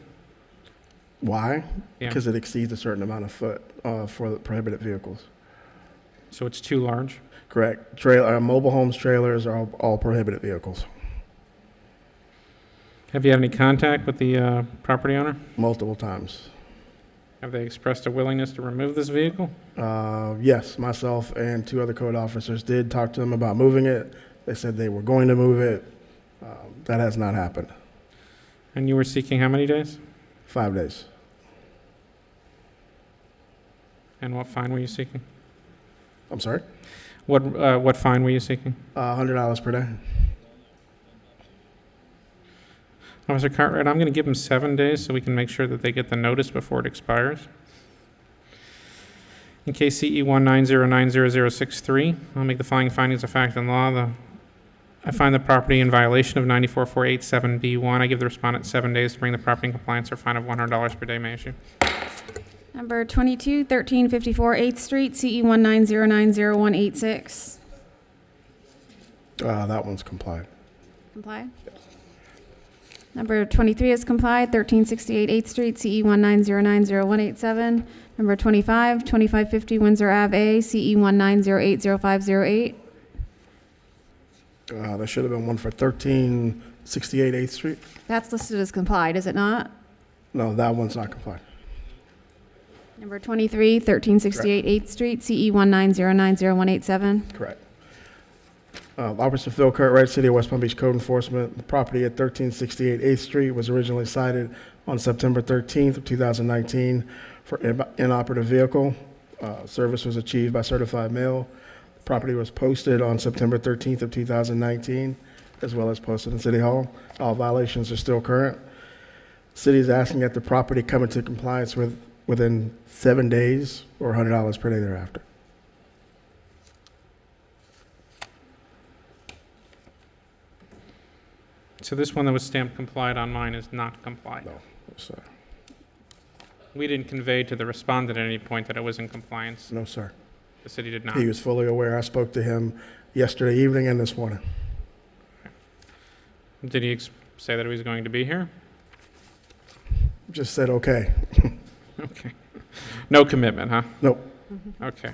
Why? Yeah. Because it exceeds a certain amount of foot for the prohibited vehicles. So it's too large? Correct. Mobile homes trailers are all prohibited vehicles. Have you had any contact with the property owner? Multiple times. Have they expressed a willingness to remove this vehicle? Yes, myself and 2 other code officers did talk to them about moving it. They said they were going to move it. That has not happened. And you were seeking how many days? 5 days. And what fine were you seeking? I'm sorry? What fine were you seeking? $100 per day. Officer Cartwright, I'm going to give them 7 days so we can make sure that they get the notice before it expires. In case CE 190900063, I'll make the following findings of fact and law. I find the property in violation of 94487B1. I give the respondent 7 days to bring the property in compliance or fine of $100 per day may issue. Number 22, 1354 8th Street, CE 190900186. That one's complied. Complied? Number 23 is complied, 1368 8th Street, CE 190900187. Number 25, 2550 Windsor Ave A, CE 190800508. There should have been one for 1368 8th Street. That's listed as complied, is it not? No, that one's not complied. Number 23, 1368 8th Street, CE 190900187. Correct. Officer Phil Cartwright, City of West Palm Beach Code Enforcement. The property at 1368 8th Street was originally cited on September 13th of 2019 for inoperative vehicle. Service was achieved by certified mail. The property was posted on September 13th of 2019, as well as posted in City Hall. All violations are still current. City is asking that the property come into compliance within 7 days or $100 per day thereafter. So this one that was stamped complied on mine is not complied. No, sir. We didn't convey to the respondent at any point that it was in compliance. No, sir. The city did not. He was fully aware. I spoke to him yesterday evening and this morning. Did he say that he was going to be here? Just said, okay. Okay. No commitment, huh? Nope. Okay.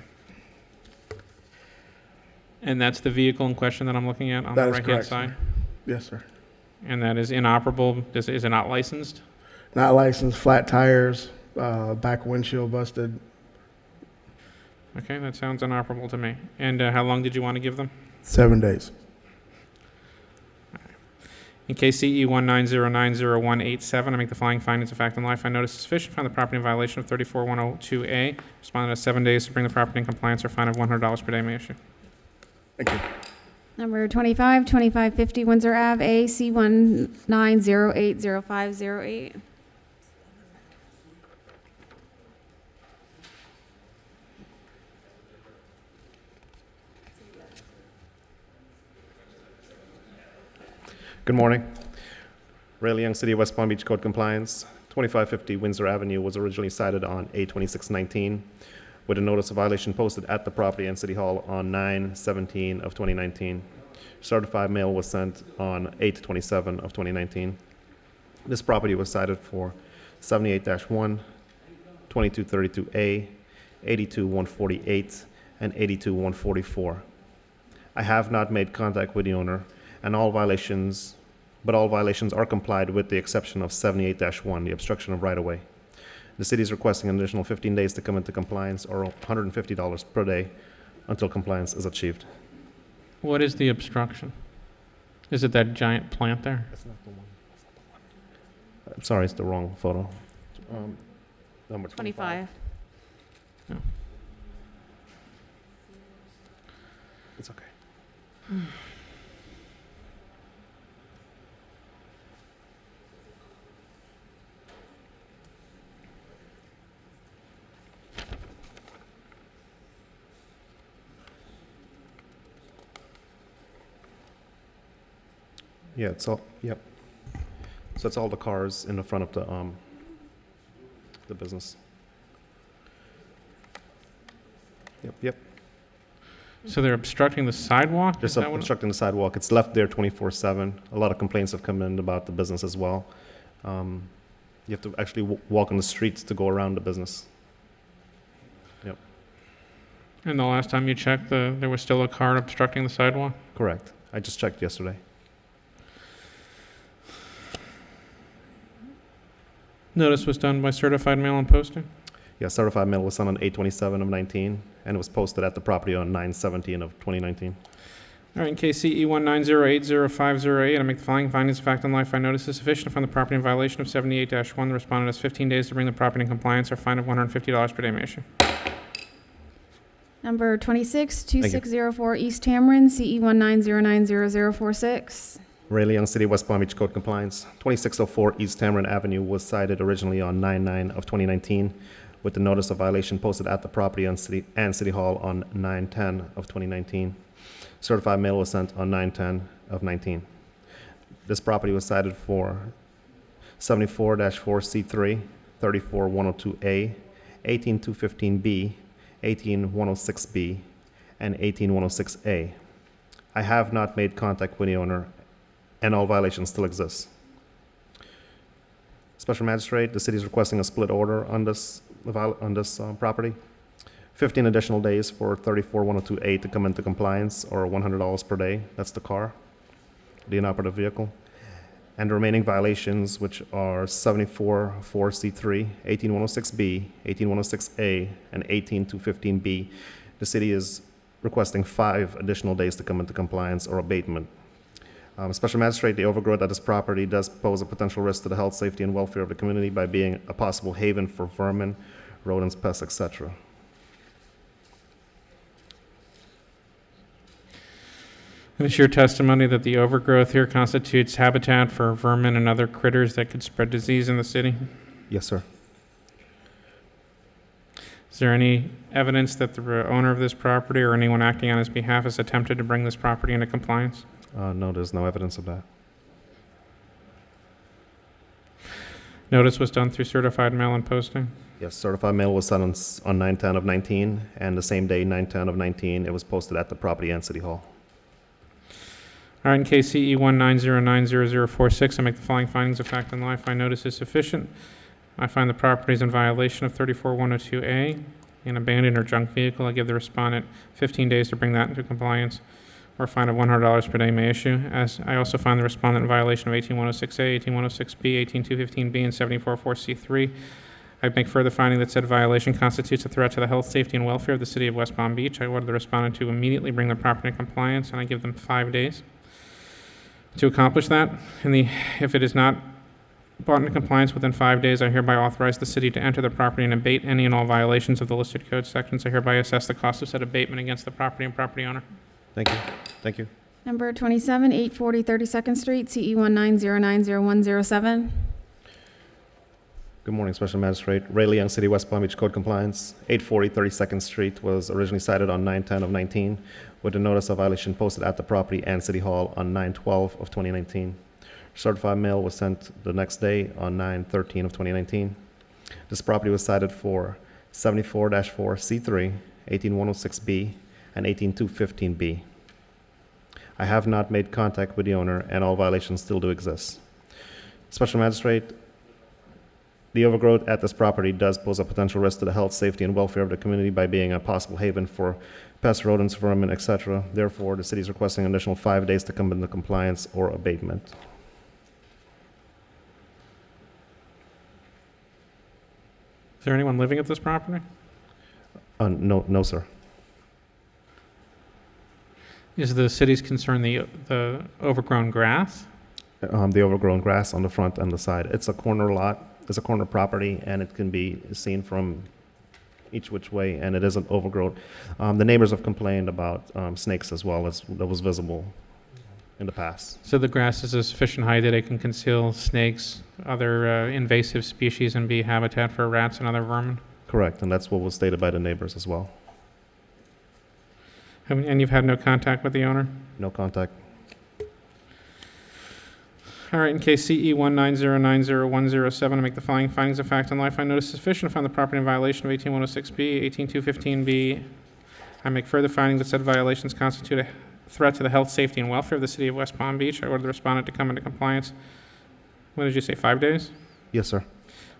And that's the vehicle in question that I'm looking at on That the is right-hand correct, side? sir. Yes, sir. And that is inoperable? Is it not licensed? Not licensed, flat tires, back windshield busted. Okay, that sounds inoperable to me. And how long did you want to give them? 7 days. In case CE 190900187, I make the following findings of fact and law. I find notice sufficient. Find the property in violation of 34102A. Respondent has 7 days to bring the property in compliance or fine of $100 per day may issue. Thank you. Number 25, 2550 Windsor Ave A, C 190800508. Good morning. Ray Young, City of West Palm Beach Code Compliance. 2550 Windsor Avenue was originally cited on 8/26/19 with a notice of violation posted at the property and City Hall on 9/17 of 2019. Certified mail was sent on 8/27 of 2019. This property was cited for 78-1, 2232A, 82-148, and 82-144. I have not made contact with the owner, and all violations are complied with the exception of 78-1, the obstruction of right-of-way. The city is requesting an additional 15 days to come into compliance or $150 per day until compliance is achieved. What is the obstruction? Is it that giant plant there? That's not the one. I'm sorry, it's the wrong photo. Number 25. No. It's okay. Yeah, it's all, yep. So it's all the cars in the front of the business. Yep. So they're obstructing the sidewalk? Just Is that what it- obstructing the sidewalk. It's left there 24/7. A lot of complaints have come in about the business as well. You have to actually walk on the streets to go around the business. Yep, And the last time you checked, there was still a car obstructing the sidewalk? correct. I just checked yesterday. Notice was done by certified mail and posting? Yeah, certified mail was sent on 8/27 of 19, and it was posted at the property on 9/17 of 2019. All right, in case CE 190805008, I make the following findings of fact and law. I find notice is sufficient from the property in violation of 78-1. The respondent has 15 days to bring the property in compliance or fine of $150 per day may issue. Number 26, 2604 East Tamron, CE 190900046. Ray Young City, West Palm Beach Code Compliance. 2604 East Tamron Avenue was cited originally on 9/9 of 2019 with the notice of violation posted at the property on City Hall on 9/10 of 2019. Certified mail was sent on 9/10 of 19. This property was cited for 74-4C3, 34102A, 18215B, 18106B, and 18106A. I have not made contact with the owner, and all violations still exist. Special Magistrate, the city is requesting a split order on this property. 15 additional days for 34102A to come into compliance, or $100 per day. That's the car, the inoperative vehicle. And the remaining violations, which are 74-4C3, 18106B, 18106A, and 18215B, the city is requesting 5 additional days to come into compliance or abatement. Special Magistrate, the overgrowth at this property does pose a potential risk to the health, safety, and welfare of the community by being a possible haven for vermin, rodents, pests, etc. And it's your testimony that the overgrowth here constitutes habitat for vermin and other critters that could spread disease in the city? Yes, sir. Is there any evidence that the owner of this property or anyone acting on his behalf has attempted to bring this property into compliance? No, there's no evidence of that. Notice was done through certified mail and posting? Yes, certified mail was sent on 9/10 of 19, and the same day, 9/10 of 19, it was posted at the property and City Hall. All right, in case CE 190900046, I make the following findings of fact and law. I find notice is sufficient. I find the property is in violation of 34102A, an abandoned or junk vehicle. I give the respondent 15 days to bring that into compliance, or a fine of $100 per day may issue. As I also find the respondent in violation of 18106A, 18106B, 18215B, and 74-4C3. I make further finding that said violation constitutes a threat to the health, safety, and welfare of the city of West Palm Beach. I order the respondent to immediately bring the property in compliance, and I give them 5 days to accomplish that. If it is not brought into compliance within 5 days, I hereby authorize the city to enter the property and abate any and all violations of the listed code sections. I hereby assess the cost of said abatement against the property and property owner. Thank you. Thank you. Number 27, 840 32nd Street, CE 190900107. Good morning, Special Magistrate. Ray Young City, West Palm Beach Code Compliance. 840 32nd Street was originally cited on 9/10 of 19 with a notice of violation posted at the property and City Hall on 9/12 of 2019. Certified mail was sent the next day on 9/13 of 2019. This property was cited for 74-4C3, 18106B, and 18215B. I have not made contact with the owner, and all violations still do exist. Special Magistrate, the overgrowth at this property does pose a potential risk to the health, safety, and welfare of the community by being a possible haven for pests, rodents, vermin, etc. Therefore, the city is requesting an additional 5 days to come into compliance or abatement. Is there anyone living at this property? No, sir. Is the city's concern the overgrown grass? The overgrown grass on the front and the side. It's a corner lot. It's a corner property, and it can be seen from each which way, and it isn't overgrown. The neighbors have complained about snakes as well, as that was visible in the past. So the grass is a sufficient height that it can conceal snakes, other invasive species, and be habitat for rats and other vermin? Correct, and that's what was stated by the neighbors as well. And you've had no contact with the owner? No contact. All right, in case CE 190900107, I make the following findings of fact and law. I find notice sufficient to find the property in violation of 18106B, 18215B. I make further finding that said violations constitute a threat to the health, safety, and welfare of the city of West Palm Beach. I order the respondent to come into compliance. What did you say, 5 days? Yes, sir.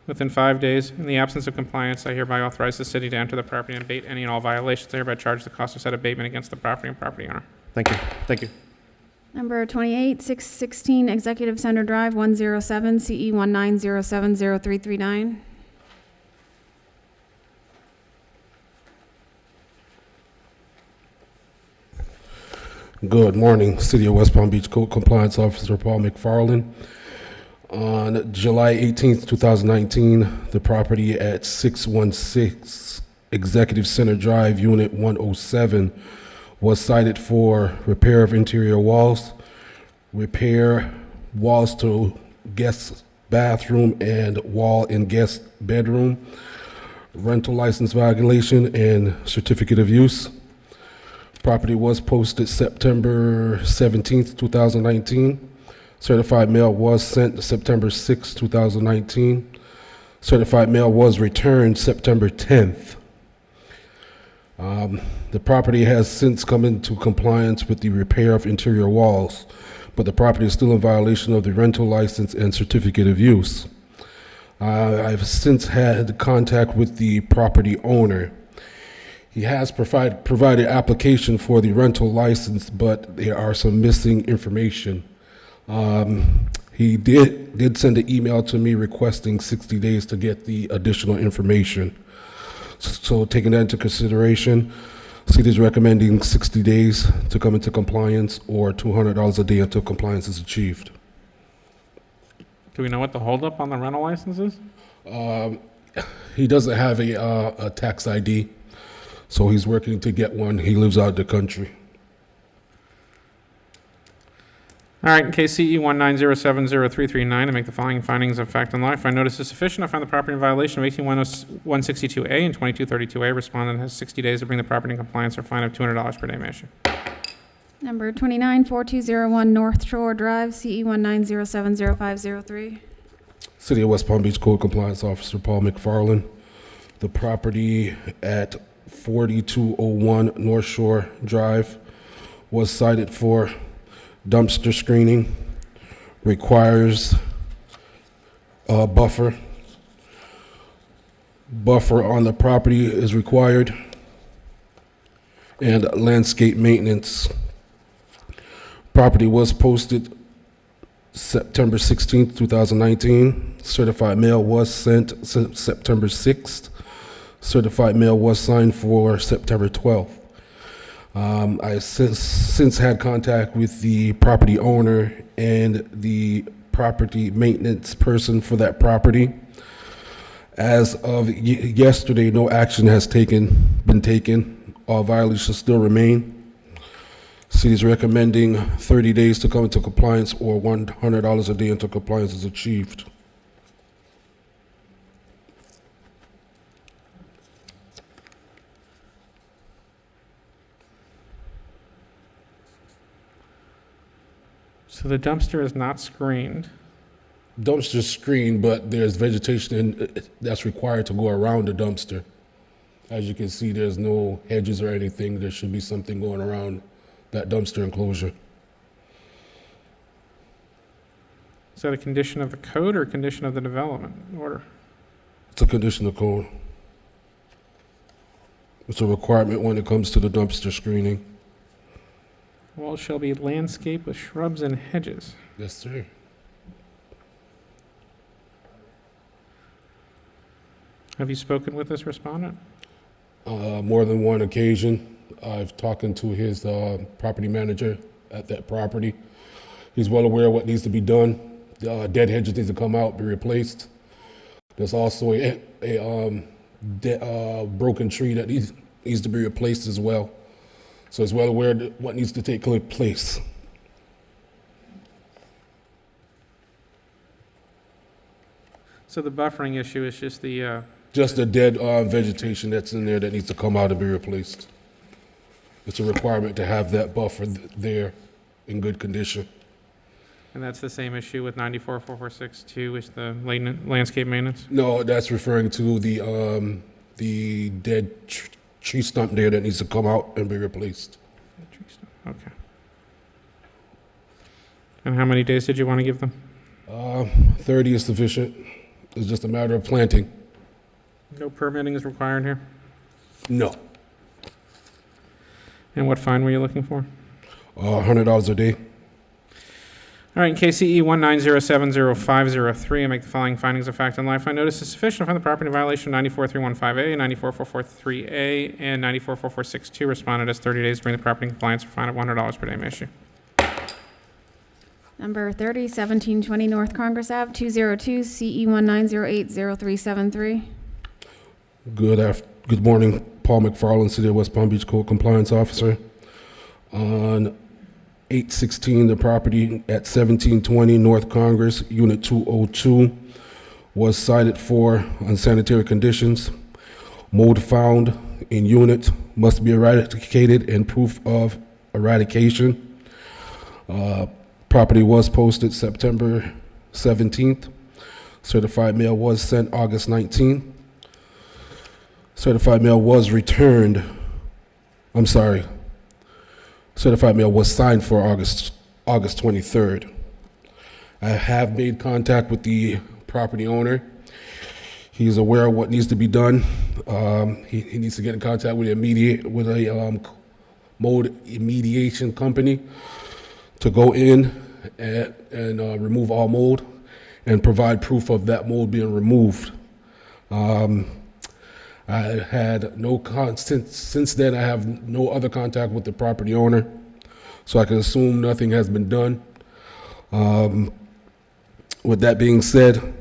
Within 5 days, in the absence of compliance, I hereby authorize the city to enter the property and abate any and all violations. I hereby charge the cost of said abatement against the property and property owner. Thank you. Thank you. Number 28, 616 Executive Center Drive, 107, CE 190703339. Good morning, City of West Palm Beach Code Compliance Officer Paul McFarland. On July 18th, 2019, the property at 616 Executive Center Drive, Unit 107, was cited for repair of interior walls, repair walls to guest bathroom and wall in guest bedroom, rental license violation, and certificate of use. Property was posted September 17th, 2019. Certified mail was sent September 6th, 2019. Certified mail was returned September 10th. The property has since come into compliance with the repair of interior walls, but the property is still in violation of the rental license and certificate of use. I've since had contact with the property owner. He has provided application for the rental license, but there are some missing information. He did send an email to me requesting 60 days to get the additional information. So taking that into consideration, City is recommending 60 days to come into compliance or $200 a day until compliance is achieved. Do we know what the holdup on the rental license is? He doesn't have a tax ID, so he's working to get one. He lives out of the country. All right, in case CE 190703339, I make the following findings of fact and law. If I notice is sufficient, I find the property in violation of 18162A and 2232A. Respondent has 60 days to bring the property in compliance or fine of $200 per day may issue. Number 294201 North Shore Drive, CE 190700503. City of West Palm Beach Code Compliance Officer Paul McFarland. The property at 4201 North Shore Drive was cited for dumpster screening, requires a buffer. Buffer on the property is required, and landscape maintenance. Property was posted September 16th, 2019. Certified mail was sent September 6th. Certified mail was signed for September 12th. I since had contact with the property owner and the property maintenance person for that property. As of yesterday, no action has been taken. All violations still remain. City is recommending 30 days to come into compliance or $100 a day until compliance is achieved. So the dumpster is not screened. Dumpster screened, but there's vegetation that's required to go around the dumpster. As you can see, there's no hedges or anything. There should be something going around that dumpster enclosure. Is that a condition of the code or a condition of the development order? It's a condition of code. It's a requirement when it comes to the dumpster screening. Walls shall be landscaped with shrubs and hedges. Yes, sir. Have you spoken with this respondent? More than one occasion. I've talked to his property manager at that property. He's well aware of what needs to be done. Dead hedges need to come out, be replaced. There's also a broken tree that needs to be replaced as well. So he's well aware of what needs to take place. So the buffering issue is just the... Just the dead vegetation that's in there that needs to come out and be replaced. It's a requirement to have that buffer there in good condition. And that's the same issue with 944462, which the landscape maintenance? No, that's referring to the dead tree stump there that needs to come out and be replaced. Okay. And how many days did you want to give them? 30 is sufficient. It's just a matter of planting. No permitting is required here? No. And what fine were you looking for? $100 a day. All right, in case CE 190700503, I make the following findings of fact and law. I find notice is sufficient to find the property in violation of 94315A, 94443A, and 944462. Respondent has 30 days to bring the property in compliance or fine of $100 per day may issue. Number 30, 1720 North Congress Ave, 202 CE 190800373. Good morning, Paul McFarland, City of West Palm Beach Code Compliance Officer. On 8/16, the property at 1720 North Congress, Unit 202, was cited for unsanitary conditions. Mold found in unit must be eradicated and proof of eradication. Property was posted September 17th. Certified mail was sent August 19th. Certified mail was returned. Certified mail was signed for August 23rd. I have made contact with the property owner. He's aware of what needs to be done. He needs to get in contact with a mold remediation company to go in and remove all mold and provide proof of that mold being removed. I had no since then I have no other contact with the property owner, so I can assume nothing has been done. With that being said,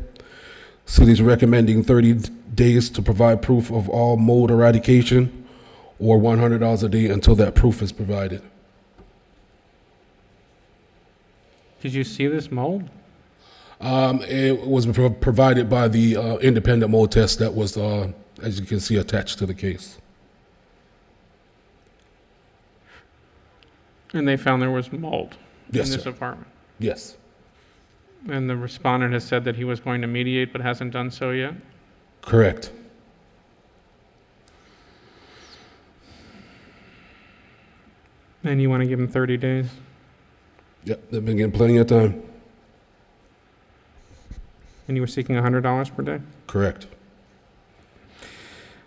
city's recommending 30 days to provide proof of all mold eradication, or $100 a day until that proof is provided. Did you see this mold? It was provided by the independent mold test that was, as you can see, attached to the case. And they found there was mold Yes, in this sir. apartment? Yes, And the respondent has said that he was going to mediate but hasn't done so yet? correct. And you want to give him 30 days? Yep, they've been getting plenty of time. And you were seeking $100 per day? Correct.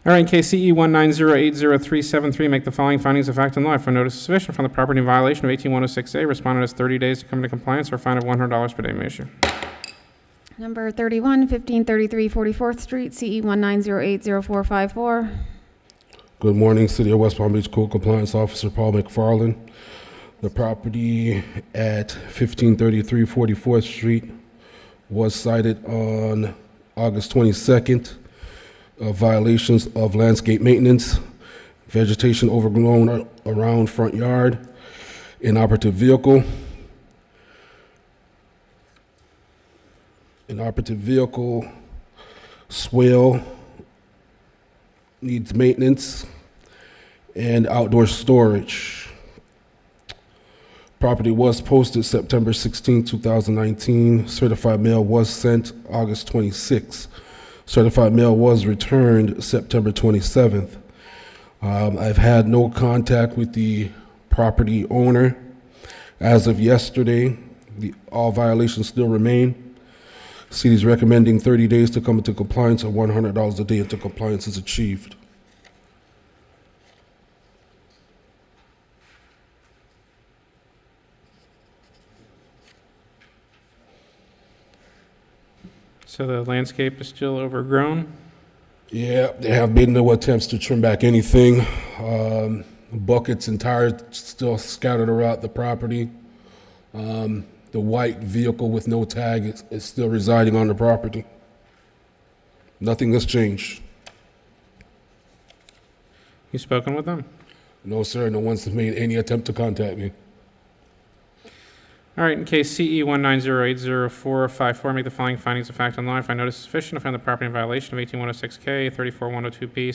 All right, in case CE 190800373, make the following findings of fact and law. For notice is sufficient from the property in violation of 18106A, respondent has 30 days to come into compliance or a fine of $100 per day may issue. Number 31, 1533 44th Street, CE 190800454. Good morning, City of West Palm Beach Code Compliance Officer Paul McFarland. The property at 1533 44th Street was cited on August 22nd. Violations of landscape maintenance, vegetation overgrown around front yard, inoperative vehicle. Inoperative vehicle, swale, needs maintenance, and outdoor storage. Property was posted September 16, 2019. Certified mail was sent August 26. Certified mail was returned September 27th. I've had no contact with the property owner. As of yesterday, all violations still remain. City is recommending 30 days to come into compliance or $100 a day until compliance is achieved. So the landscape is still overgrown? Yeah, there have been no attempts to trim back anything. Buckets and tires still scattered around the property. The white vehicle with no tag is still residing on the property. Nothing has changed. You spoken with them? No, sir. No one's made any attempt to contact me. All right, in case CE 190800454, make the following findings of fact and law. If I notice sufficient to find the property in violation of 18106K, 34102B,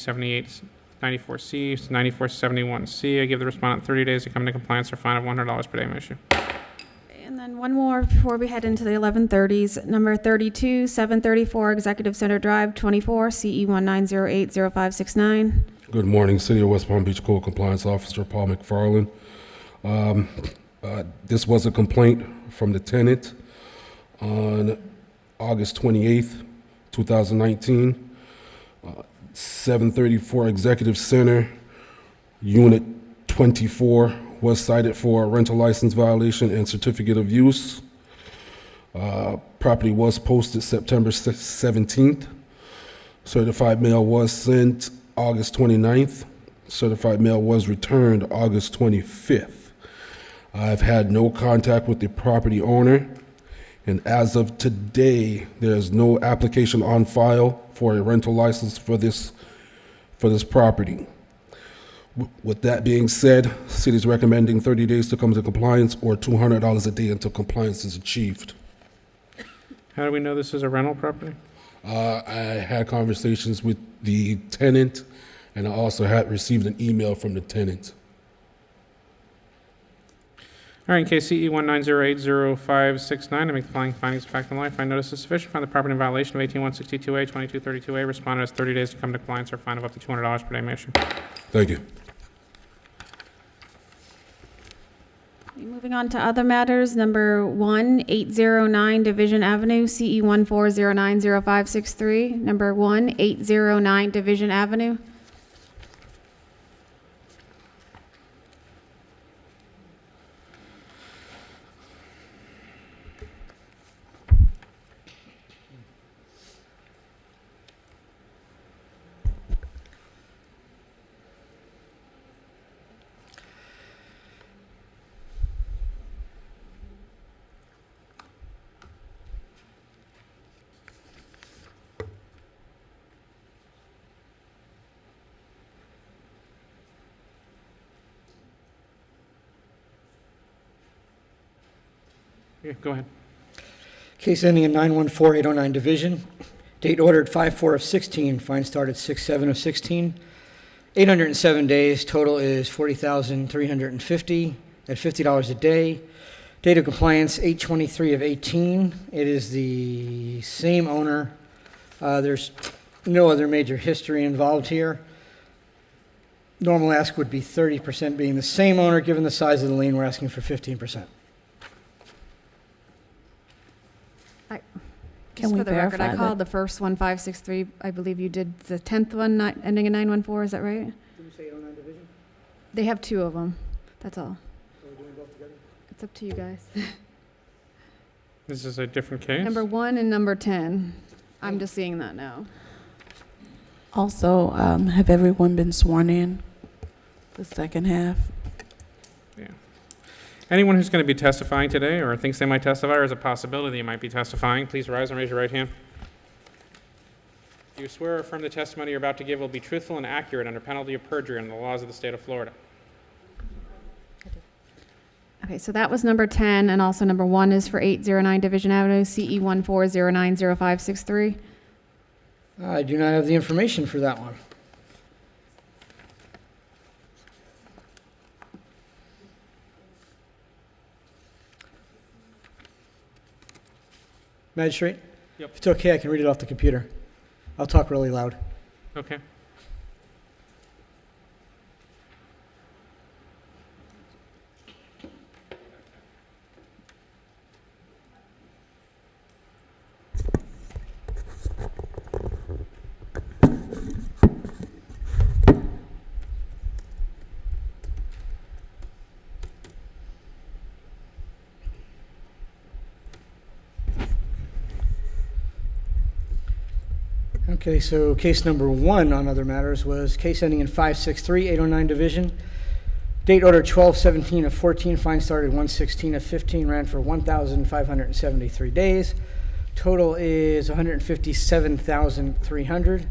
7894C, 9471C, I give the respondent 30 days to come into compliance or fine of $100 per day may issue. And then one more before we head into the 1130s. Number 32, 734 Executive Center Drive, 24, CE 190800569. Good morning, City of West Palm Beach Code Compliance Officer Paul McFarland. This was a complaint from the tenant on August 28th, 2019. 734 Executive Center, Unit 24, was cited for a rental license violation and certificate of use. Property was posted September 17th. Certified mail was sent August 29th. Certified mail was returned August 25th. I've had no contact with the property owner, and as of today, there's no application on file for a rental license for this property. With that being said, city is recommending 30 days to come into compliance or $200 a day until compliance is achieved. How do we know this is a rental property? I had conversations with the tenant, and I also had received an email from the tenant. All right, in case CE 190800569, I make the following findings of fact and law. I find notice is sufficient. Find the property in violation of 18162A, 2232A. Respondent has 30 days to come to compliance or fine of up to $200 per day. May I issue? Thank you. Moving on to other matters, number 1809 Division Avenue, CE 140900563. Number 1809 Division Avenue. Yeah, go ahead. Case ending in 914809 Division. Date ordered 5/4 of 16. Fine started 6/7 of 16. 807 days. Total is $40,350 at $50 a day. Date of compliance 8/23 of 18. It is the same owner. There's no other major history involved here. Normal ask would be 30%, being the same owner. Given the size of the lien, we're asking for 15%. Just we for the record, verify I that- called the first one 563. I believe you did the 10th one, ending in 914. Is that right? Did you say 809 Division? They have two of them. That's all. Are we doing both together? It's up to you guys. This is a different case? Number 1 and number 10. I'm just seeing that now. Also, have everyone been sworn in? The second half? Yeah. Anyone who's going to be testifying today or thinks they might testify or has a possibility they might be testifying, please rise and raise your right hand. Do you swear or affirm the testimony you're about to give will be truthful and accurate under penalty of perjury under the laws of the state of Florida? Okay, so that was number 10, and also number 1 is for 809 Division Avenue, CE 140900563. I do not have the information for that one. Magistrate? Yep. If it's okay, I can read it off the computer. I'll talk really loud. Okay. Okay, so case number 1 on other matters was case ending in 563, 809 Division. Date order 12/17 of 14, fine started 1/16 of 15, ran for 1,573 days. Total is $157,300.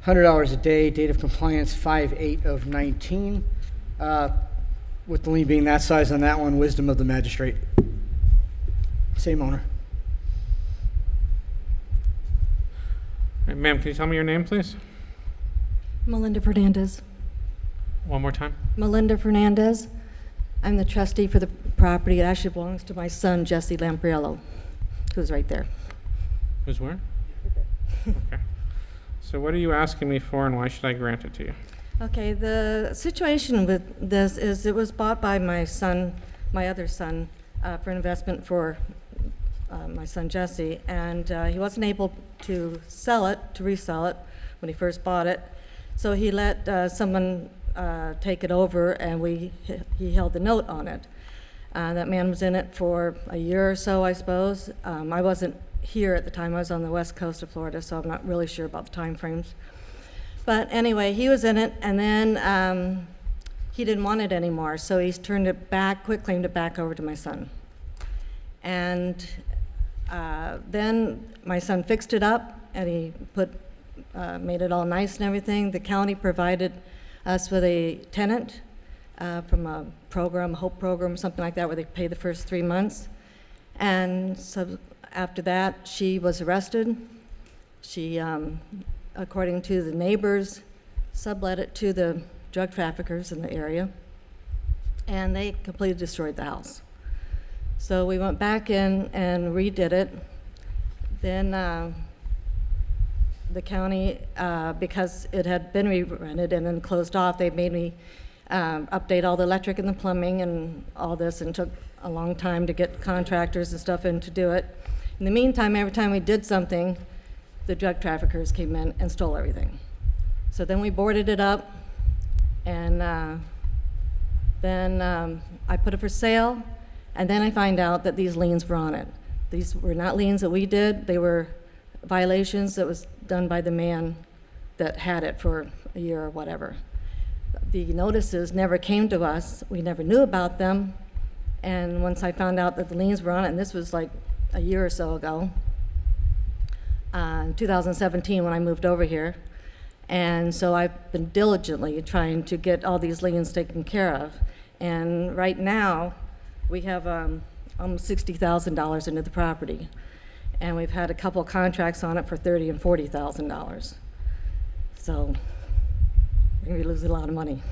$100 a day, date of compliance 5/8 of 19. With the lien being that size on that one, wisdom of the magistrate. Same owner. Ma'am, can you tell me your name, please? Melinda Fernandez. One more time. Melinda Fernandez. I'm the trustee for the property. It actually belongs to my son, Jesse Lampriello, who's right there. Who's where? Okay. So what are you asking me for and why should I grant it to you? Okay, the situation with this is it was bought by my son, my other son, for an investment for my son Jesse, and he wasn't able to sell it, to resell it when he first bought it. So he let someone take it over, and he held the note on it. That man was in it for a year or so, I suppose. I wasn't here at the time. I was on the west coast of Florida, so I'm not really sure about the time frames. But anyway, he was in it, and then he didn't want it anymore, so he turned it back, quitclaimed it back over to my son. And then my son fixed it up, and he made it all nice and everything. The county provided us with a tenant from a program, HOPE program, something like that, where they pay the first 3 months. And so after that, she was arrested. She, according to the neighbors, sublet it to the drug traffickers in the area, and they completely destroyed the house. So we went back in and redid it. Then the county, because it had been re-rented and then closed off, they made me update all the electric and the plumbing and all this, and took a long time to get contractors and stuff in to do it. In the meantime, every time we did something, the drug traffickers came in and stole everything. So then we boarded it up, and then I put it for sale, and then I find out that these liens were on it. These were not liens that we did. They were violations that was done by the man that had it for a year or whatever. The notices never came to us. We never knew about them. And once I found out that the liens were on it, and this was like a year or so ago, in 2017 when I moved over here. And so I've been diligently trying to get all these liens taken care of. And right now, we have almost $60,000 into the property. And we've had a couple of contracts on it for $30,000 and $40,000. So we're gonna be losing a lot of money.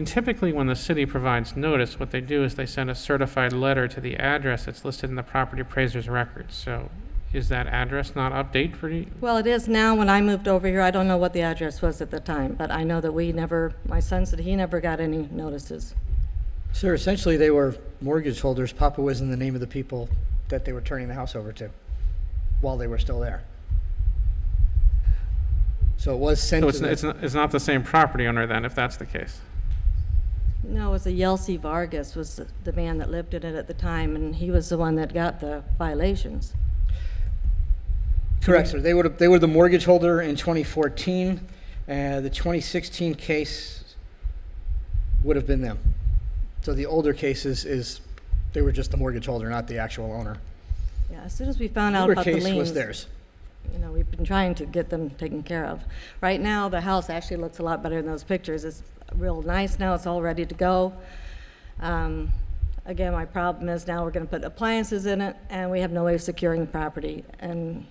Typically when the city provides notice, what they do is they send a certified letter to the address that's listed in the property appraiser's records. So is that address not update for you? Well, it is now. When I moved over here, I don't know what the address was at the time, but I know that my son said he never got any notices. Sir, essentially they were mortgage holders. Papa was in the name of the people that they were turning the house over to while they were still there. So it was sent So it's not the same property owner then, if that's the case? No, it was Yeltsin Vargas was the man that lived in it at the time, and he was the one that got the violations. Correct, sir. They were the mortgage holder in 2014. The 2016 case would have been them. So the older cases they were just the mortgage holder, not the actual owner. Yeah, as soon as we found out Newer about the case liens, was theirs. We've been trying to get them taken care of. Right now, the house actually looks a lot better in those pictures. It's real nice now. It's all ready to go. Again, my problem is now we're going to put appliances in it, and we have no way of securing the property. And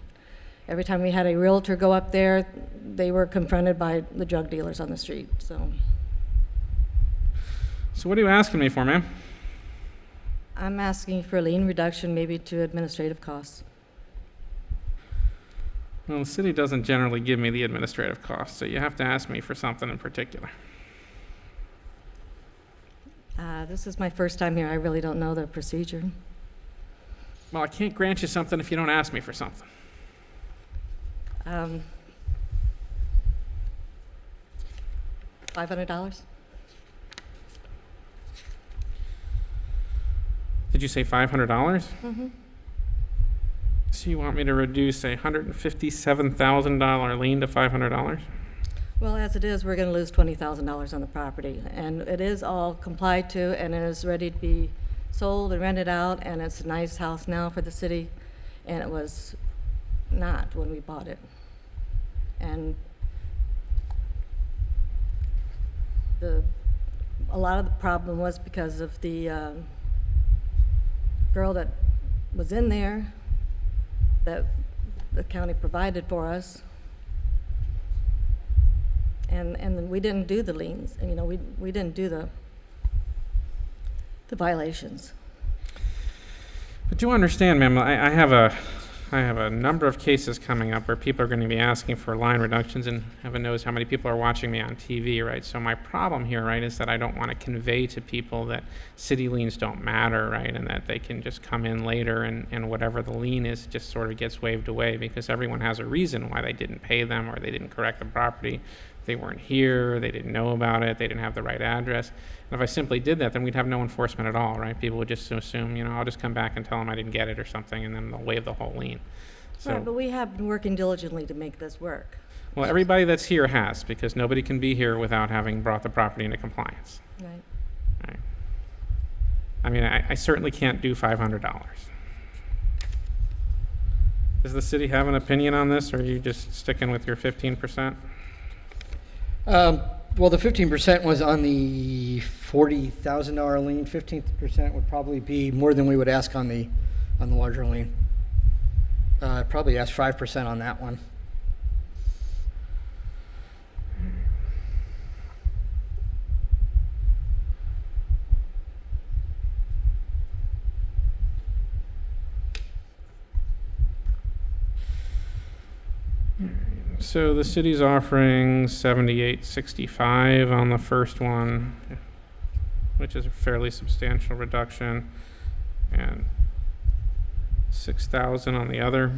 every time we had a realtor go up there, they were confronted by the drug dealers on the street. So what are you asking me for, ma'am? I'm asking for a lien reduction, maybe to administrative costs. Well, the city doesn't generally give me the administrative costs, so you have to ask me for something in particular. This is my first time here. I really don't know the procedure. Well, I can't grant you something if you don't ask me for something. $500? Did you say $500? Mm-hmm. So you want me to reduce a $157,000 lien to $500? Well, as it is, we're going to lose $20,000 on the property, and it is all complied to, and it is ready to be sold and rented out, and it's a nice house now for the city, and it was not when we bought it. And a lot of the problem was because of the girl that was in there that the county provided for us. And we didn't do the liens, we didn't do the violations. But you understand, ma'am, I have a number of cases coming up where people are going to be asking for line reductions, and heaven knows how many people are watching me on TV, right? So my problem here, right, is that I don't want to convey to people that city liens don't matter, right, and that they can just come in later and whatever the lien is just sort of gets waved away because everyone has a reason why they didn't pay them or they didn't correct the property they weren't here, they didn't know about it, they didn't have the right address. And if I simply did that, then we'd have no enforcement at all, right? People would just assume, I'll just come back and tell them I didn't get it or something, and then they'll waive the whole lien. So, Right, but we have been working diligently to make this work. well, everybody that's here has, because nobody can be here without having brought the property into compliance. Right. Right. I mean, I certainly can't do $500. Does the city have an opinion on this, or are you just sticking with your 15%? Well, the 15% was on the $40,000 lien. 15% would probably be more than we would ask on the larger lien. I'd probably ask 5% on that one. So the city's offering $78.65 on the first one, which is a fairly substantial reduction, and $6,000 on the other.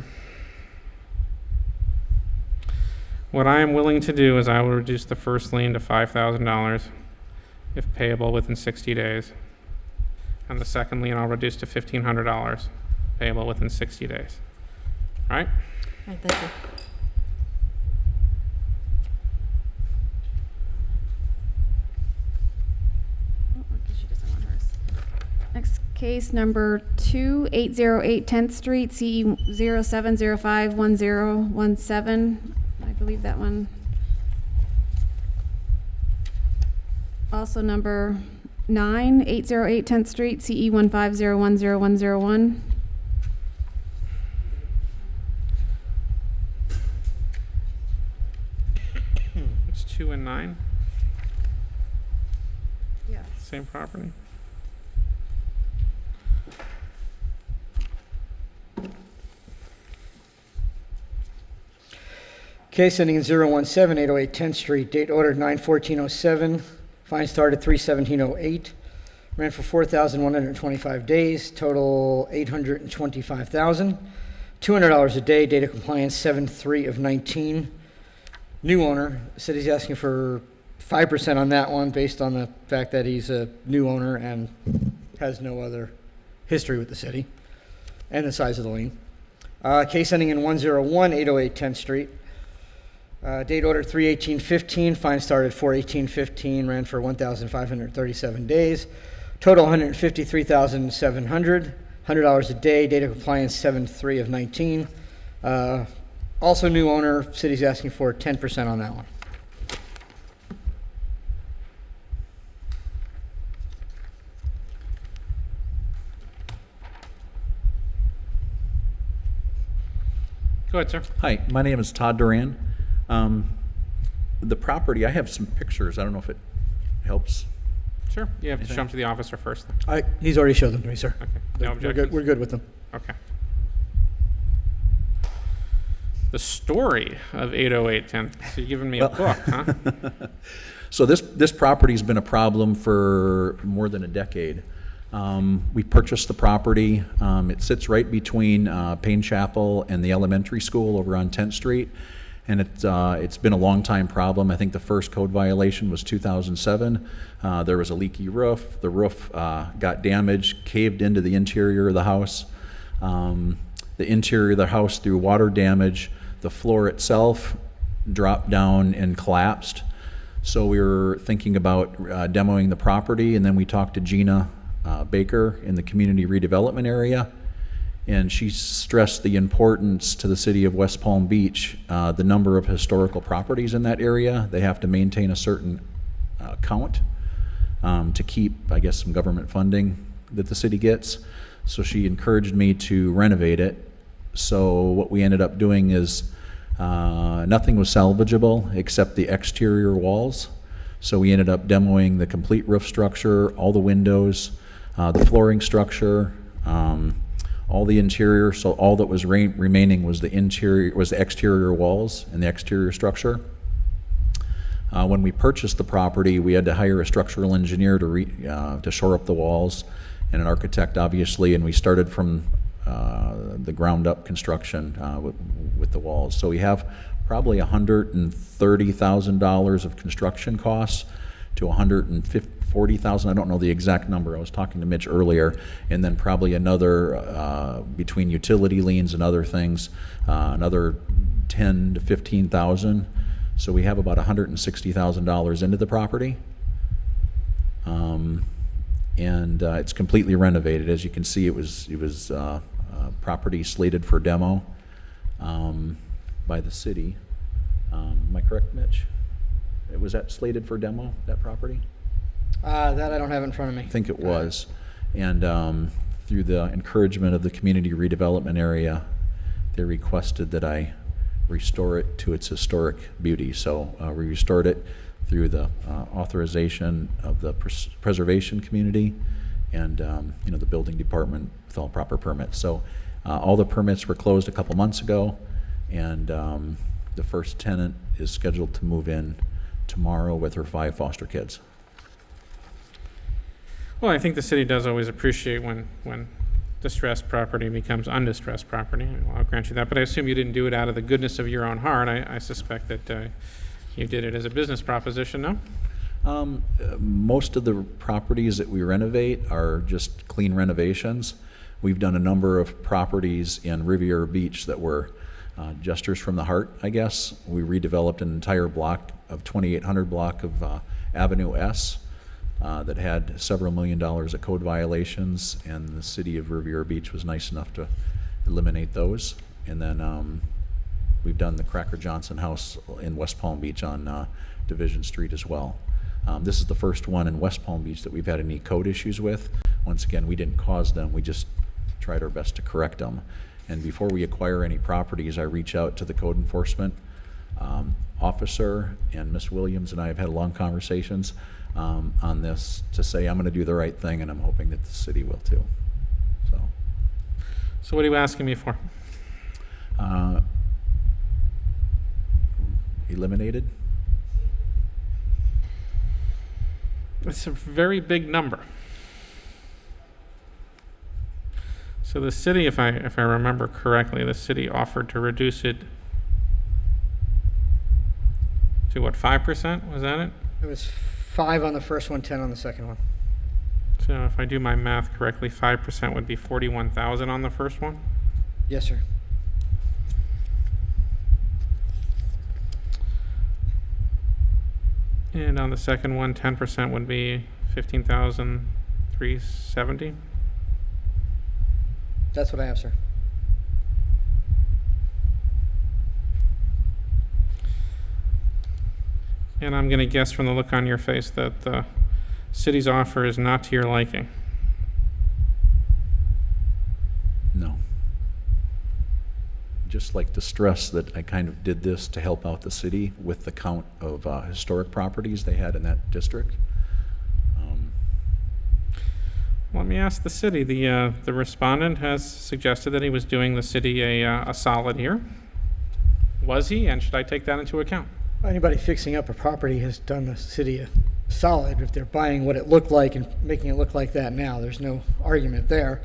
What I am willing to do is I will reduce the first lien to $5,000 if payable within 60 days. And the second lien I'll reduce to $1,500 payable within 60 days. All right? All right, thank you. Next case, number 2808 10th Street, CE 07051017. I believe that one. Also number 9808 10th Street, CE 15010101. It's 2 and 9. Yes. Same property. Case ending in 017-808 10th Street, date ordered 9/14/07, fine started 3/17/08, ran for 4,125 days, total $825,000, $200 a day, date of compliance 7/3/19. New owner, the city's asking for 5% on that one based on the fact that he's a new owner and has no other history with the city, and the size of the lien. Case ending in 101-808 10th Street. Date ordered 3/18/15, fine started 4/18/15, ran for 1,537 days, total $153,700, $100 a day, date of compliance 7/3/19. Also new owner, city's asking for 10% on that one. Go ahead, sir. Hi, my name is Todd Duran. The property, I have some pictures. I don't know if it helps. Sure. You have to show them to the officer first. He's already showed them to me, sir. Okay. No objections? We're good with them. Okay. The story of 808 10th. So you're giving me a book, huh? So this property's been a problem for more than a decade. We purchased the property. It sits right between Payne Chapel and the elementary school over on 10th Street. And it's been a long time problem. I think the first code violation was 2007. There was a leaky roof. The roof got damaged, caved into the interior of the house. The interior of the house, through water damage, the floor itself dropped down and collapsed. So we were thinking about demoing the property, and then we talked to Gina Baker in the community redevelopment area. And she stressed the importance to the city of West Palm Beach, the number of historical properties in that area. They have to maintain a certain count to keep, I guess, some government funding that the city gets. So she encouraged me to renovate it. So what we ended up doing is nothing was salvageable except the exterior walls. So we ended up demoing the complete roof structure, all the windows, the flooring structure, all the interior. So all that was remaining was the exterior walls and the exterior structure. When we purchased the property, we had to hire a structural engineer to shore up the walls, and an architect, obviously, and we started from the ground up construction with the walls. So we have probably $130,000 of construction costs to $140,000. I don't know the exact number. I was talking to Mitch earlier, and then probably another between utility liens and other things, another 10 to 15,000. So we have about $160,000 into the property. And it's completely renovated. As you can see, it was property slated for demo by the city. Am I correct, Mitch? Was that slated for demo, that property? That I don't have in front of me. I think it was. And through the encouragement of the community redevelopment area, they requested that I restore it to its historic beauty. So we restored it through the authorization of the preservation community and the building department with all proper permits. So all the permits were closed a couple months ago, and the first tenant is scheduled to move in tomorrow with her 5 foster kids. Well, I think the city does always appreciate when distressed property becomes undistressed property. I'll grant you that, but I assume you didn't do it out of the goodness of your own heart. I suspect that you did it as a business proposition, no? Most of the properties that we renovate are just clean renovations. We've done a number of properties in Riviera Beach that were gestures from the heart, I guess. We redeveloped an entire block of 2800 block of Avenue S that had several $1 million of code violations, and the city of Riviera Beach was nice enough to eliminate those. And then we've done the Cracker Johnson House in West Palm Beach on Division Street as well. This is the first one in West Palm Beach that we've had any code issues with. Once again, we didn't cause them, we just tried our best to correct them. And before we acquire any properties, I reach out to the code enforcement officer, and Ms. Williams and I have had long conversations on this to say I'm going to do the right thing, and I'm hoping that the city will too. So what are you asking me for? Eliminated? It's a very big number. So the city, if I remember correctly, the city offered to reduce it to what, 5%? Was that it? It was 5 on the first one, 10 on the second one. So if I do my math correctly, 5% would be 41,000 on the first one? Yes, sir. And on the second one, 10% would be 15,370? That's what I have, sir. And I'm going to guess from the look on your face that the city's offer is not to your liking. No. Just like to stress that I kind of did this to help out the city with the count of historic properties they had in that district. Let me ask the city. The respondent has suggested that he was doing the city a solid here. Was he, and should I take that into account? Anybody fixing up a property has done the city a solid if they're buying what it looked like and making it look like that now. There's no argument there.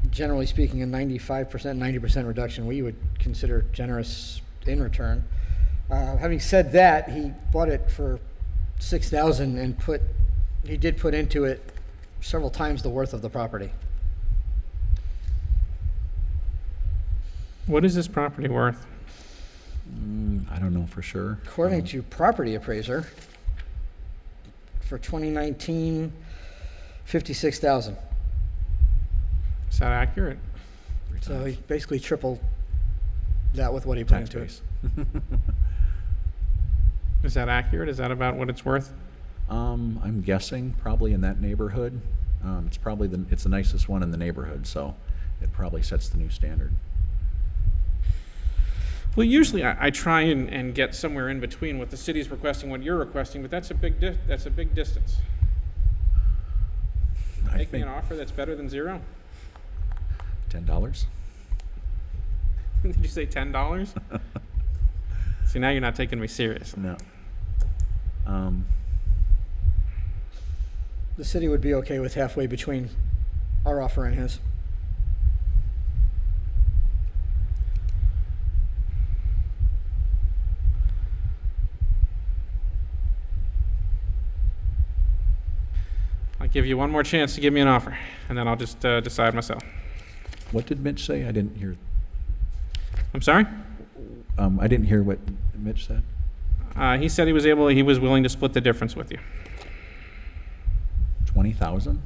Generally speaking, a 95%, 90% reduction we would consider generous in return. Having said that, he bought it for $6,000 and he did put into it several times the worth of the property. What is this property worth? I don't know for sure. According to property appraiser, for 2019, $56,000. Is that accurate? So he basically tripled that with what he put into it. Is that accurate? Is that about what it's worth? I'm guessing probably in that neighborhood. It's probably it's the nicest one in the neighborhood, so it probably sets the new standard. Well, usually I try and get somewhere in between what the city's requesting, what you're requesting, but that's a big distance. Make me an offer that's better than zero. $10? Did you say $10? See, now you're not taking me serious. No. The city would be okay with halfway between our offer and his. give you one more chance to give me an offer, and then I'll just decide myself. What did Mitch say? I didn't hear. I'm sorry? I didn't hear what Mitch said. He said he was willing to split the difference with you. 20,000?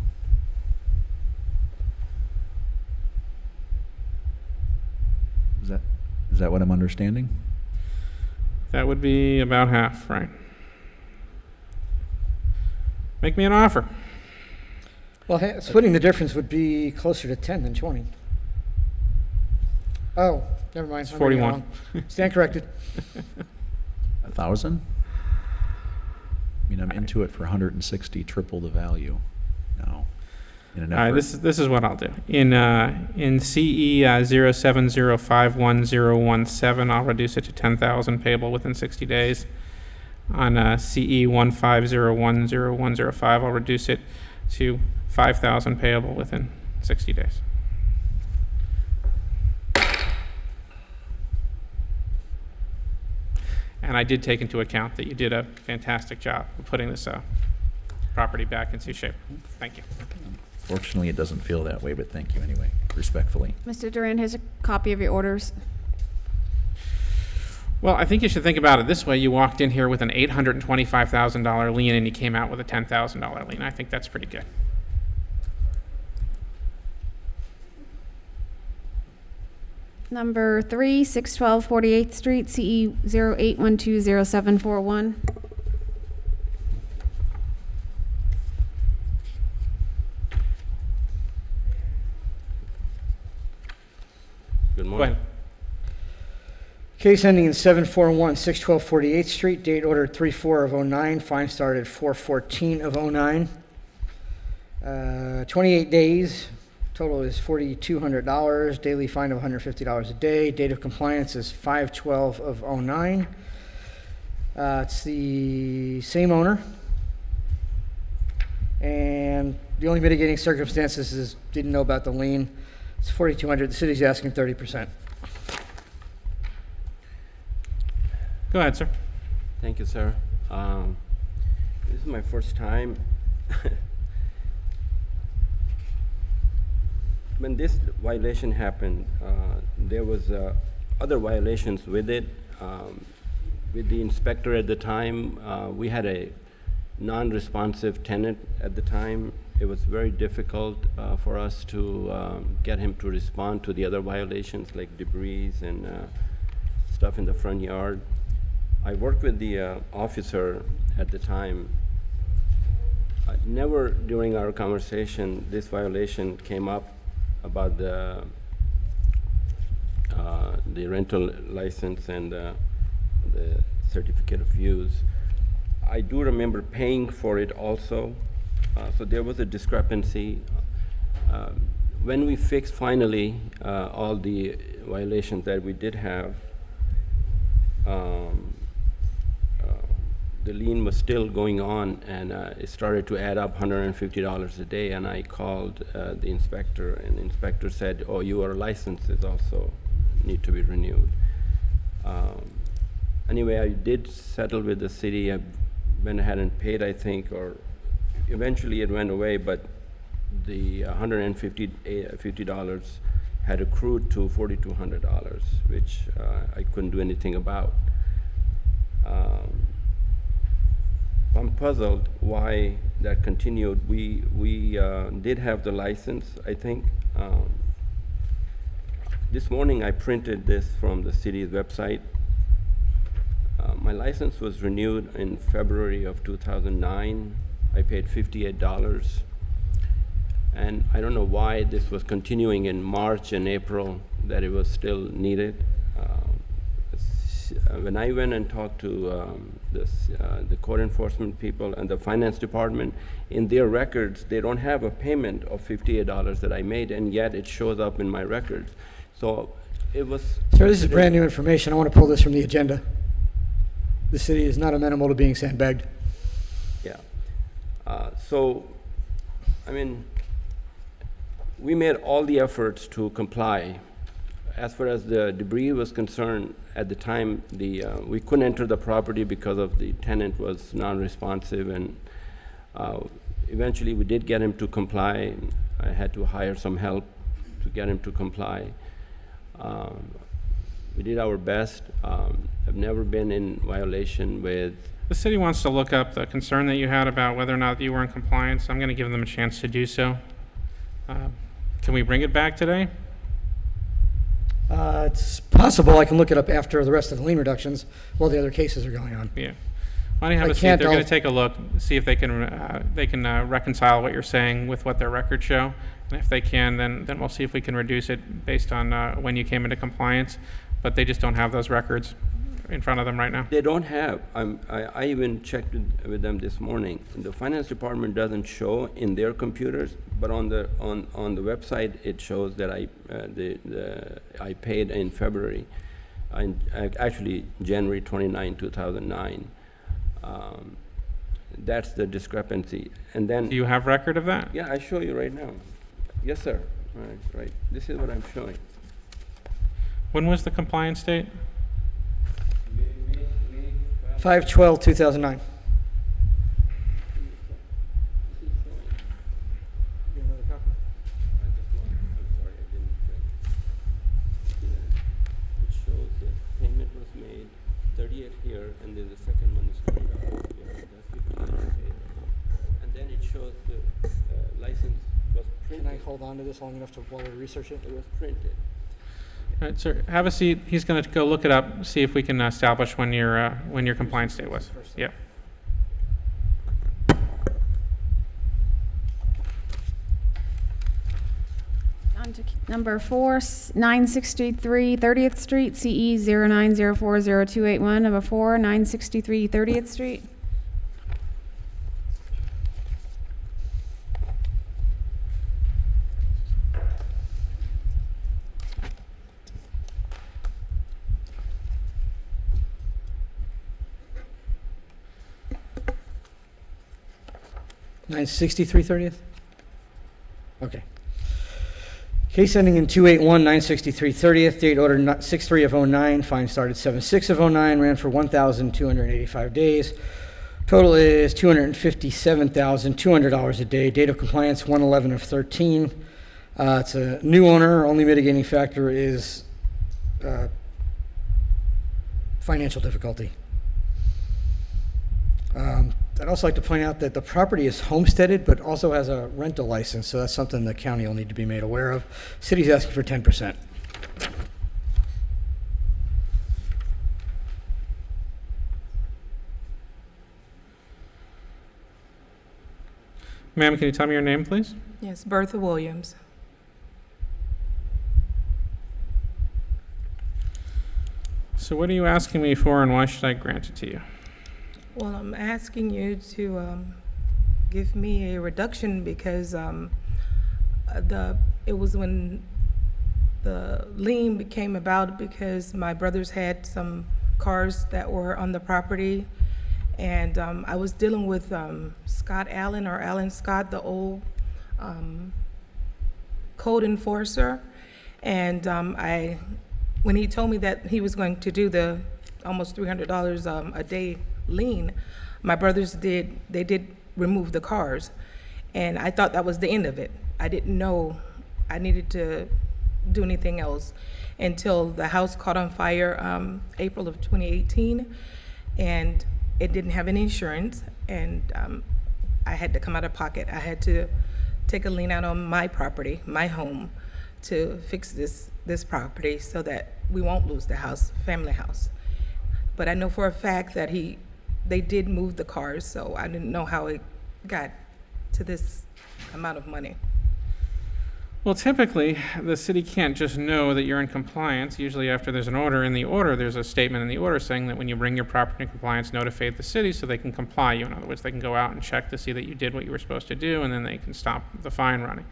Is that what I'm understanding? That would be about half, right? Make me an offer. Well, splitting the difference would be closer to 10 than 20. Oh, never mind. It's I'm reading it 41. wrong. Stand corrected. 1,000? I mean, I'm into it for 160, triple the value now. In an All right, effort. this is what I'll do. In CE 070511017, I'll reduce it to 10,000 payable within 60 days. On CE 150101105, I'll reduce it to 5,000 payable within 60 days. And I did take into account that you did a fantastic job of putting this property back into shape. Thank you. Fortunately, it doesn't feel that way, but thank you anyway, respectfully. Mr. Duran, here's a copy of your orders. Well, I think you should think about it this way. You walked in here with an $825,000 lien and you came out with a $10,000 lien. I think that's pretty good. Number 3, 612 48th Street, CE 08120741. Good Go morning. ahead. Case ending in 741, 612 48th Street, date ordered 3/4 of '09, fine started 4/14 of '09. 28 days, total is $4,200, daily fine of $150 a day, date of compliance is 5/12 of '09. It's the same owner. And the only mitigating circumstances is didn't know about the lien. It's $4,200, the city's asking 30%. Go ahead, sir. Thank you, sir. This is my first time. When this violation happened, there was other violations with it. With the inspector at the time, we had a non-responsive tenant at the time. It was very difficult for us to get him to respond to the other violations like debris and stuff in the front yard. I worked with the officer at the time. Never during our conversation this violation came up about the rental license and the certificate of use. I do remember paying for it also, so there was a discrepancy. When we fixed finally all the violations that we did have, the lien was still going on, and it started to add up $150 a day, and I called the inspector, and the inspector said, oh, your license is also need to be renewed. Anyway, I did settle with the city. I went ahead and paid, I think, or eventually it went away, but the $150 had accrued to $4,200, which I couldn't do anything about. I'm puzzled why that continued. We did have the license, I think. This morning I printed this from the city's website. My license was renewed in February of 2009. I paid $58. And I don't know why this was continuing in March and April, that it was still needed. When I went and talked to the code enforcement people and the finance department, in their records, they don't have a payment of $58 that I made, and yet it shows up in my records. So it was... Sir, this is brand new information. I want to pull this from the agenda. The city is not amenable to being sandbagged. Yeah. So, I mean, we made all the efforts to comply. As far as the debris was concerned, at the time, we couldn't enter the property because of the tenant was non-responsive, and Eventually, we did get him to comply. I had to hire some help to get him to comply. We did our best. I've never been in violation with. The city wants to look up the concern that you had about whether or not you were in compliance. I'm going to give them a chance to do so. Can we bring it back today? It's possible. I can look it up after the rest of the lien reductions while the other cases are going on. Yeah. Why don't you have I a seat? can't, They're going I'll- to take a look, see if they can reconcile what you're saying with what their records show. And if they can, then we'll see if we can reduce it based on when you came into compliance. But they just don't have those records in front of them right now. They don't have. I even checked with them this morning. The finance department doesn't show in their computers, but on the website it shows that I paid in February, actually January 29, 2009. That's the discrepancy. And then. Do you have record of that? Yeah, I show you right now. Yes, sir. Right. This is what I'm showing. When was the compliance date? 5/12/2009. It shows that payment was made, 38 here, and then the second one is $20 here. That's 50 paid. And then it shows the license was printed. Can I hold on to this long enough to while we research it? It was printed. All right, sir, have a seat. He's going to go look it up, see if we can establish when your compliance date was. Yeah. On to number 4, 963 30th Street, CE 09040281. Number 4, 963 30th Street. $963/30th? Okay. Case ending in 281, 963/30th, date ordered 6/3 of 09, fine started 7/6 of 09, ran for 1,285 days. Total is $257,200 a day. Date of compliance 1/11 of 13. It's a new owner. Only mitigating factor is financial difficulty. I'd also like to point out that the property is homesteaded, but also has a rental license, so that's something the county will need to be made aware of. City's asking for 10%. Ma'am, can you tell me your name, please? Yes, Bertha Williams. So what are you asking me for, and why should I grant it to you? Well, I'm asking you to give me a reduction because it was when the lien came about because my brothers had some cars that were on the property, and I was dealing with Scott Allen or Alan Scott, the old code enforcer, and when he told me that he was going to do the almost $300 a day lien, my brothers did remove the cars, and I thought that was the end of it. I didn't know I needed to do anything else until the house caught on fire April of 2018, and it didn't have any insurance, and I had to come out of pocket. I had to take a lien out on my property, my home, to fix this property so that we won't lose the house, family house. But I know for a fact that they did move the cars, so I didn't know how it got to this amount of money. Well, typically, the city can't just know that you're in compliance. Usually after there's an order, in the order, there's a statement in the order saying that when you bring your property in compliance, notify the city so they can comply you. In other words, they can go out and check to see that you did what you were supposed to do, and then they can stop the fine running.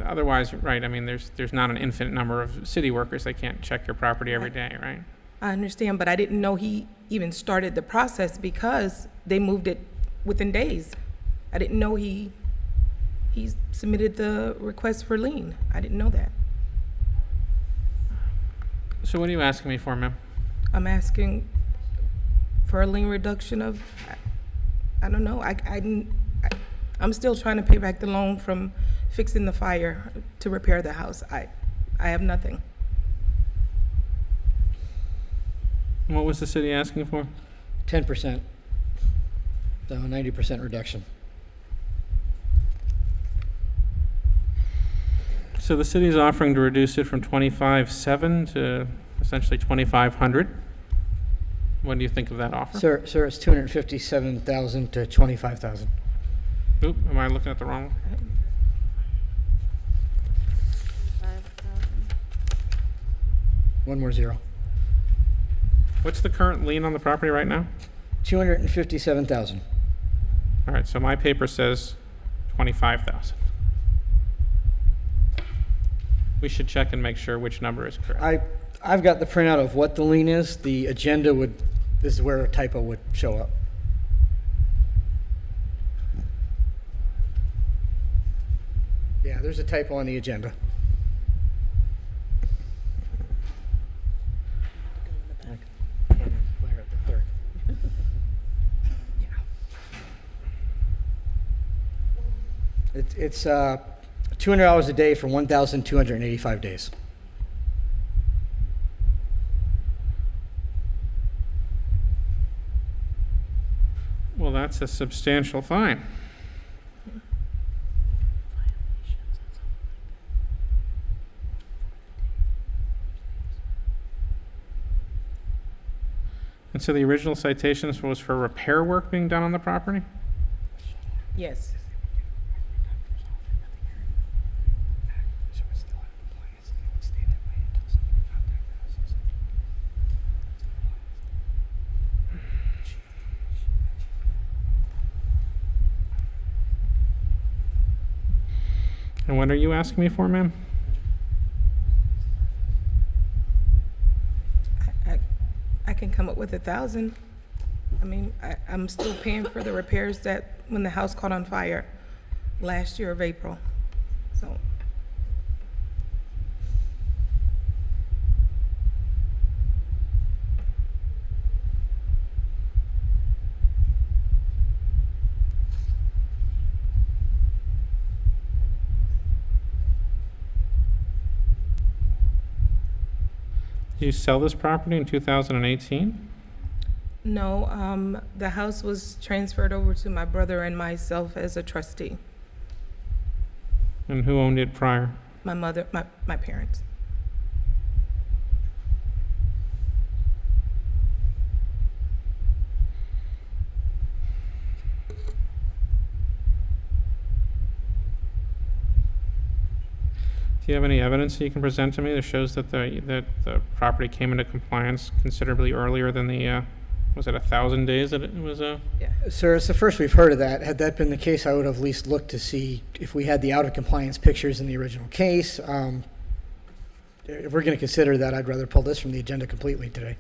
Otherwise, right, I mean, there's not an infinite number of city workers. They can't check your property every day, right? I understand, but I didn't know he even started the process because they moved it within days. I didn't know he submitted the request for lien. I didn't know that. So what are you asking me for, ma'am? I'm asking for a lien reduction of, I don't know, I'm I'm still trying to pay back the loan from fixing the fire to repair the house. I have nothing. What was the city asking for? 10%. So 90% reduction. So the city is offering to reduce it from 25,700 to essentially 2,500. What do you think of that offer? Sir, it's 257,000 to 25,000. Oop, am I looking at the wrong one? One more zero. What's the current lien on the property right now? 257,000. All right, so my paper says 25,000. We should check and make sure which number is correct. I've got the printout of what the lien is. The agenda this is where a typo would show up. Yeah, there's a typo on the agenda. It's $200 a day for 1,285 days. Well, that's a substantial fine. And so the original citations was for repair work being done on the property? Yes. And what are you asking me for, ma'am? I can come up with 1,000. I mean, I'm still paying for the repairs that when the house caught on fire last year of April. So. Did you sell this property in 2018? No, the house was transferred over to my brother and myself as a trustee. And who owned it prior? My mother, my parents. Do you have any evidence that you can present to me that shows that the property came into compliance considerably earlier than the, was it 1,000 days that it was? Yeah. Sir, it's the first we've heard of that. Had that been the case, I would have at least looked to see if we had the out of compliance pictures in the original case. If we're going to consider that, I'd rather pull this from the agenda completely today.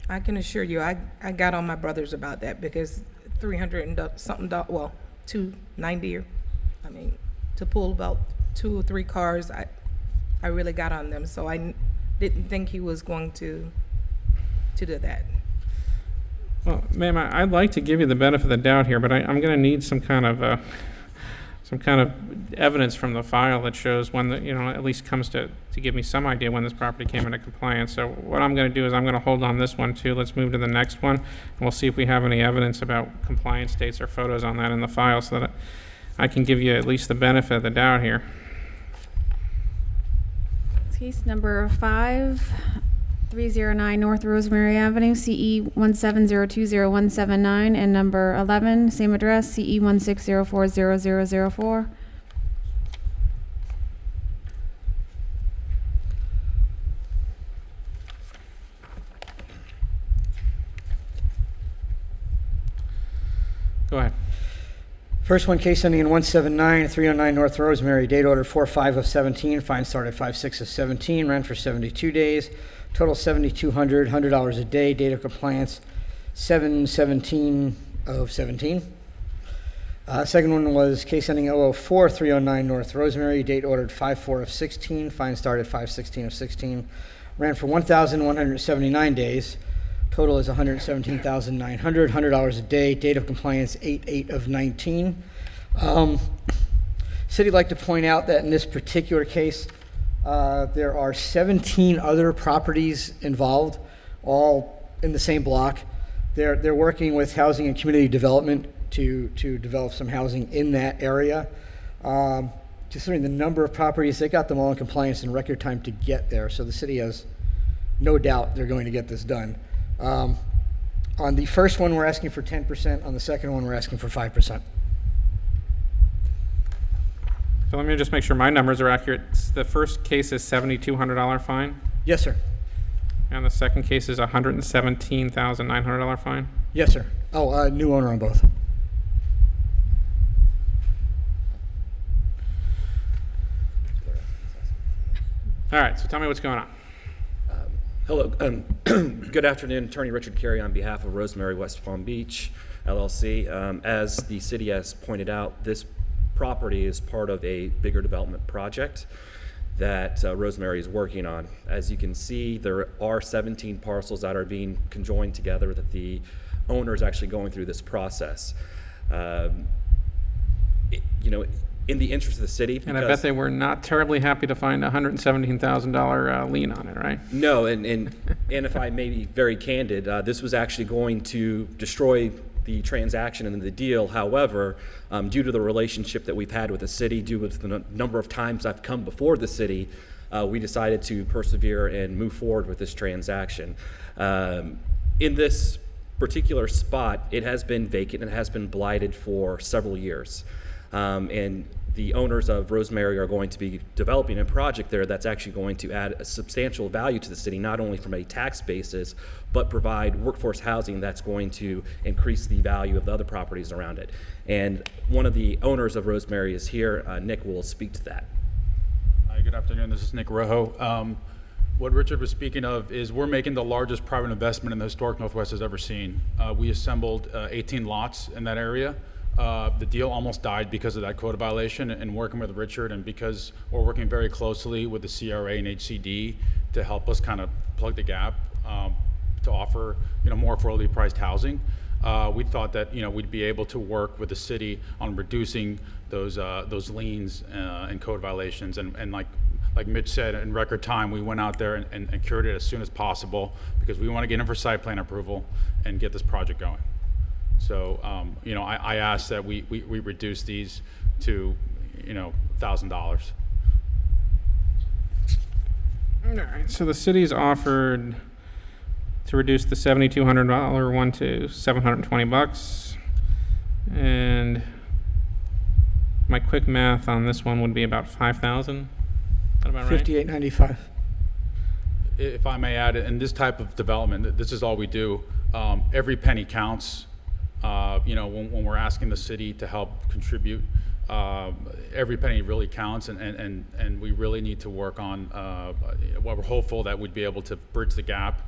I can assure you, I got on my brothers about that because 300 and something, well, 290, I mean, to pull about 2 or 3 cars, I really got on them. So I didn't think he was going to do that. Well, ma'am, I'd like to give you the benefit of the doubt here, but I'm going to need some kind of evidence from the file that shows when at least comes to give me some idea when this property came into compliance. So what I'm going to do is I'm going to hold on this one too. Let's move to the next one, and we'll see if we have any evidence about compliance dates or photos on that in the file, so that I can give you at least the benefit of the doubt here. Case number 5309 North Rosemary Avenue, CE 17020-179, and number 11, same address, CE 160400004. Go ahead. First one, case ending in 179-309 North Rosemary, date order 4/5 of 17, fine started 5/6 of 17, ran for 72 days, total $7,200, $100 a day, date of compliance 7/17 of 17. Second one was case ending 004-309 North Rosemary, date ordered 5/4 of 16, fine started 5/16 of 16, ran for 1,179 days, Total is $117,900, $100 a day. Date of compliance 8/8 of 19. City would like to point out that in this particular case, there are 17 other properties involved, all in the same block. They're working with Housing and Community Development to develop some housing in that area. Considering the number of properties, they got them all in compliance in record time to get there. So the city has no doubt they're going to get this done. On the first one, we're asking for 10%. On the second one, we're asking for 5%. So let me just make sure my numbers are accurate. The first case is $7,200 fine, Yes, sir. and the second case is $117,900 fine. Yes, sir. Oh, new owner on both. All right, so tell me what's going on. Hello. Good afternoon. Attorney Richard Carey on behalf of Rosemary West Palm Beach, LLC. As the city has pointed out, this property is part of a bigger development project that Rosemary is working on. As you can see, there are 17 parcels that are being conjoined together that the owner is actually going through this process. In the interest of the city. And I bet they were not terribly happy to find a $117,000 lien on it, right? No, and if I may be very candid, this was actually going to destroy the transaction and the deal. However, due to the relationship that we've had with the city, due to the number of times I've come before the city, we decided to persevere and move forward with this transaction. In this particular spot, it has been vacant and has been blighted for several years. And the owners of Rosemary are going to be developing a project there that's actually going to add a substantial value to the city, not only from a tax basis, but provide workforce housing that's going to increase the value of the other properties around it. And one of the owners of Rosemary is here. Nick will speak to that. Hi, good afternoon. This is Nick Rojo. What Richard was speaking of is we're making the largest private investment in the historic Northwest has ever seen. We assembled 18 lots in that area. The deal almost died because of that quota violation, and working with Richard, and because we're working very closely with the CRA and HCD to help us kind of plug the gap to offer more affordably priced housing. We thought that we'd be able to work with the city on reducing those liens and code violations, and like Mitch said, in record time we went out there and cured it as soon as possible because we want to get in for site plan approval and get this project going. So, I asked that we reduce these to, $1,000. All right, so the city's offered to reduce the $7,200 one to $720, and my quick math on this one would be about 5,000. Is that about right? $58.95. If I may add, in this type of development, this is all we do. Every penny counts. When we're asking the city to help contribute, every penny really counts, and we really need to work on what we're hopeful that we'd be able to bridge the gap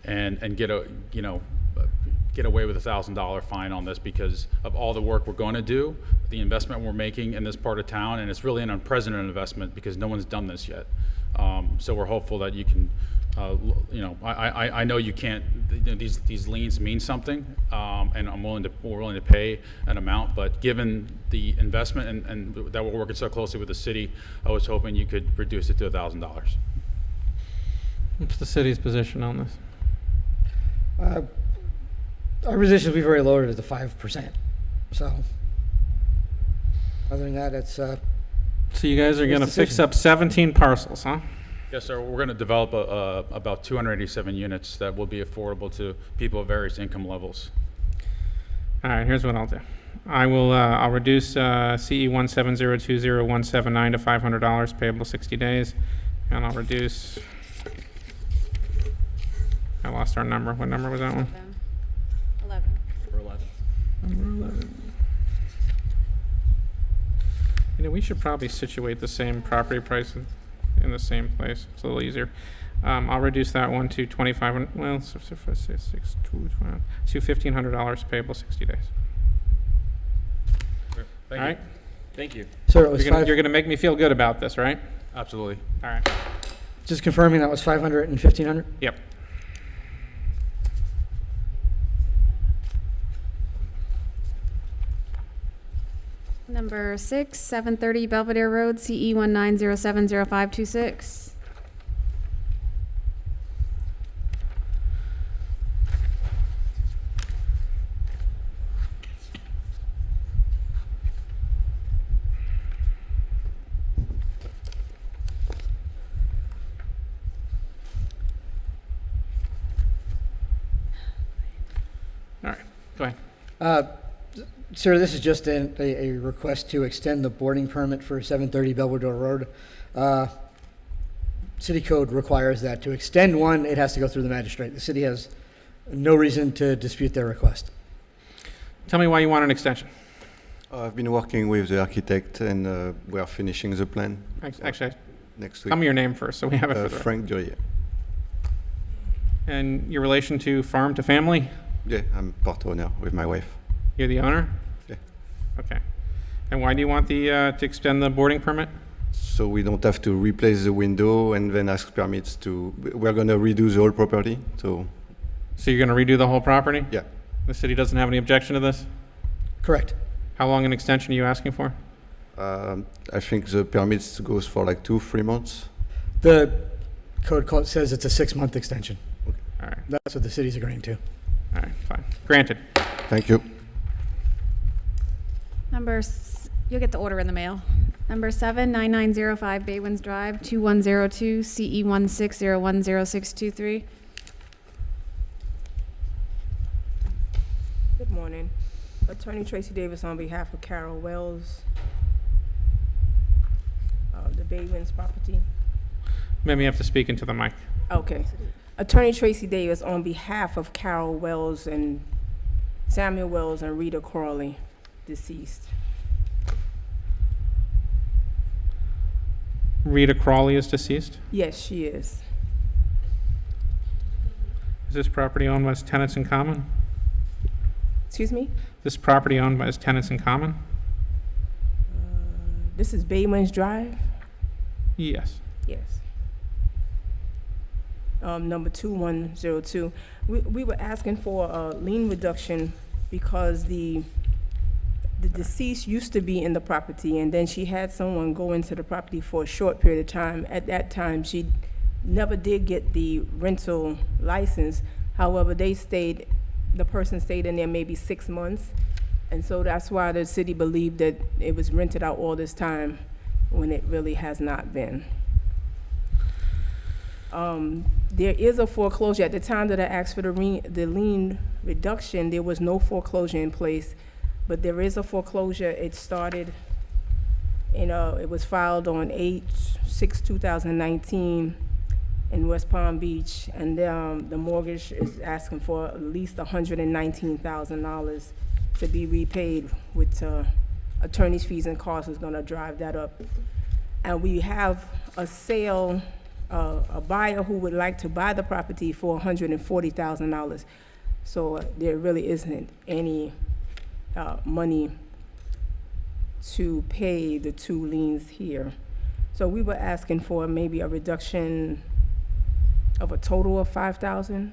and get away with $1,000 fine on this because of all the work we're going to do, the investment we're making in this part of town, and it's really an unprecedented investment because no one's done this yet. So we're hopeful that you can. I know you can't. These liens mean something, and we're willing to pay an amount. But given the investment and that we're working so closely with the city, I was hoping you could reduce it to $1,000. What's the city's position on this? Our position, we've already lowered it to 5%. So, other than that, it's. So you guys are going to fix up 17 parcels, huh? Yes, sir. We're going to develop about 287 units that will be affordable to people of various income levels. All right, here's what I'll do. I'll reduce CE 17020-179 to $500 payable 60 days, and I'll reduce. I lost our number. What number was that one? 11. Number 11. We should probably situate the same property price in the same place. It's a little easier. I'll reduce that one to $2,500. Well, to $1,500 payable 60 days. Thank All you. right. Thank you. Sir, it was You're going to make me feel good about this, right? Absolutely. All right. Just confirming that was 500 and 1,500? Yep. Number 6, 730 Belvedere Road, CE 19070526. All right, go ahead. Sir, this is just a request to extend the boarding permit for 730 Belvedere Road. City code requires that to extend one, it has to go through the magistrate. The city has no reason to dispute their request. Tell me why you want an extension. I've been working with the architect and we are finishing the plan. Actually, next week. tell me your name first so we have it for the Frank Durier. And your relation to farm to family? Yeah, I'm part owner with my wife. You're the owner? Yeah. Okay. And why do you want to extend the boarding permit? So we don't have to replace the window and then ask permits to, we're going to redo the whole property. So you're going to redo the whole property? Yeah. The city doesn't have any objection to this? Correct. How long an extension are you asking for? I think the permits goes for like 2-3 months. The code says it's a 6-month extension. Okay. All right. That's what the city's agreeing to. All right, fine. Granted. Thank you. You'll get the order in the mail. Number 7, 9905 Baywinds Drive, 2102, CE 16010623. Good morning. Attorney Tracy Davis on behalf of Carol Wells, the Baywinds property. Maybe you have to speak into the mic. Okay. Attorney Tracy Davis on behalf of Carol Wells and Samuel Wells and Rita Crawley, deceased. Rita Crawley is deceased? Yes, she is. Is this property owned by tenants in common? Excuse me? This property owned by tenants in common? This is Baywinds Drive? Yes. Yes. Number 2102. We were asking for a lien reduction because the deceased used to be in the property, and then she had someone go into the property for a short period of time. At that time, she never did get the rental license. However, the person stayed in there maybe 6 months, and so that's why the city believed that it was rented out all this time when it really has not been. There is a foreclosure. At the time that I asked for the lien reduction, there was no foreclosure in place, but there is a foreclosure. It started, it was filed on 8/6/2019 in West Palm Beach, and the mortgage is asking for at least $119,000 to be repaid, with attorney's fees and costs is gonna drive that up. And we have a sale, a buyer who would like to buy the property for $140,000. So there really isn't any money to pay the 2 liens here. So we were asking for maybe a reduction of a total of $5,000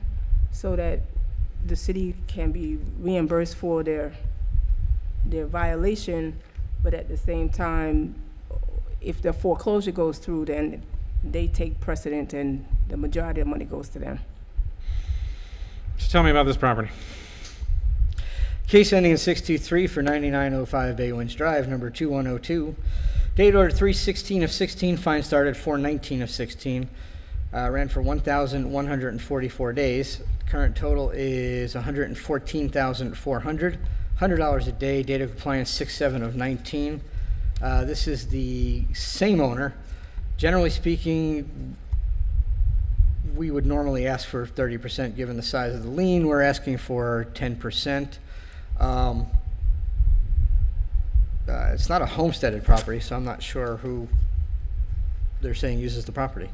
so that the city can be reimbursed for their violation, but at the same time, if the foreclosure goes through, then they take precedent and the majority of the money goes to them. Just tell me about this property. Case ending in 623 for 9905 Baywinds Drive, number 2102. Date order 3/16/16, fine started 4/19/16. Ran for 1,144 days. Current total is $114,400. $100 a day. Date of compliance 6/7/19. This is the same owner. Generally speaking, we would normally ask for 30% given the size of the lien. We're asking for 10%. It's not a homesteaded property, so I'm not sure who they're saying uses the property.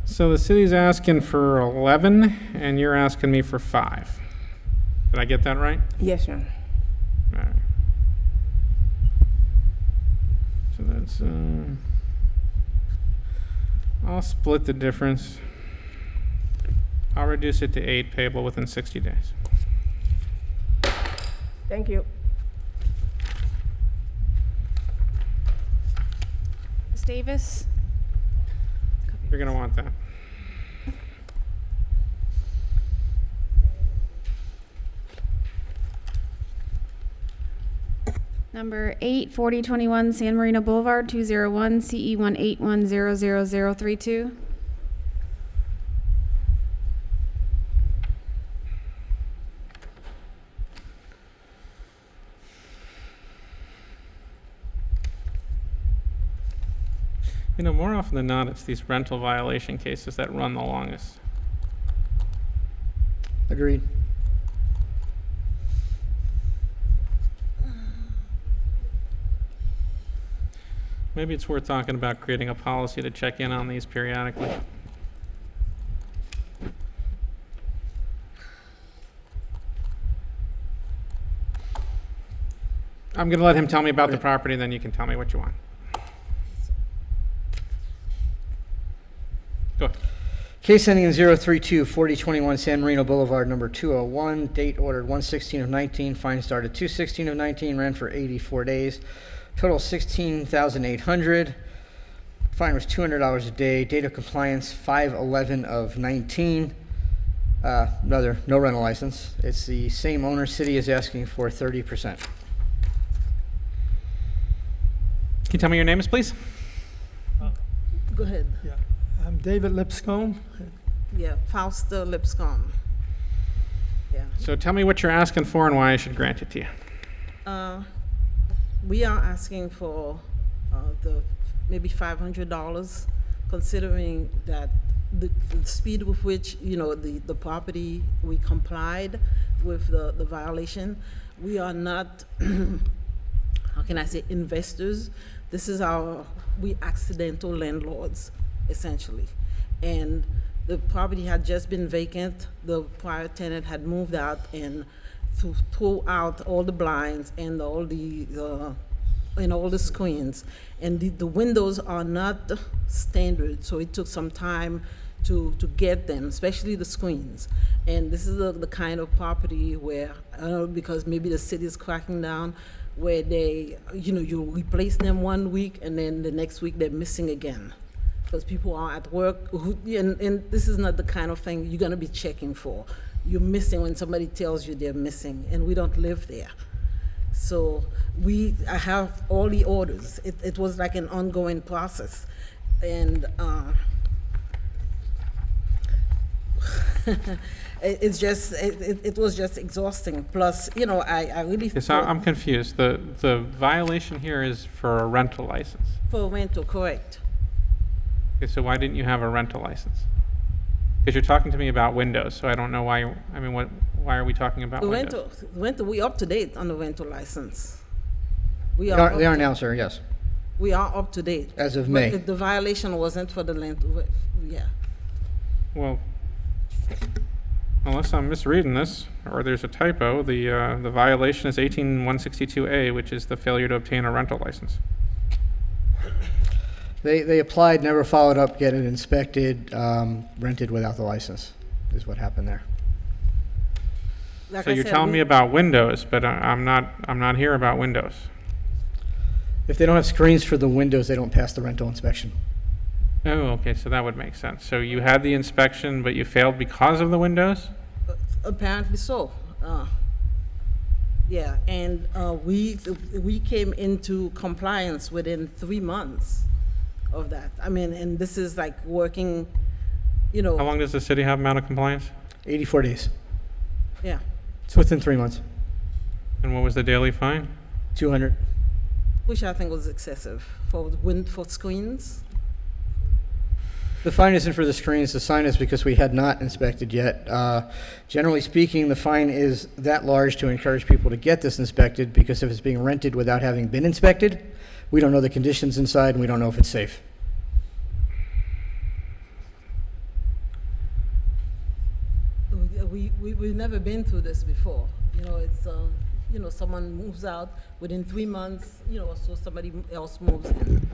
So the city's asking for 11, and you're asking me for 5. Did I get that right? Yes, Your Honor. All right. So that's I'll split the difference. I'll reduce it to 8, payable within 60 days. Thank you. Ms. Davis? You're going to want that. Number 8, 4021 San Marino Boulevard, 201 CE 181000032. You know, more often than not, it's these rental violation cases that run the longest. Agreed. Maybe it's worth talking about creating a policy to check in on these periodically. I'm going to let him tell me about the property, then you can tell me what you want. Go ahead. Case ending in 032, 4021 San Marino Boulevard, number 201. Date ordered 1/16 of 19. Fine started 2/16 of 19. Ran for 84 days. Total $16,800. Fine was $200 a day. Date of compliance 5/11 of 19. No rental license. It's the same owner. City is asking for 30%. Can you tell me your names, please? Go ahead. Yeah. I'm David Lipscomb. Yeah, Fausta Lipscomb. Yeah. So tell me what you're asking for and why I should grant it to you. We are asking for the maybe $500, considering that the speed with which, you know, the property, we complied with the violation. We are not, how can I say, investors. This is we accidental landlords, essentially. And the property had just been vacant. The prior tenant had moved out and to throw out all the blinds and all the screens. And the windows are not standard, so it took some time to get them, especially the screens. And this is the kind of property where, I don't know, because maybe the city is cracking down, where they, you know, you replace them one week and then the next week they're missing again. Because people are at work, and this is not the kind of thing you're gonna be checking for. You're missing when somebody tells you they're missing, and we don't live there. So I have all the orders. It was like an ongoing process. And it was just exhausting. Plus, you know, I really Okay, so I'm confused. The violation here is for a rental license. For rental, correct. Okay, so why didn't you have a rental license? Because you're talking to me about windows, so I don't know why. Why are we talking about The windows? rental, we up to date on the rental license. They are now, sir, yes. We are up to date. As of But May. the violation wasn't for the rental, yeah. Well, unless I'm misreading this, or there's a typo, the violation is 18162A, which is the failure to obtain a rental license. They applied, never followed up, get it inspected, rented without the license, is what happened there. Like So I you're said, telling me about windows, but I'm not here about windows. If they don't have screens for the windows, they don't pass the rental inspection. Oh, okay, so that would make sense. So you had the inspection, but you failed because of the windows? Apparently so. Yeah, and we came into compliance within 3 months of that. I mean, and this is like working, you know. How long does the city have them out of compliance? 84 days. Yeah. It's within 3 months. And what was the daily fine? 200. Which I think was excessive for screens. The fine isn't for the screens. The sign is because we had not inspected yet. Generally speaking, the fine is that large to encourage people to get this inspected, because if it's being rented without having been inspected, we don't know the conditions inside and we don't know if it's safe. We've never been through this before. You know, it's someone moves out within 3 months, or so somebody else moves in.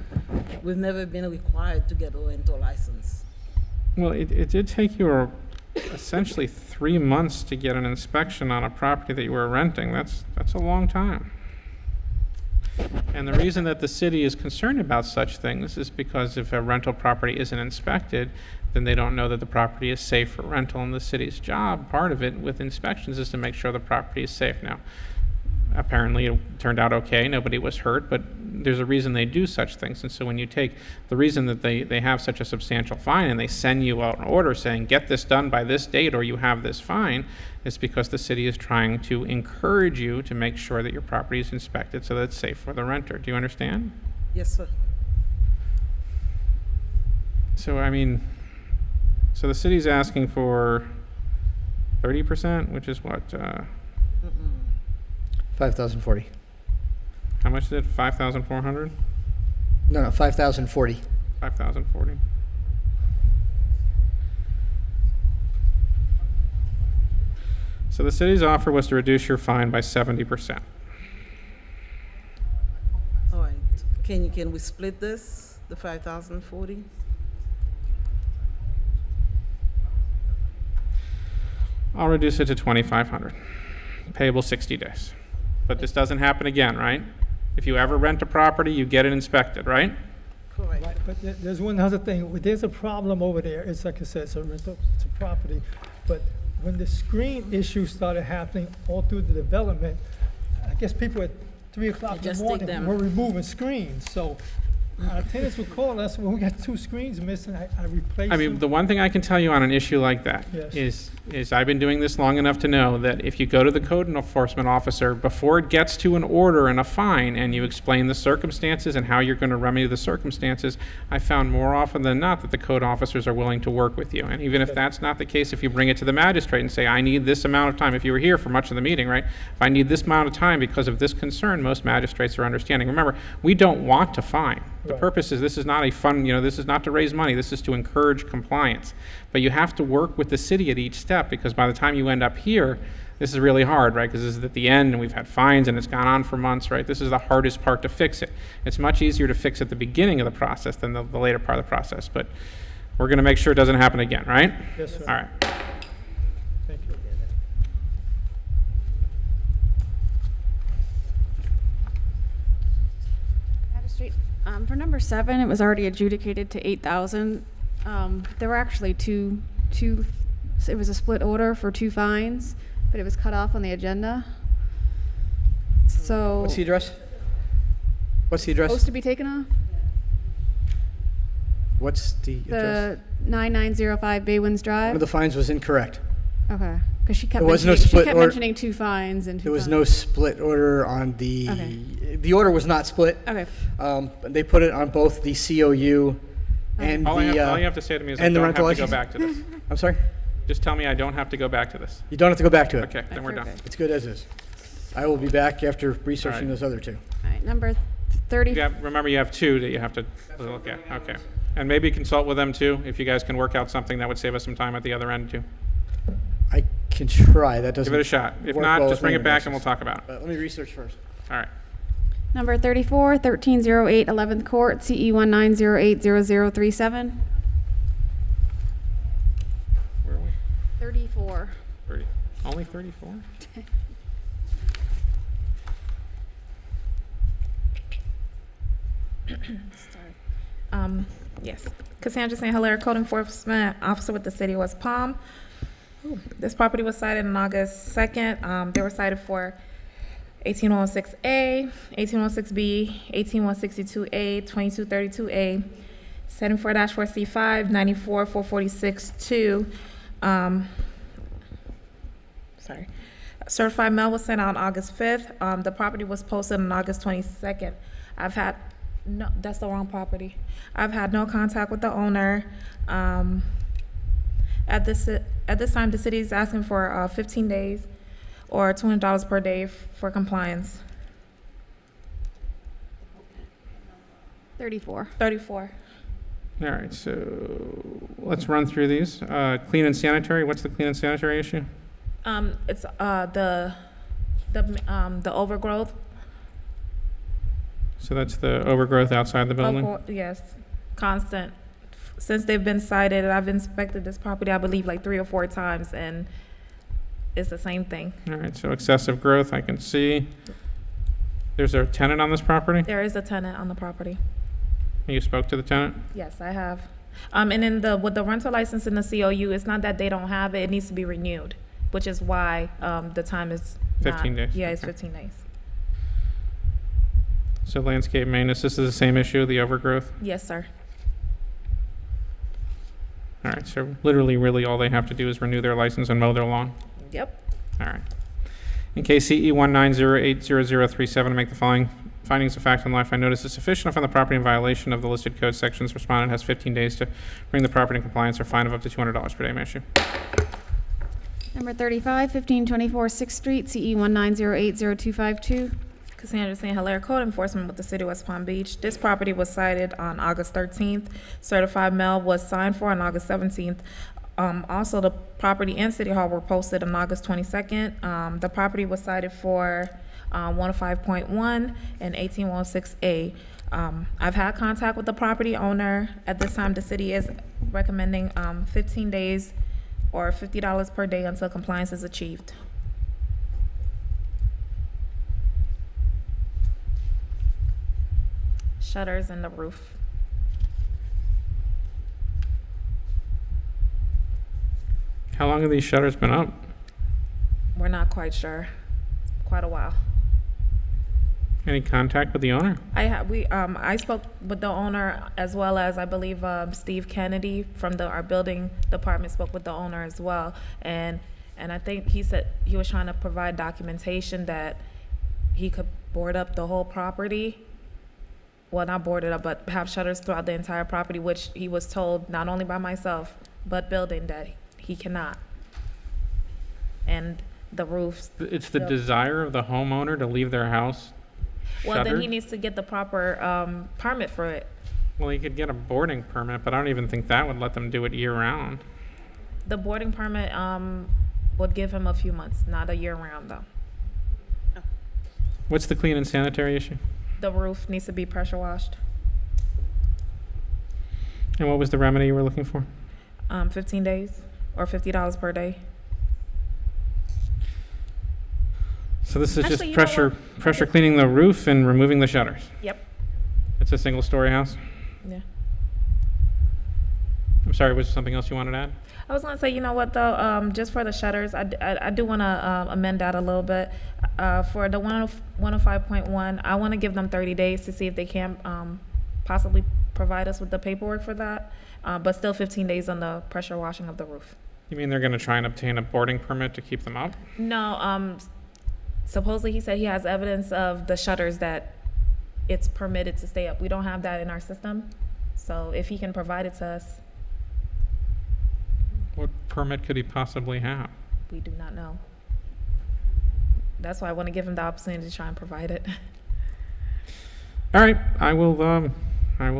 We've never been required to get a rental license. Well, it did take you essentially 3 months to get an inspection on a property that you were renting. That's a long time. And the reason that the city is concerned about such things is because if a rental property isn't inspected, then they don't know that the property is safe for rental. And the city's job, part of it with inspections, is to make sure the property is safe. Now, apparently it turned out okay, nobody was hurt, but there's a reason they do such things. And so when you take the reason that they have such a substantial fine and they send you out an order saying, get this done by this date or you have this fine, is because the city is trying to encourage you to make sure that your property is inspected so that it's safe for the renter. Do you understand? Yes, sir. So, I mean, so the city's asking for 30%, which is what, 5,040. how much is it? 5,400? No, 5,040. 5,040. So the city's offer was to reduce your fine by 70%. All right. Can we split this, the 5,040? I'll reduce it to 2,500, payable 60 days. But this doesn't happen again, right? If you ever rent a property, you get it inspected, right? Correct. Right, but there's one other thing. There's a problem over there. It's like I said, it's a property. But when the screen issue started happening all through the development, I guess people at 3 o'clock in the just take morning them. were removing screens. So our tenants would call us when we got 2 screens missing. I replaced I mean, them. the one thing I can tell you on an issue like that Yes. is I've been doing this long enough to know that if you go to the code enforcement officer before it gets to an order and a fine and you explain the circumstances and how you're going to remedy the circumstances, I found more often than not that the code officers are willing to work with you. And even if that's not the case, if you bring it to the magistrate and say, I need this amount of time, if you were here for much of the meeting, right? If I need this amount of time because of this concern, most magistrates are understanding. Remember, we don't want to fine. The purpose is this is not a fun, this is not to raise money. This is to encourage compliance. But you have to work with the city at each step because by the time you end up here, this is really hard, right? Because this is at the end and we've had fines and it's gone on for months, right? This is the hardest part to fix it. It's much easier to fix at the beginning of the process than the later part of the process. But we're going to make sure it doesn't happen again, right? Yes, sir. All right. Thank you. Magistrate, for number 7, it was already adjudicated to 8,000. There were actually two, it was a split order for 2 fines, but it was cut off on the agenda. So. What's the address? What's the address? Supposed to be taken off? What's the address? The 9905 Baywinds One Drive? of the fines was incorrect. Okay, because she kept There was no mentioning, she split kept order. mentioning 2 fines and 2 There was fines. no split order on the, Okay. the order was not split. Okay. They put it on both the COU and All the, you have to say to me is I and the don't have rental to go license. back to this. I'm sorry? Just tell me I don't have to go back to this. You don't have to go back to it. Okay, then we're done. It's good as is. I will be back after researching All right. those other 2. All right, number 30. Remember, you have 2 that you have to look at. Okay. And maybe consult with them too, if you guys can work out something that would save us some time at the other end too. I can try. That doesn't Give it a shot. If work not, well just with bring me it back license. and we'll talk about it. Let me research first. All right. Number 34, 1308 11th Court, CE 19080037. Where are we? 34. 30. Only 34? Yes. Cassandra St. Hilaire, Code Enforcement Officer with the City of West Palm. This property was cited on August 2nd. They were cited for 18106A, 18106B, 18162A, 2232A, 74-4C5, 94-446-2. Sorry. Certified mail was sent out on August 5th. The property was posted on August 22nd. I've had, no, that's the wrong property. I've had no contact with the owner. At this time, the city is asking for 15 days or $200 per day for compliance. 34. 34. All right, so let's run through these. Clean and sanitary, what's the clean and sanitary issue? It's the The overgrowth. So that's the overgrowth outside the building? Yes, constant. Since they've been cited, I've inspected this property, I believe, like 3 or 4 times, and it's the same thing. All right, so excessive growth, I can see. There's a tenant on this property? There is a tenant on the property. You spoke to the tenant? Yes, I have. And then with the rental license and the COU, it's not that they don't have it, it needs to be renewed, which is why the time is 15 days. Yeah, it's Okay. 15 days. So landscape maintenance, this is the same issue, the overgrowth? Yes, sir. All right, so literally, really, all they have to do is renew their license and mow their lawn? Yep. All right. In case CE 190800037, make the following findings of fact and law. If I notice is sufficient to find the property in violation of the listed code sections, respondent has 15 days to bring the property in compliance or fine of up to $200 per day. May I issue? Number 35, 1524 6th Street, CE 190800252. Cassandra St. Hilaire, Code Enforcement with the City of West Palm Beach. This property was cited on August 13th. Certified mail was signed for on August 17th. Also, the property and City Hall were posted on August 22nd. The property was cited for 105.1 and 1816A. I've had contact with the property owner. At this time, the city is recommending 15 days or $50 per day until compliance is achieved. Shutters and the roof. How long have these shutters been up? We're not quite sure. Quite a while. Any contact with the owner? I spoke with the owner as well as I believe Steve Kennedy from our building department spoke with the owner as well, and I think he said he was trying to provide documentation that he could board up the whole property. Well, not board it up, but have shutters throughout the entire property, which he was told not only by myself but building that he cannot. And the roofs. It's the desire of the homeowner to leave their house Well, then shuttered? he needs to get the proper permit for it. Well, he could get a boarding permit, but I don't even think that would let them do it year-round. The boarding permit would give him a few months, not a year round though. What's the clean and sanitary issue? The roof needs to be pressure washed. And what was the remedy you were looking for? 15 days or $50 per day. So this is Actually, you just know pressure cleaning the roof and removing the shutters? Yep. It's a single-story house? Yeah. I'm sorry, was there something else you wanted to add? I was gonna say, you know what though, just for the shutters, I do wanna amend that a little bit. For the 105.1, I wanna give them 30 days to see if they can possibly provide us with the paperwork for that, but still 15 days on the pressure washing of the roof. You mean they're going to try and obtain a boarding permit to keep them up? No, supposedly he said he has evidence of the shutters that it's permitted to stay up. We don't have that in our system, so if he can provide it to us, What permit could he possibly have? we do not know. That's why I want to give him the opportunity to try and provide it. All right, I will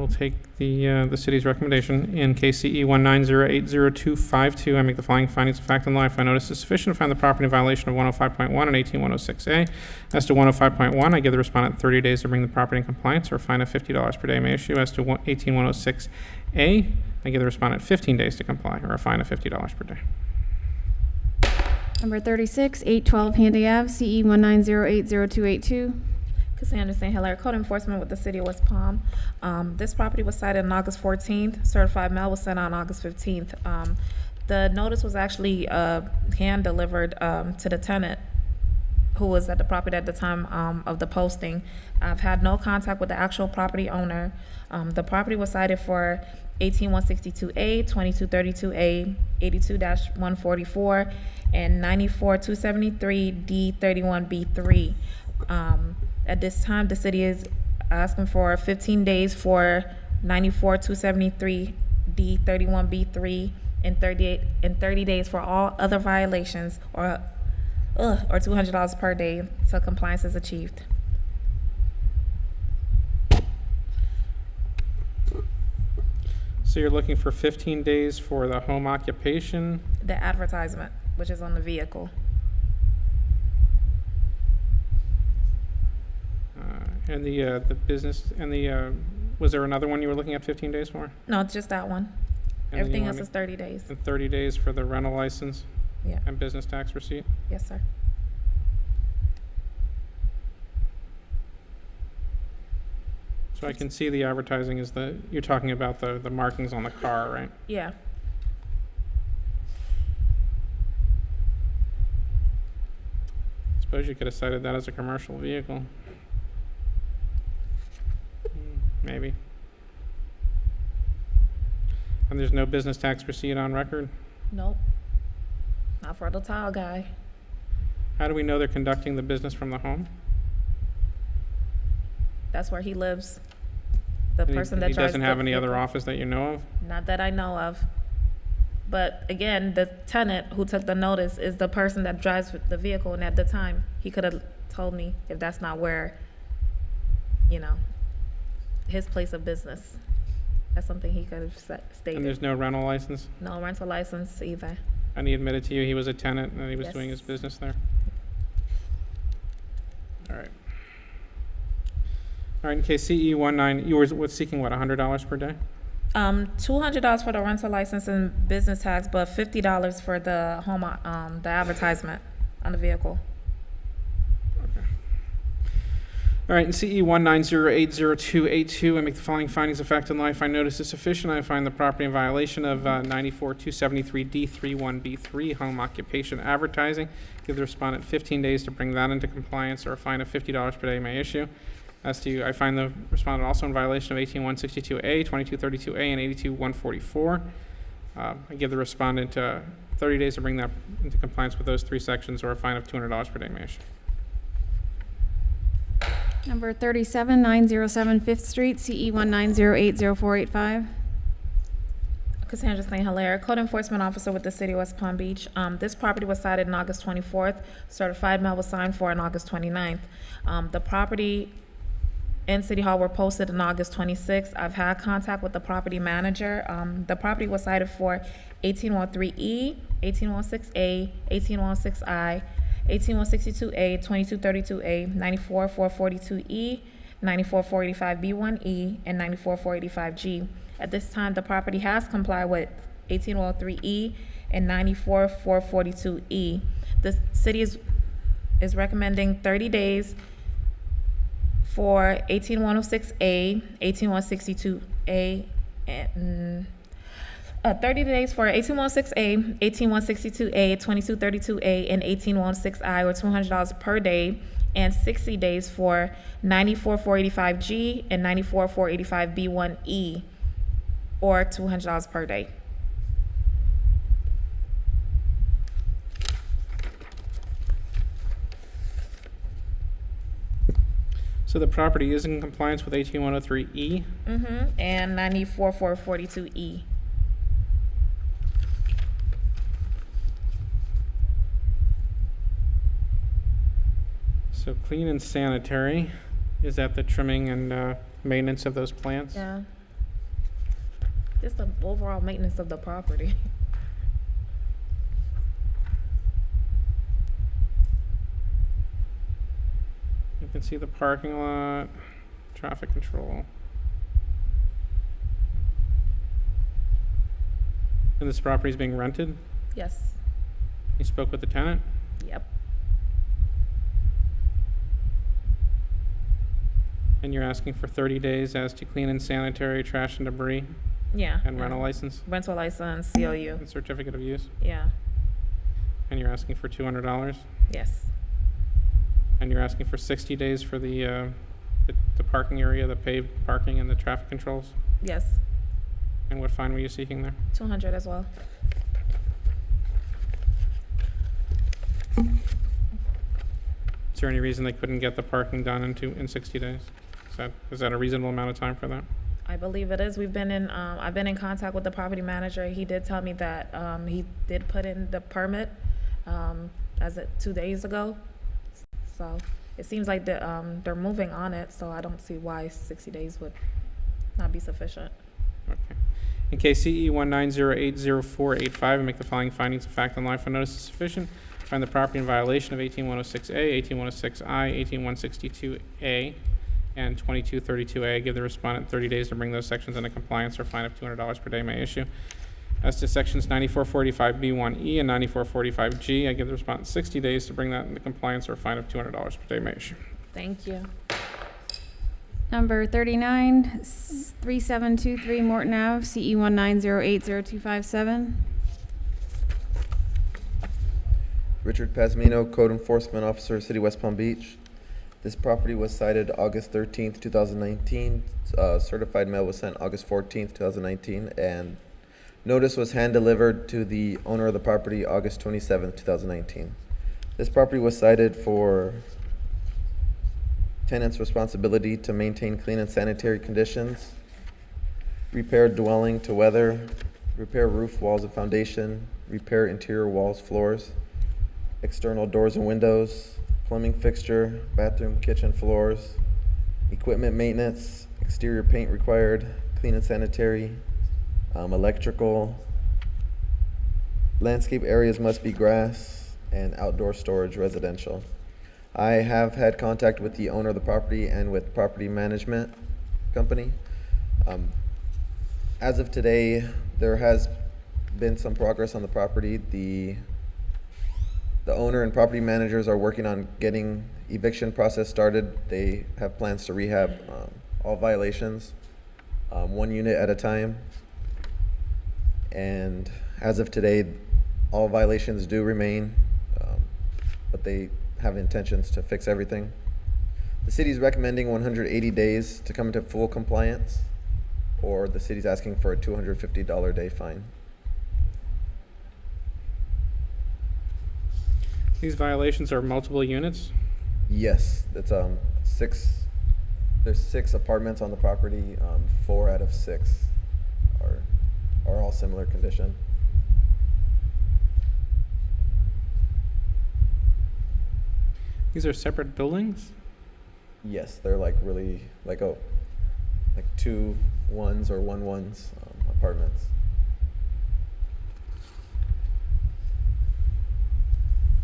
take the city's recommendation. In case CE 190800252, I make the following findings of fact and law. If I notice is sufficient to find the property in violation of 105.1 and 18106A. As to 105.1, I give the respondent 30 days to bring the property in compliance or a fine of $50 per day may issue. As to 18106A, I give the respondent 15 days to comply or a fine of $50 per day. Number 36, 812 Handy Ave, CE 190808282. Cassandra St. Hilaire, Code Enforcement with the City of West Palm. This property was cited on August 14th. Certified mail was sent on August 15th. The notice was actually hand-delivered to the tenant who was at the property at the time of the posting. I've had no contact with the actual property owner. The property was cited for 18162A, 2232A, 82-144, and 94273D31B3. At this time, the city is asking for 15 days for 94273D31B3 and 30 days for all other violations or $200 per day till compliance is achieved. So you're looking for 15 days for the home occupation? The advertisement, which is on the vehicle. And the business, and was there another one you were looking at 15 days for? No, it's just that one. And then you Everything else wanted- is 30 days. And 30 days for the rental license? Yeah. And business tax receipt? Yes, sir. So I can see the advertising is you're talking about the markings on the car, right? Yeah. Suppose you could have cited that as a commercial vehicle. Maybe. And there's no business tax receipt on record? Nope. Not for the tile guy. How do we know they're conducting the business from the home? That's where he lives. The And person he that drives doesn't have the any other vehicle. office that you know of? Not that I know of. But again, the tenant who took the notice is the person that drives the vehicle, and at the time, he could have told me if that's not where, his place of business. That's something he could have stated. And there's no rental license? No rental license either. And he admitted to you he was a tenant and that he was Yes. doing his business there? All right. All right, in case CE 19, you were seeking what, $100 per day? $200 for the rental license and business tax, but $50 for the home, the advertisement on the vehicle. All right, in CE 1908082, I make the following findings of fact and law. I find notice is sufficient. I find the property in violation of 94-273-D31B3, home occupation advertising. Give the respondent 15 days to bring that into compliance, or a fine of $50 per day may issue. As to, I find the respondent also in violation of 18162A, 2232A, and 82144. I give the respondent 30 days to bring that into compliance with those three sections, or a fine of $200 per day may issue. Number 37907 5th Street, CE 190800485. Cassandra St. Hilaire, Code Enforcement Officer with the City of West Palm Beach. This property was cited on August 24th. Certified mail was signed for on August 29th. The property and City Hall were posted on August 26th. I've had contact with the property manager. The property was cited for 1813E, 1816A, 1816I, 18162A, 2232A, 94442E, 94485B1E, and 94485G. At this time, the property has complied with 1803E and 94442E. The city is recommending 30 days for 18106A, 18162A, and 30 days for 18106A, 18162A, 2232A, and 18116I, or $200 per day, and 60 days for 94485G and 94485B1E, or $200 per day. So the property is in compliance with 18103E. And 94442E. So clean and sanitary, is that the trimming and maintenance of those plants? Yeah. Just the overall maintenance of the property. You can see the parking lot, traffic control. And this property is being rented? Yes. You spoke with the tenant? Yep. And you're asking for 30 days as to clean and sanitary, trash and debris, Yeah. and rental license, Rental license, COU. and certificate of use? Yeah. And you're asking for $200? Yes. And you're asking for 60 days for the parking area, the paved parking and the traffic controls? Yes. And what fine were you seeking there? 200 as well. Is there any reason they couldn't get the parking done in 60 days? Is that a reasonable amount of time for that? I believe it is. I've been in contact with the property manager. He did tell me that he did put in the permit 2 days ago. So it seems like they're moving on it, so I don't see why 60 days would not be sufficient. Okay. In case CE 190800485, I make the following findings of fact and law. For notice is sufficient. Find the property in violation of 18106A, 18106I, 18162A, and 2232A. Give the respondent 30 days to bring those sections into compliance or fine of $200 per day may issue. As to sections 9445B1E and 9445G, I give the respondent 60 days to bring that into compliance or fine of $200 per day may issue. Thank you. Number 39, 3723 Morton Ave, CE 1908027. Richard Pasmino, Code Enforcement Officer, City West Palm Beach. This property was cited August 13th, 2019. Certified mail was sent August 14th, 2019, and notice was hand-delivered to the owner of the property August 27th, 2019. This property was cited for tenant's responsibility to maintain clean and sanitary conditions, repair dwelling to weather, repair roof, walls, and foundation, repair interior walls, floors, external doors and windows, plumbing fixture, bathroom, kitchen, floors, equipment maintenance, exterior paint required, clean and sanitary, electrical, landscape areas must be grass, and outdoor storage residential. I have had contact with the owner of the property and with property management company. As of today, there has been some progress on the property. The owner and property managers are working on getting eviction process started. They have plans to rehab all violations, one unit at a time. And as of today, all violations do remain, but they have intentions to fix everything. The city's recommending 180 days to come into full compliance, or the city's asking for a $250 day fine. These violations are multiple units. Yes, it's there's 6 apartments on the property. 4 out of 6 are all similar condition. These are separate buildings? Yes, they're like really like 2 ones or 1 ones apartments.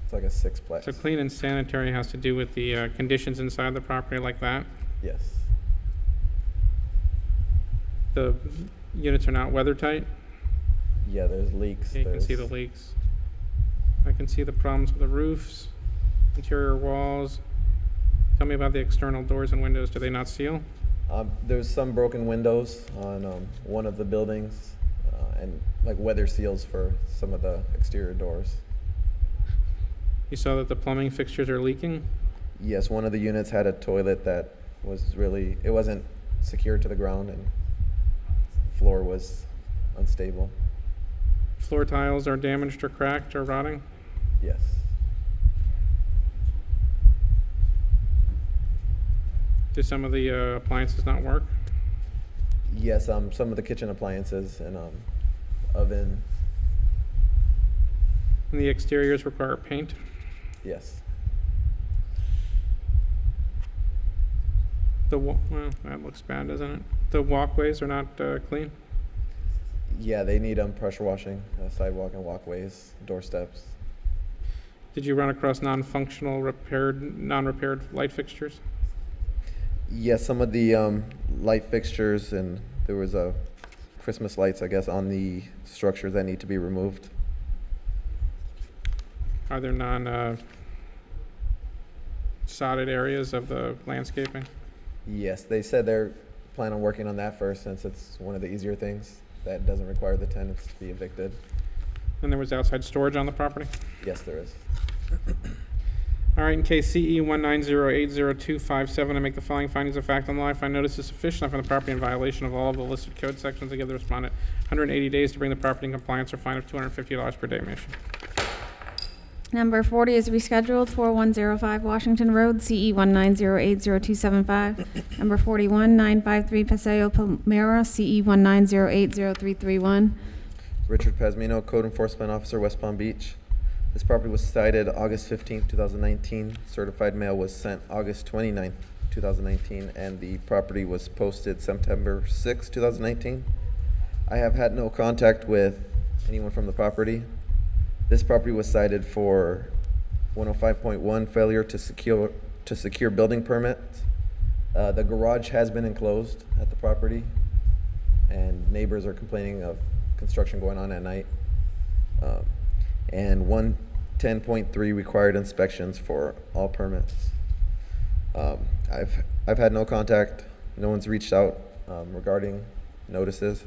It's like a 6-plex. So clean and sanitary has to do with the conditions inside the property like that? Yes. The units are not weather tight? Yeah, there's leaks. Yeah, you can see the leaks. I can see the problems with the roofs, interior walls. Tell me about the external doors and windows. Do they not seal? There's some broken windows on one of the buildings, and like weather seals for some of the exterior doors. You saw that the plumbing fixtures are leaking? Yes, one of the units had a toilet that it wasn't secured to the ground, and the floor was unstable. Floor tiles are damaged or cracked or rotting? Yes. Do some of the appliances not work? Yes, some of the kitchen appliances and oven. And the exteriors require paint? Yes. Well, that looks bad, doesn't it? The walkways are not clean? Yeah, they need pressure washing, sidewalk and walkways, doorsteps. Did you run across non-functional non-repaired light fixtures? Yes, some of the light fixtures, and there was Christmas lights, I guess, on the structures that need to be removed. Are there non-sodded areas of the landscaping? Yes, they said they're planning on working on that first, since it's one of the easier things that doesn't require the tenants to be evicted. And there was outside storage on the property? Yes, there is. All right, in case CE 1908027, I make the following findings of fact on the law. I find notice is sufficient. I find the property in violation of all of the listed code sections. I give the respondent 180 days to bring the property in compliance or fine of $250 per day may issue. Number 40 is rescheduled, 4105 Washington Road, CE 1908025. Number 41, 953 Paseo Palmera, CE 190803331. Richard Pasmino, Code Enforcement Officer, West Palm Beach. This property was cited August 15th, 2019. Certified mail was sent August 29th, 2019, and the property was posted September 6th, 2019. I have had no contact with anyone from the property. This property was cited for 105.1 failure to secure building permits, The garage has been enclosed at the property, and neighbors are complaining of construction going on at night. And 110.3 required inspections for all permits. I've had no contact. No one's reached out regarding notices.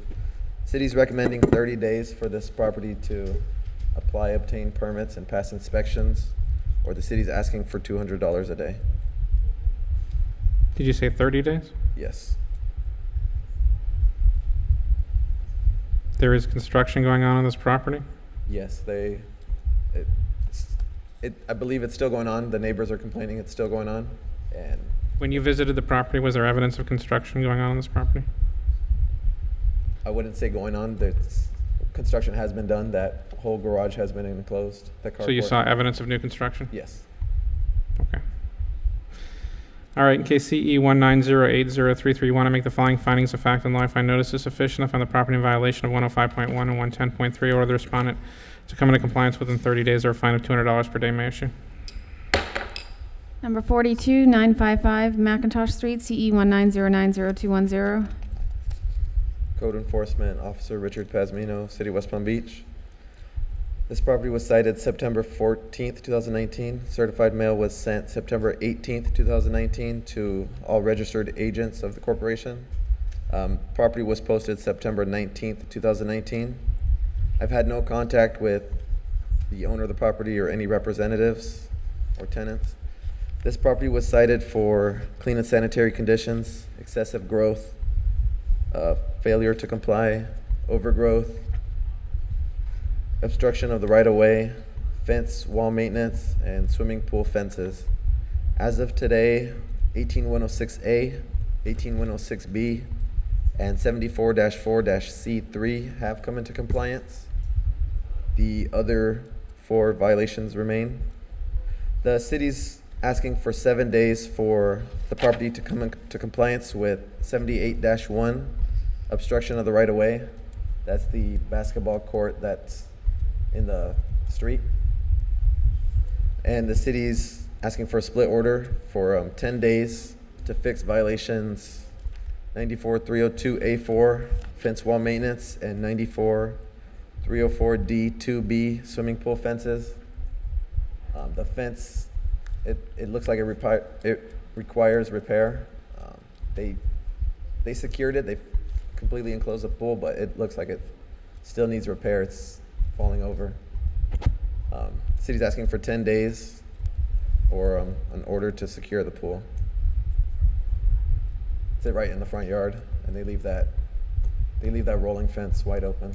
City's recommending 30 days for this property to apply, obtain permits, and pass inspections, or the city's asking for $200 a day. Did you say 30 days? Yes. There is construction going on this property? Yes, I believe it's still going on. The neighbors are complaining it's still going on. And When you visited the property, was there evidence of construction going on this property? I wouldn't say going on. Construction has been done. That whole garage has been enclosed. The So you carport. saw evidence of new construction? Yes. Okay. All right, in case CE 1908033, want to make the following findings of fact and law. I find notice is sufficient. I find the property in violation of 105.1 and 110.3. Order the respondent to come into compliance within 30 days or a fine of $200 per day may issue. Number 42955 McIntosh Street, CE 190902110. Code Enforcement Officer Richard Pasmino, City of West Palm Beach. This property was cited September 14th, 2019. Certified mail was sent September 18th, 2019 to all registered agents of the corporation. Property was posted September 19th, 2019. I've had no contact with the owner of the property or any representatives or tenants. This property was cited for clean and sanitary conditions, excessive growth, failure to comply, overgrowth, obstruction of the right-of-way, fence, wall maintenance, and swimming pool fences. As of today, 18106A, 18106B, and 74-4-C3 have come into compliance. The other 4 violations remain. The city's asking for 7 days for the property to come into compliance with 78-1, obstruction of the right-of-way. That's the basketball court that's in the street. And the city's asking for a split order for 10 days to fix violations 94-302A4, fence wall maintenance, and 94-304D2B, swimming pool fences. The fence, it looks like it requires repair. They secured it, they completely enclosed the pool, but it looks like it still needs repair. It's falling over. City's asking for 10 days or an order to secure the pool. It's right in the front yard, and they leave that rolling fence wide open.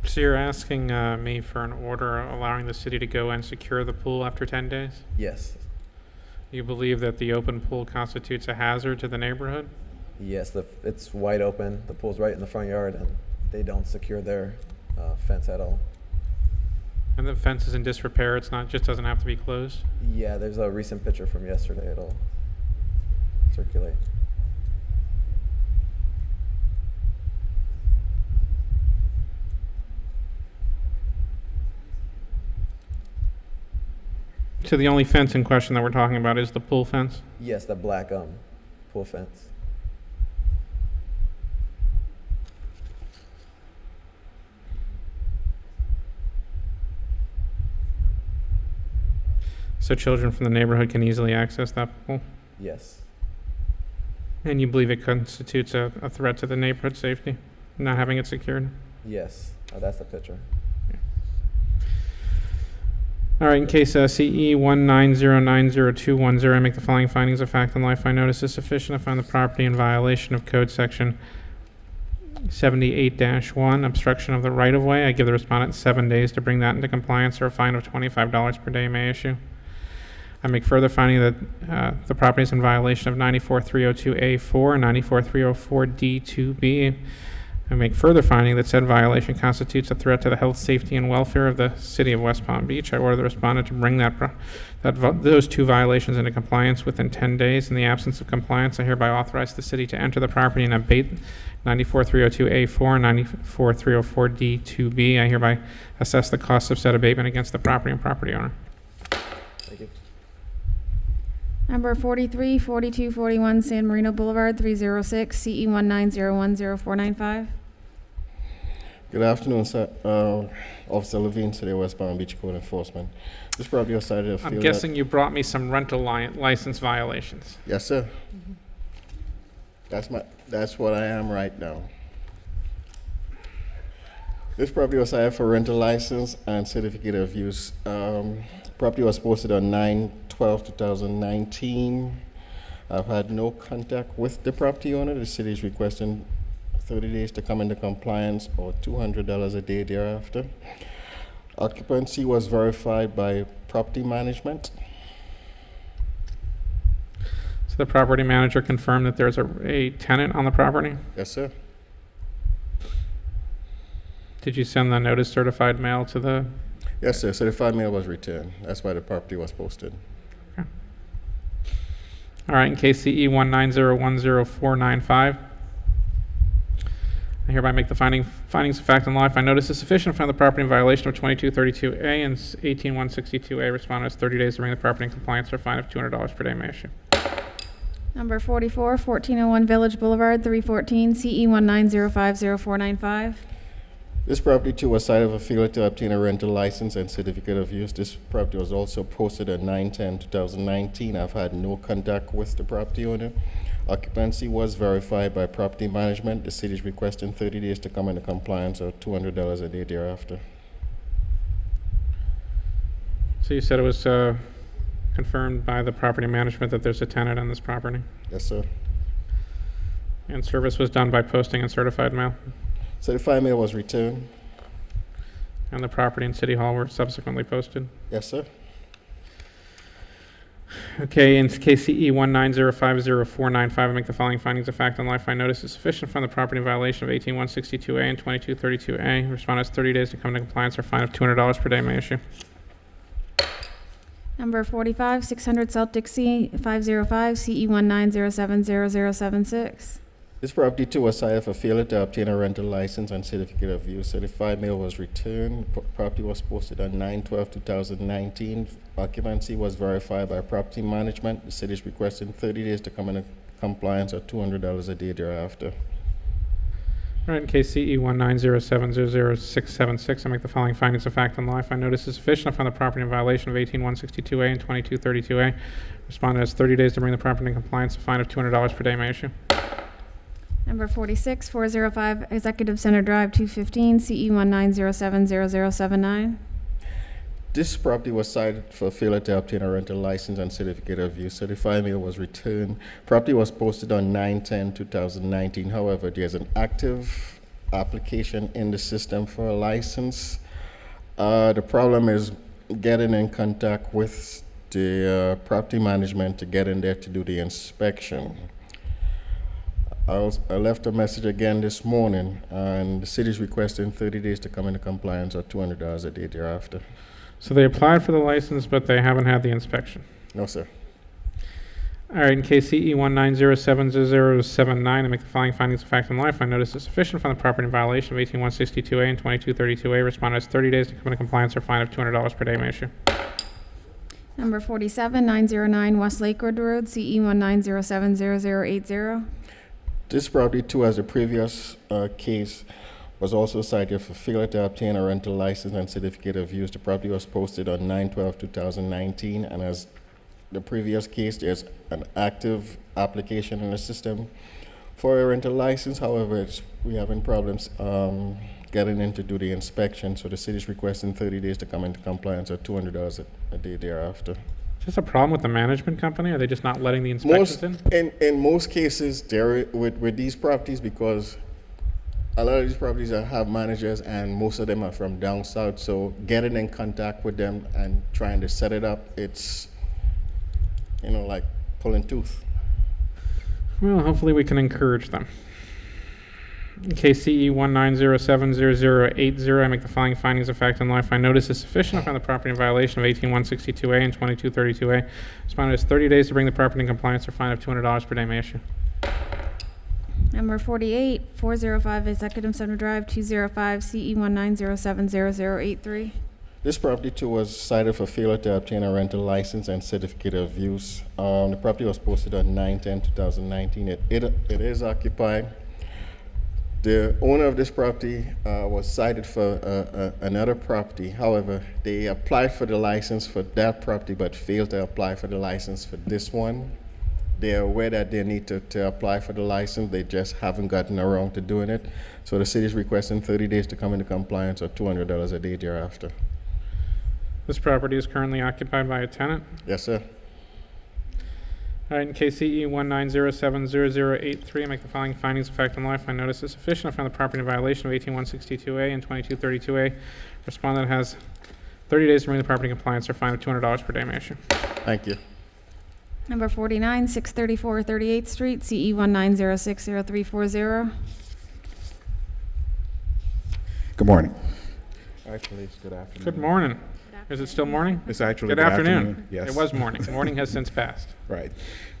So you're asking me for an order allowing the city to go and secure the pool after 10 days? Yes. You believe that the open pool constitutes a hazard to the neighborhood? Yes, it's wide open. The pool's right in the front yard, and they don't secure their fence at all. And the fence is in disrepair, it's not, just doesn't have to be closed? Yeah, there's a recent picture from yesterday. It'll circulate. So the only fence in question that we're talking about is the pool fence? Yes, the black pool fence. So children from the neighborhood can easily access that pool? Yes. And you believe it constitutes a threat to the neighborhood safety, not having it secured? Yes. Oh, that's the picture. All right, in case CE 190902110, I make the following findings of fact and law. I find notice is sufficient. I find the property in violation of Code Section 78-1, obstruction of the right-of-way. I give the respondent 7 days to bring that into compliance or a fine of $25 per day may issue. I make further finding that the property is in violation of 94-302A4 and 94-304D2B. I make further finding that said violation constitutes a threat to the health, safety, and welfare of the city of West Palm Beach. I order the respondent to bring those 2 violations into compliance within 10 days. In the absence of compliance, I hereby authorize the city to enter the property and abate 94-302A4 and 94-304D2B. I hereby assess the cost of said abatement against the property and property owner. Thank you. Number 43, 42, 41 San Marino Boulevard, 306, CE 190104995. Good afternoon, sir. Officer Levine, City of West Palm Beach Code Enforcement. This property was cited a I'm field guessing you brought me some rental license violations. Yes, sir. That's what I am right now. This property was cited for rental license and certificate of use. Property was posted on 9/12/2019. I've had no contact with the property owner. The city is requesting 30 days to come into compliance or $200 a day thereafter. Occupancy was verified by property management. So the property manager confirmed that there's a tenant on the property? Yes, sir. Did you send the notice certified mail to the? Yes, sir. Certified mail was returned. That's why the property was posted. Okay. All right, in case CE 190104995. I hereby make the findings of fact and law. If I notice is sufficient, find the property in violation of 2232A and 18162A. Respondent has 30 days to bring the property in compliance or fine of $200 per day may issue. Number 44, 1401 Village Boulevard, 314, CE 190504995. This property too was cited for failure to obtain a rental license and certificate of use. This property was also posted on 9/10/2019. I've had no contact with the property owner. Occupancy was verified by property management. The city is requesting 30 days to come into compliance or $200 a day thereafter. So you said it was confirmed by the property management that there's a tenant on this property? Yes, sir. And service was done by posting and certified mail? Certified mail was returned. And the property and City Hall were subsequently posted? Yes, sir. Okay, in case CE 190504995, I make the following findings of fact and law. I find notice is sufficient from the property in violation of 18162A and 2232A. Respondent has 30 days to come into compliance or fine of $200 per day may issue. Number 45, 600 South Dixie, 505, CE 190700076. This property too was cited for failure to obtain a rental license and certificate of use. Certified mail was returned. Property was posted on 9/12/2019. Occupancy was verified by property management. The city is requesting 30 days to come into compliance or $200 a day thereafter. All right, in case CE 190700676, I make the following findings of fact and law. I find notice is sufficient. I find the property in violation of 18162A and 2232A. Respondent has 30 days to bring the property in compliance. A fine of $200 per day may issue. Number 46, 405 Executive Center Drive, 215, CE 190700079. This property was cited for failure to obtain a rental license and certificate of use. Certified mail was returned. Property was posted on 9/10/2019. However, there's an active application in the system for a license. The problem is getting in contact with the property management to get in there to do the inspection. I left a message again this morning, and the city is requesting 30 days to come into compliance or $200 a day thereafter. So they applied for the license, but they haven't had the inspection? No, sir. All right, in case CE 1907079, I make the following findings of fact and law. I find notice is sufficient from the property in violation of 18162A and 2232A. Respondent has 30 days to come into compliance or fine of $200 per day may issue. Number 47, 909 West Lakewood Road, CE 190700080. This property, too, as the previous case, was also cited for failure to obtain a rental license and certificate of use. The property was posted on 9/12/2019, and as the previous case, there's an active application in the system for a rental license. However, we're having problems getting in to do the inspection, so the city is requesting 30 days to come into compliance or $200 a day thereafter. Is this a problem with the management company? Are they just not letting the inspections In most cases, there with these properties, because a lot of these properties have managers, and most of them are from down south. So getting in contact with them and trying to set it up, it's like pulling tooth. Well, hopefully we can encourage them. In case CE 190700080, I make the following findings of fact and law. I find notice is sufficient. I find the property in violation of 18162A and 2232A. Respondent has 30 days to bring the property in compliance or fine of $200 per day may issue. Number 48, 405 Executive Center Drive, 205, CE 190700083. This property too was cited for failure to obtain a rental license and certificate of use. The property was posted on 9/10/2019. It is occupied. The owner of this property was cited for another property. However, they applied for the license for that property but failed to apply for the license for this one. They are aware that they need to apply for the license. They just haven't gotten around to doing it. So the city is requesting 30 days to come into compliance or $200 a day thereafter. This property is currently occupied by a tenant. Yes, sir. All right, in case CE 190700083, make the following findings of fact and law. Find notice is sufficient. I find the property in violation of 18162A and 2232A. Respondent has 30 days to bring the property in compliance or fine of $200 per day may issue. Thank you. Number 49, 634 38th Street, CE 190600340. Good morning. Actually, it's good afternoon. Good morning. Is it still morning? It's actually Good afternoon. Yes. It was morning. Morning has since passed. Right.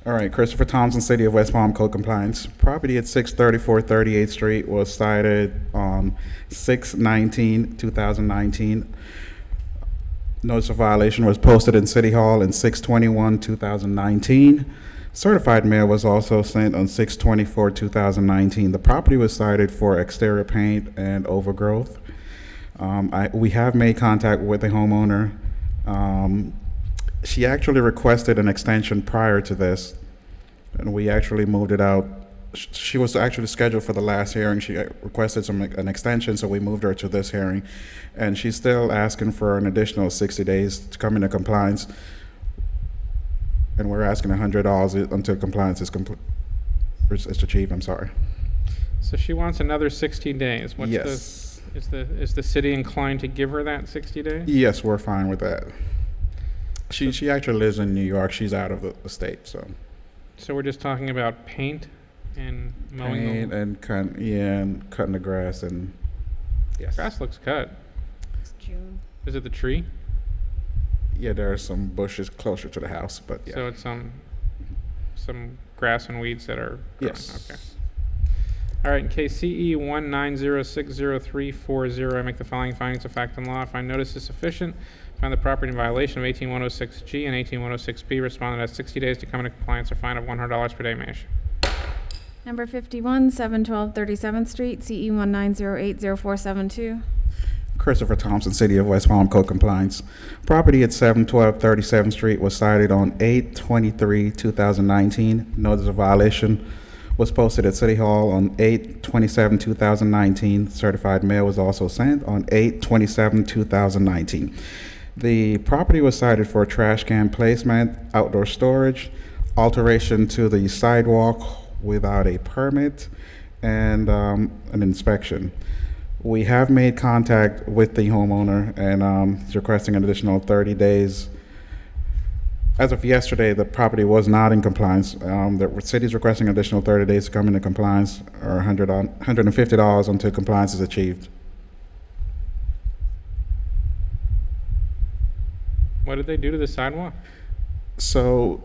All right. Christopher Thompson, City of West Palm, Code Compliance. Property at 634 38th Street was cited on 6/19/2019. Notice of violation was posted in City Hall in 6/21/2019. Certified mail was also sent on 6/24/2019. The property was cited for exterior paint and overgrowth. We have made contact with the homeowner. She actually requested an extension prior to this, and we actually moved it out. She was actually scheduled for the last hearing. She requested an extension, so we moved her to this hearing, and she's still asking for an additional 60 days to come into compliance, and we're asking $100 until compliance is achieved. I'm sorry. So she wants another 60 days. What's Yes. Is the city inclined to give her that 60 days? Yes, we're fine with that. She actually lives in New York. She's out of the state, so. So we're just talking about paint and mowing Paint and cutting the grass and yes. Grass looks cut. It's June. Is it the tree? Yeah, there are some bushes closer to the house, but yeah. So it's some grass and weeds that are growing. Yes. Okay. All right, in case CE 190600340, I make the following findings of fact and law. Find notice is sufficient. Find the property in violation of 18106G and 18106B. Respondent has 60 days to come into compliance or fine of $100 per day may issue. Number 51, 712 37th Street, CE 190800472. Christopher Thompson, City of West Palm, Code Compliance. Property at 712 37th Street was cited on 8/23/2019. Notice of violation was posted at City Hall on 8/27/2019. Certified mail was also sent on 8/27/2019. The property was cited for trash can placement, outdoor storage, alteration to the sidewalk without a permit, and an inspection. We have made contact with the homeowner and is requesting an additional 30 days. As of yesterday, the property was not in compliance. The city is requesting an additional 30 days to come into compliance, or $150 until compliance is achieved. What did they do to the sidewalk? So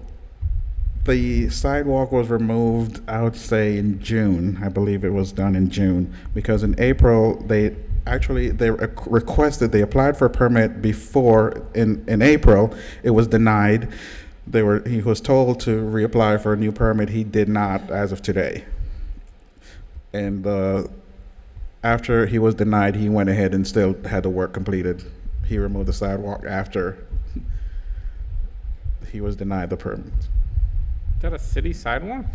the sidewalk was removed, I would say, in June. I believe it was done in June, because in April, they applied for a permit before in April. It was denied. He was told to reapply for a new permit. He did not as of today. And after he was denied, he went ahead and still had the work completed. He removed the sidewalk after he was denied the permit. Is that a city sidewalk?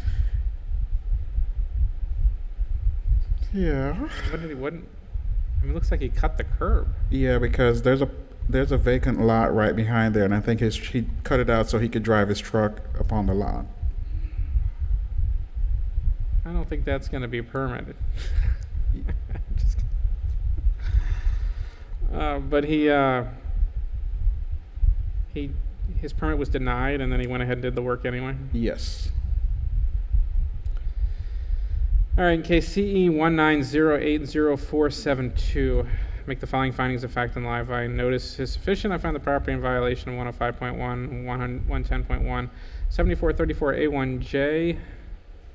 Yeah. What? I mean, it looks like he cut the curb. Yeah, because there's a vacant lot right behind there, and I think he cut it out so he could drive his truck upon the lot. I don't think that's going to be permitted. But his permit was denied, and then he went ahead and did the work anyway. Yes. All right, in case CE 190800472, make the following findings of fact and law. I notice is sufficient. I find the property in violation of 105.1, 110.1, 7434A1J.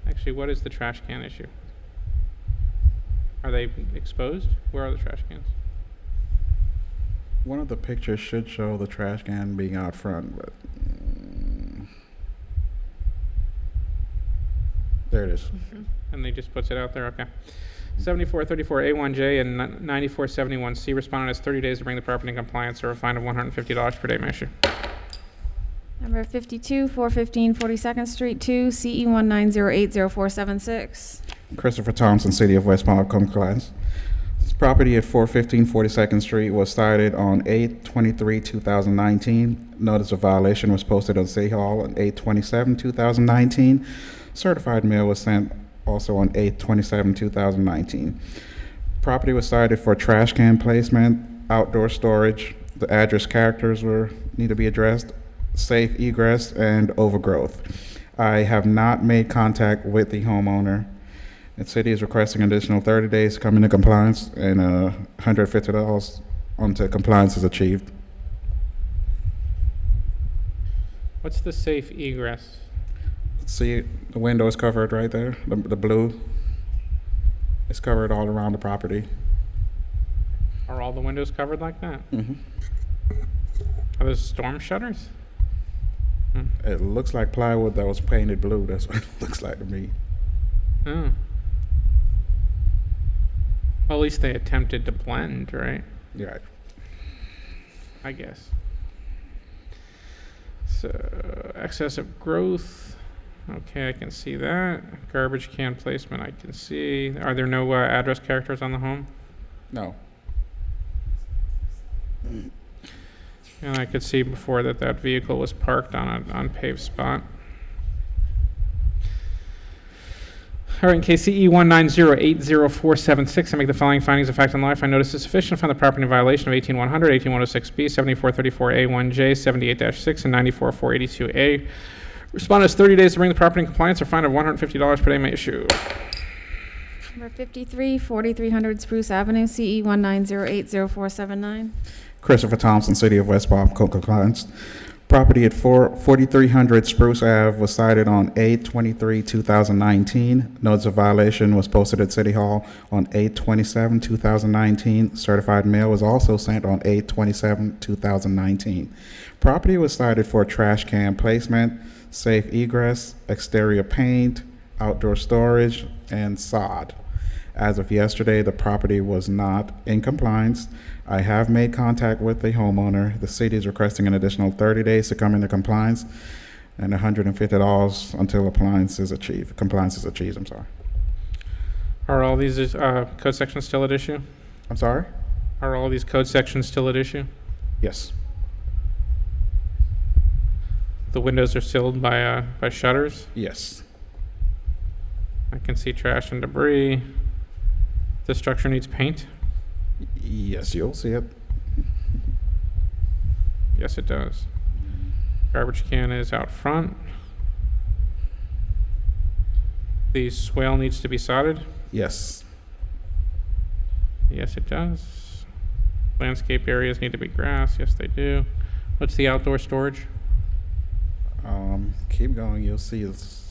Actually, what is the trash can issue? Are they exposed? Where are the trash cans? One of the pictures should show the trash can being out front, but there it is. And they just puts it out there, okay. 7434A1J and 9471C, respondent has 30 days to bring the property in compliance or a fine of $150 per day may issue. Number 52, 415 42nd Street 2, CE 1908046. Christopher Thompson, City of West Palm, compliance. This property at 415 42nd Street was cited on 8/23/2019. Notice of violation was posted on City Hall on 8/27/2019. Certified mail was sent also on 8/27/2019. Property was cited for trash can placement, outdoor storage. The address characters need to be addressed, safe egress, and overgrowth. I have not made contact with the homeowner. The city is requesting an additional 30 days to come into compliance and $150 until compliance is achieved. What's the safe egress? See, the window is covered right there, the blue. It's covered all around the property. Are all the windows covered like that? Mm-hmm. Are those storm shutters? It looks like plywood that was painted blue. That's what it looks like to me. Oh. Well, at least they attempted to blend, right? Yeah. I guess. So, excessive growth. Okay, I can see that. Garbage can placement, I can see. Are there no address characters on the home? No. And I could see before that vehicle was parked on an unpaved spot. All right, in case CE 1908046, I make the following findings of fact and law. I find notice is sufficient to find the property in violation of 18100, 18106B, 7434A1J, 78-6, and 94482A. Respondent has 30 days to bring the property in compliance or fine of $150 per day may issue. Number 53, 4300 Spruce Avenue, CE 1908047. Christopher Thompson, City of West Palm, compliance. Property at 4300 Spruce Ave was cited on 8/23/2019. Notice of violation was posted at City Hall on 8/27/2019. Certified mail was also sent on 8/27/2019. Property was cited for trash can placement, safe egress, exterior paint, outdoor storage, and sod. As of yesterday, the property was not in compliance. I have made contact with the homeowner. The city is requesting an additional 30 days to come into compliance and $150 until compliance is achieved. I'm sorry. Are all these code sections still at issue? I'm sorry? Are all these code sections still at issue? Yes. The windows are sealed by shutters? Yes. I can see trash and debris. The structure needs paint? Yes, you'll see it. Yes, it does. Garbage can is out front. The swale needs to be sodded? Yes. Yes, it does. Landscape areas need to be grass. Yes, they do. What's the outdoor storage? Keep going, you'll see it's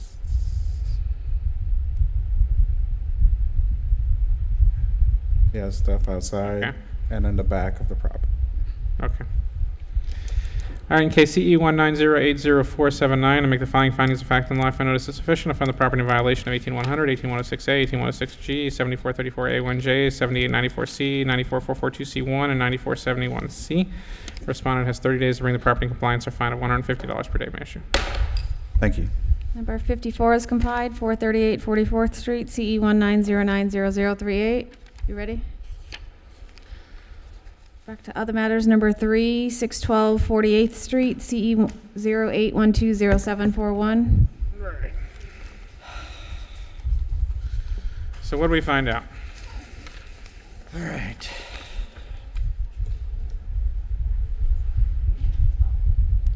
yeah, stuff outside and in the back of the property. Okay. All right, in case CE 1908047, I make the following findings of fact and law. I find notice is sufficient to find the property in violation of 18100, 18106A, 18106G, 7434A1J, 7894C, 94442C1, and 9471C. Respondent has 30 days to bring the property in compliance or fine of $150 per day may issue. Thank you. Number 54 is complied, 438 44th Street, CE 190900038. You ready? Back to other matters. Number 3, 612 48th Street, CE 08120741. Right. So what do we find out? All right.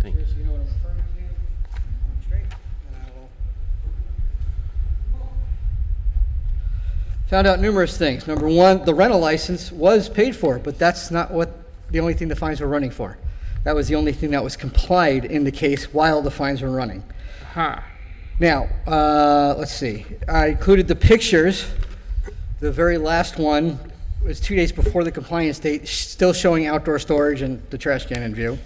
Thank you. You know what I'm referring to? Straight, and I will. Found out numerous things. Number one, the rental license was paid for, but that's not the only thing the fines were running for. That was the only thing that was complied in the case while the fines were running. Huh. Now, let's see. I included the pictures. The very last one was 2 days before the compliance date, still showing outdoor storage and the trash can in view.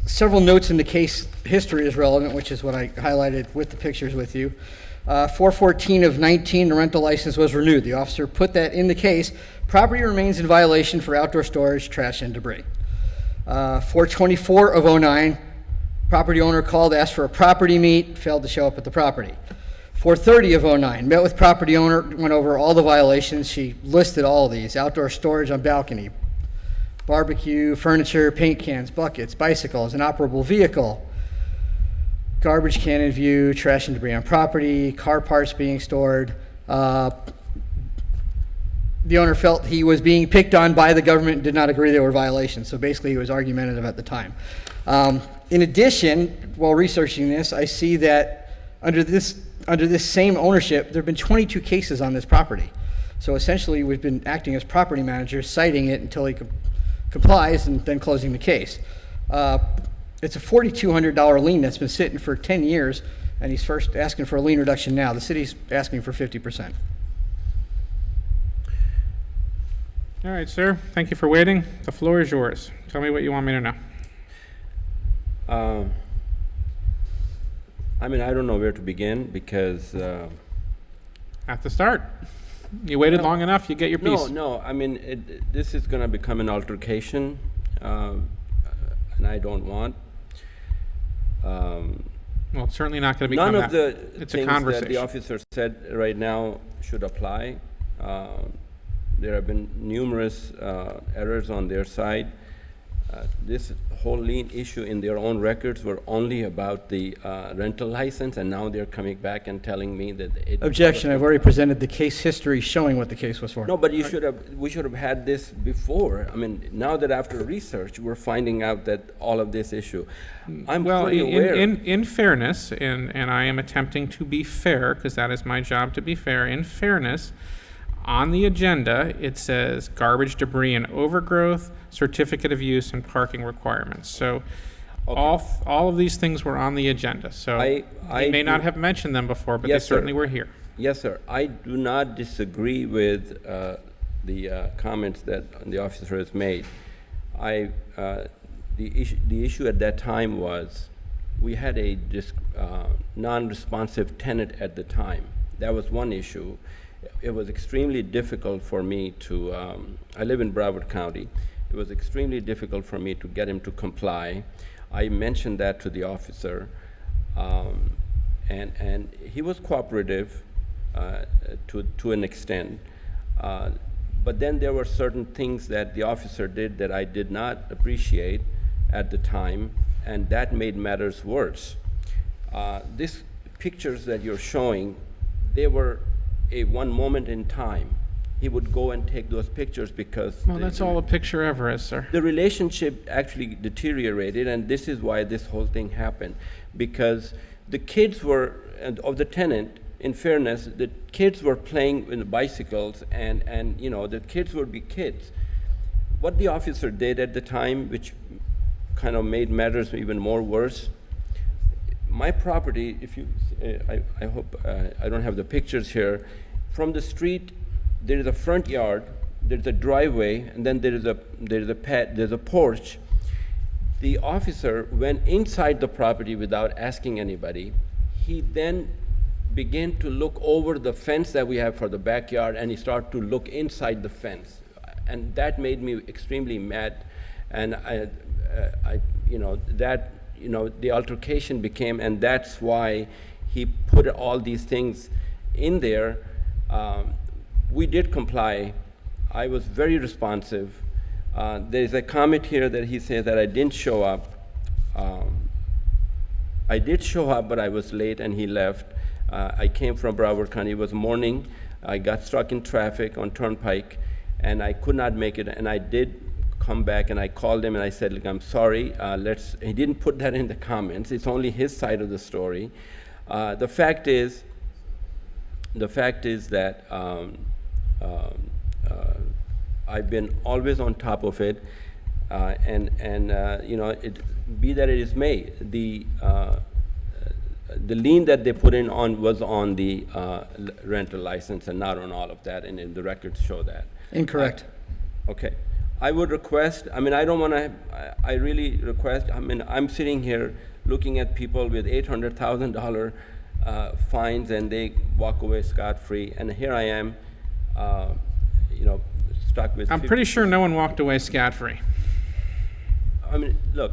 Several notes in the case history is relevant, which is what I highlighted with the pictures with you. 4/14 of 19, the rental license was renewed. The officer put that in the case. Property remains in violation for outdoor storage, trash, and debris. 4/24 of 09, property owner called, asked for a property meet, failed to show up at the property. 4/30 of 09, met with property owner, went over all the violations. She listed all of these: outdoor storage on balcony, barbecue, furniture, paint cans, buckets, bicycles, inoperable vehicle, garbage can in view, trash and debris on property, car parts being stored. The owner felt he was being picked on by the government and did not agree there were violations. So basically he was argumentative at the time. In addition, while researching this, I see that under this same ownership, there have been 22 cases on this property. So essentially we've been acting as property managers, citing it until he complies and then closing the case. It's a $4,200 lien that's been sitting for 10 years, and he's first asking for a lien reduction now. The city's asking for 50%. All right, sir. Thank you for waiting. The floor is yours. Tell me what you want me to know. I mean, I don't know where to begin because... At the start. You waited long enough, you get your piece. No. I mean, this is going to become an altercation, and I don't want. Well, it's certainly not going to become None of the it's a things conversation. that the officer said right now should apply. There have been numerous errors on their side. This whole lien issue in their own records were only about the rental license, and now they're coming back and telling me that it... Objection. I've already presented the case history showing what the case was for. No, but we should have had this before. I mean, now that after research, we're finding out that all of this issue. I'm fully aware. In fairness, and I am attempting to be fair, because that is my job to be fair, in fairness, on the agenda, it says garbage, debris, and overgrowth, certificate of use, and parking requirements. So all of these things were on the agenda. So I may not have mentioned them before, but Yes, they certainly sir. were here. Yes, sir. I do not disagree with the comments that the officer has made. The issue at that time was we had a non-responsive tenant at the time. That was one issue. It was extremely difficult for me to, I live in Broward County. It was extremely difficult for me to get him to comply. I mentioned that to the officer, and he was cooperative to an extent. But then there were certain things that the officer did that I did not appreciate at the time, and that made matters worse. These pictures that you're showing, they were one moment in time. He would go and take those pictures because... Well, that's all a picture ever is, sir. The relationship actually deteriorated, and this is why this whole thing happened. Because the kids were, of the tenant, in fairness, the kids were playing with the bicycles, and you know, the kids would be kids. What the officer did at the time, which kind of made matters even more worse, my property, if you, I hope I don't have the pictures here. From the street, there is a front yard, there's a driveway, and then there's a porch. The officer went inside the property without asking anybody. He then began to look over the fence that we have for the backyard, and he started to look inside the fence, and that made me extremely mad. And the altercation became, and that's why he put all these things in there. We did comply. I was very responsive. There's a comment here that he says that I didn't show up. I did show up, but I was late and he left. I came from Broward County. It was morning. I got stuck in traffic on Turnpike, and I could not make it. And I did come back, and I called him and I said, look, I'm sorry. He didn't put that in the comments. It's only his side of the story. The fact is that I've been always on top of it, be that it is may. the lien that they put in on was on the rental license and not on all of that, and the records show that. Incorrect. Okay. I would request, I mean, I don't want to, I really request, I mean, I'm sitting here looking at people with $800,000 fines and they walk away scot-free, and here I am, stuck with. I'm pretty sure no one walked away scot-free. I mean, look,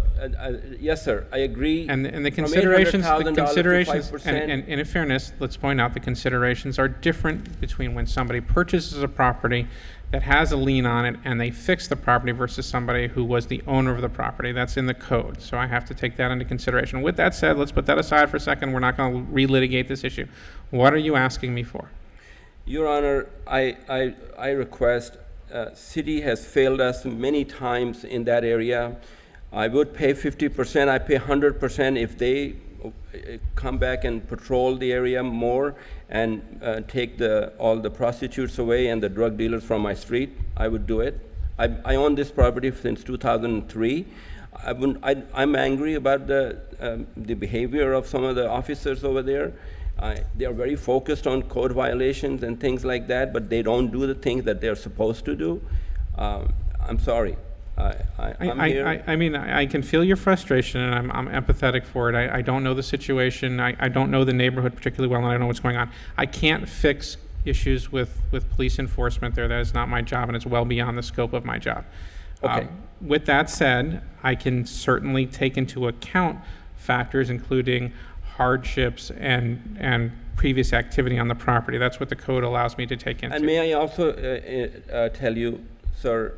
yes, sir, I agree. And the From considerations, $800,000 to 5%. and in fairness, let's point out the considerations are different between when somebody purchases a property that has a lien on it and they fix the property versus somebody who was the owner of the property. That's in the code, so I have to take that into consideration. With that said, let's put that aside for a second. We're not going to relitigate this issue. What are you asking me for? Your Honor, I request, city has failed us many times in that area. I would pay 50%, I pay 100% if they come back and patrol the area more and take all the prostitutes away and the drug dealers from my street. I would do it. I own this property since 2003. I'm angry about the behavior of some of the officers over there. They are very focused on code violations and things like that, but they don't do the things that they're supposed to do. I'm sorry. I mean, I can feel your frustration, and I'm empathetic for it. I don't know the situation. I don't know the neighborhood particularly well, and I don't know what's going on. I can't fix issues with police enforcement there. That is not my job, and it's well beyond the scope of my job. Okay. With that said, I can certainly take into account factors including hardships and previous activity on the property. That's what the code allows me to take into. And may I also tell you, sir,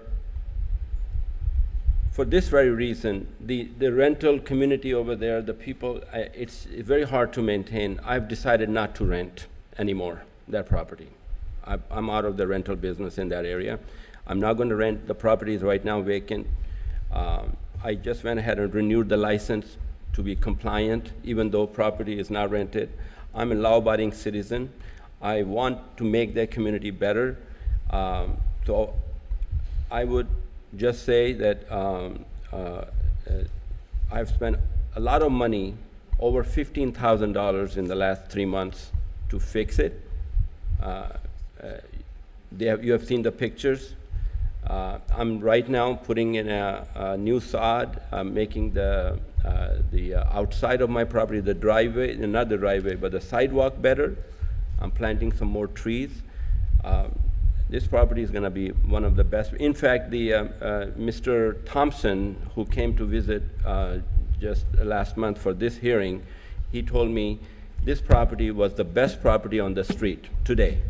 for this very reason, the rental community over there, the people, it's very hard to maintain. I've decided not to rent anymore that property. I'm out of the rental business in that area. I'm not going to rent. The property is right now vacant. I just went ahead and renewed the license to be compliant, even though property is not rented. I'm a law-abiding citizen. I want to make that community better. So I would just say that I've spent a lot of money, over $15,000 in the last 3 months to fix it. You have seen the pictures. I'm right now putting in a new sod, making the outside of my property, the driveway, not the driveway, but the sidewalk better. I'm planting some more trees. This property is going to be one of the best. In fact, Mr. Thompson, who came to visit just last month for this hearing, he told me this property was the best property on the street today.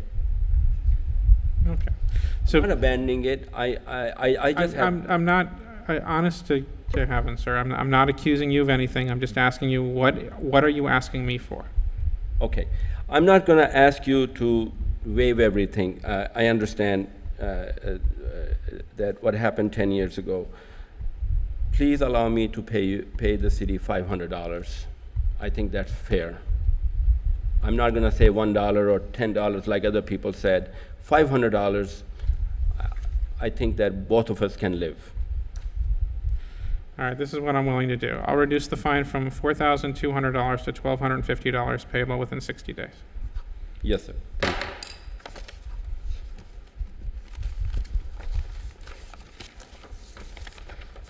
Okay. So I'm not abandoning it. I just have. I'm not honest to heaven, sir. I'm not accusing you of anything. I'm just asking you what are you asking me for? Okay, I'm not going to ask you to waive everything. I understand that what happened 10 years ago. Please allow me to pay the city $500. I think that's fair. I'm not going to say $1 or $10 like other people said. $500. I think that both of us can live. All right, this is what I'm willing to do. I'll reduce the fine from $4,200 to $1,250 payable within 60 days. Yes, sir. Thank you.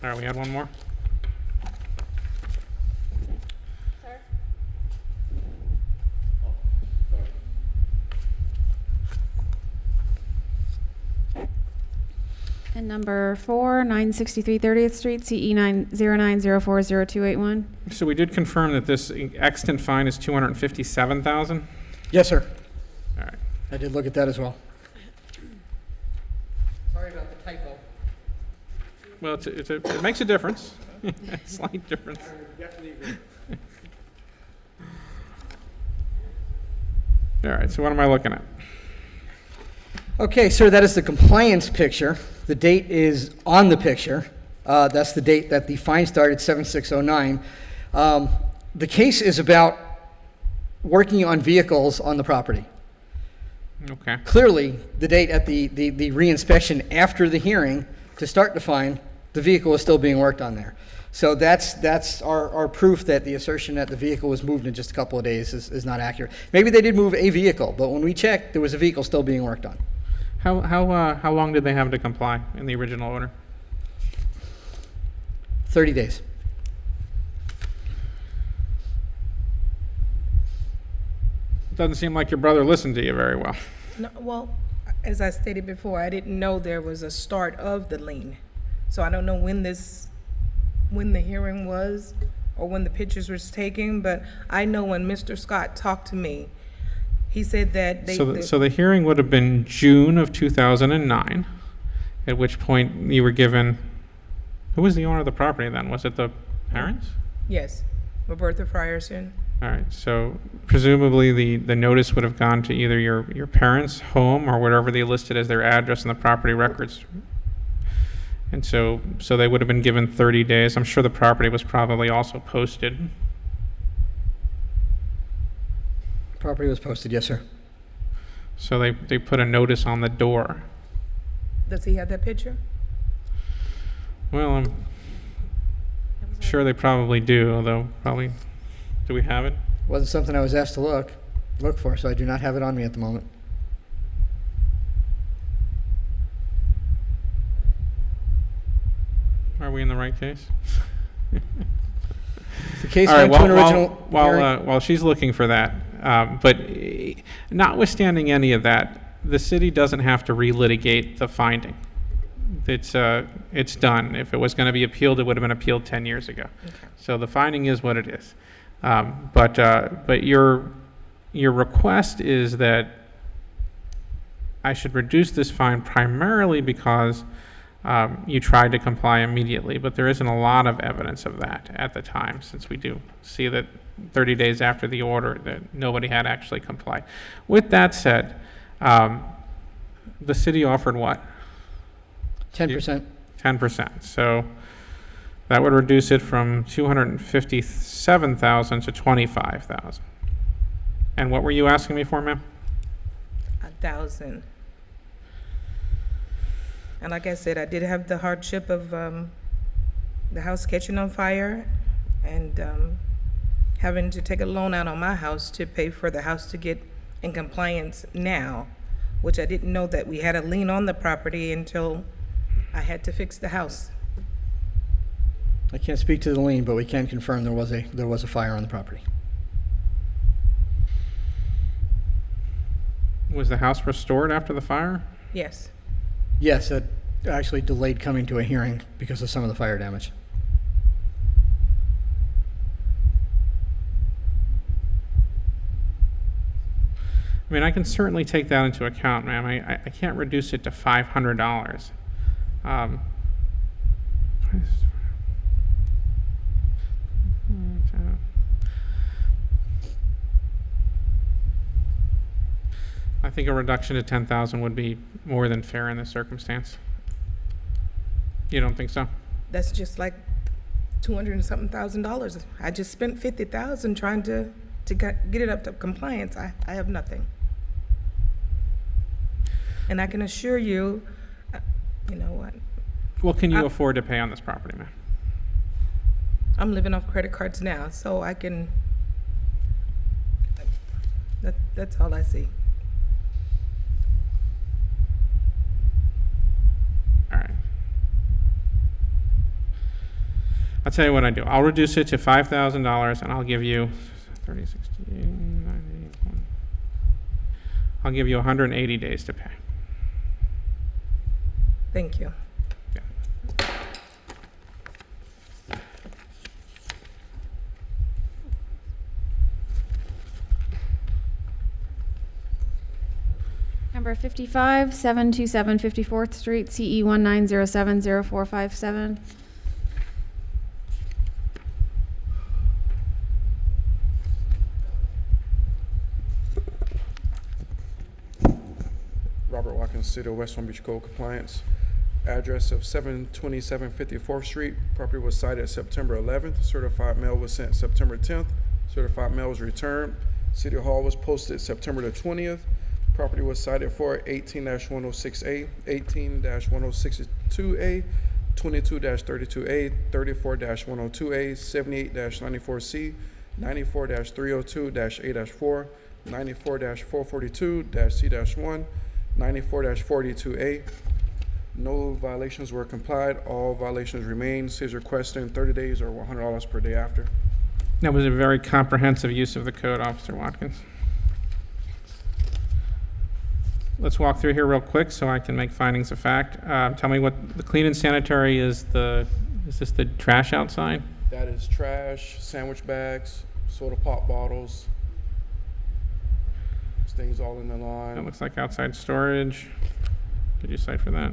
All right, we had one more. Sir? And number 4, 963 30th Street, CE 909040281. So we did confirm that this extant fine is $257,000. Yes, sir. All right. I did look at that as well. Sorry about the typo. Well, it makes a difference. Slight difference. All right, so what am I looking at? Okay, sir, that is the compliance picture. The date is on the picture. That's the date that the fine started, 7609. The case is about working on vehicles on the property. Okay. Clearly, the date at the reinspection after the hearing to start the fine, the vehicle is still being worked on there. So that's our proof that the assertion that the vehicle was moved in just a couple of days is not accurate. Maybe they did move a vehicle, but when we checked, there was a vehicle still being worked on. How long did they have to comply in the original order? 30 days. Doesn't seem like your brother listened to you very well. No, well, as I stated before, I didn't know there was a start of the lien. So I don't know when the hearing was or when the pictures was taken, but I know when Mr. Scott talked to me, he said that So the hearing would have been June of 2009, at which point you were given, who was the owner of the property then? Was it the parents? Yes, Roberta Frierson. All right, so presumably the notice would have gone to either your parents' home or whatever they listed as their address in the property records. And so they would have been given 30 days. I'm sure the property was probably also posted. Property was posted, yes, sir. So they put a notice on the door. Does he have that picture? Well, I'm sure they probably do, although probably, do we have it? Wasn't something I was asked to look for, so I do not have it on me at the moment. Are we in the right case? The case All right, went to an original hearing. while she's looking for that, but notwithstanding any of that, the city doesn't have to relitigate the finding. It's done. If it was going to be appealed, it would have been appealed 10 years ago. Okay. So the finding is what it is. But your request is that I should reduce this fine primarily because you tried to comply immediately, but there isn't a lot of evidence of that at the time, since we do see that 30 days after the order that nobody had actually complied. With that said, the city offered what? 10%. 10%. So that would reduce it from $257,000 to $25,000. And what were you asking me for, ma'am? $1,000. And like I said, I did have the hardship of the house catching on fire and having to take a loan out on my house to pay for the house to get in compliance now, which I didn't know that we had a lien on the property until I had to fix the house. I can't speak to the lien, but we can confirm there was a fire on the property. Was the house restored after the fire? Yes. Yes, it actually delayed coming to a hearing because of some of the fire damage. I mean, I can certainly take that into account, ma'am. I can't reduce it to $500. I think a reduction to 10,000 would be more than fair in this circumstance. You don't think so? That's just like $200 and something thousand. I just spent $50,000 trying to get it up to compliance. I have nothing. And I can assure you, you know what? What can you afford to pay on this property, ma'am? I'm living off credit cards now, so I can, that's all I see. All right. I'll tell you what I do. I'll reduce it to $5,000 and I'll give you 30, 60, 90, I'll give you 180 days to pay. Thank you. Number 55, 727 54th Street, CE 19070457. Robert Watkins, City of West Palm Beach Code Compliance. Address of 727 54th Street. Property was cited September 11th. Certified mail was sent September 10th. Certified mail was returned. City Hall was posted September the 20th. Property was cited for 18-106A, 18-162A, 22-32A, 34-102A, 78-94C, 94-302-A-4, 94-442-C-1, 94-42A. No violations were complied. All violations remain. City's requesting 30 days or $100 per day after. That was a very comprehensive use of the code, Officer Watkins. Let's walk through here real quick so I can make findings of fact. Tell me what the clean and sanitary is this the trash outside? That is trash, sandwich bags, soda pop bottles, things all in the line. That looks like outside storage. Did you cite for that?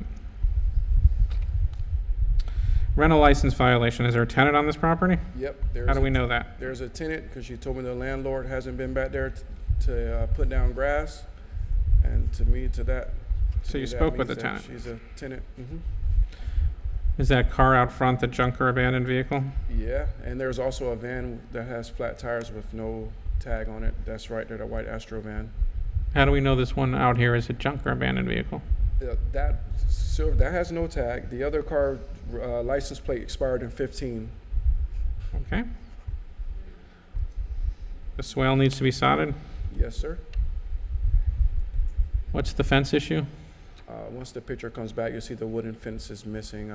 Rental license violation. Is there a tenant on this property? Yep. How do we know that? There's a tenant because she told me the landlord hasn't been back there to put down grass. And to that. So you that spoke with the means that tenant? She's a tenant. Is that car out front the junk or abandoned vehicle? Yeah, and there's also a van that has flat tires with no tag on it. That's right there, the white Astro van. How do we know this one out here is a junk or abandoned vehicle? That has no tag. The other car license plate expired in 15. Okay. The swale needs to be sodded? Yes, sir. What's the fence issue? Once the picture comes back, you'll see the wooden fence is missing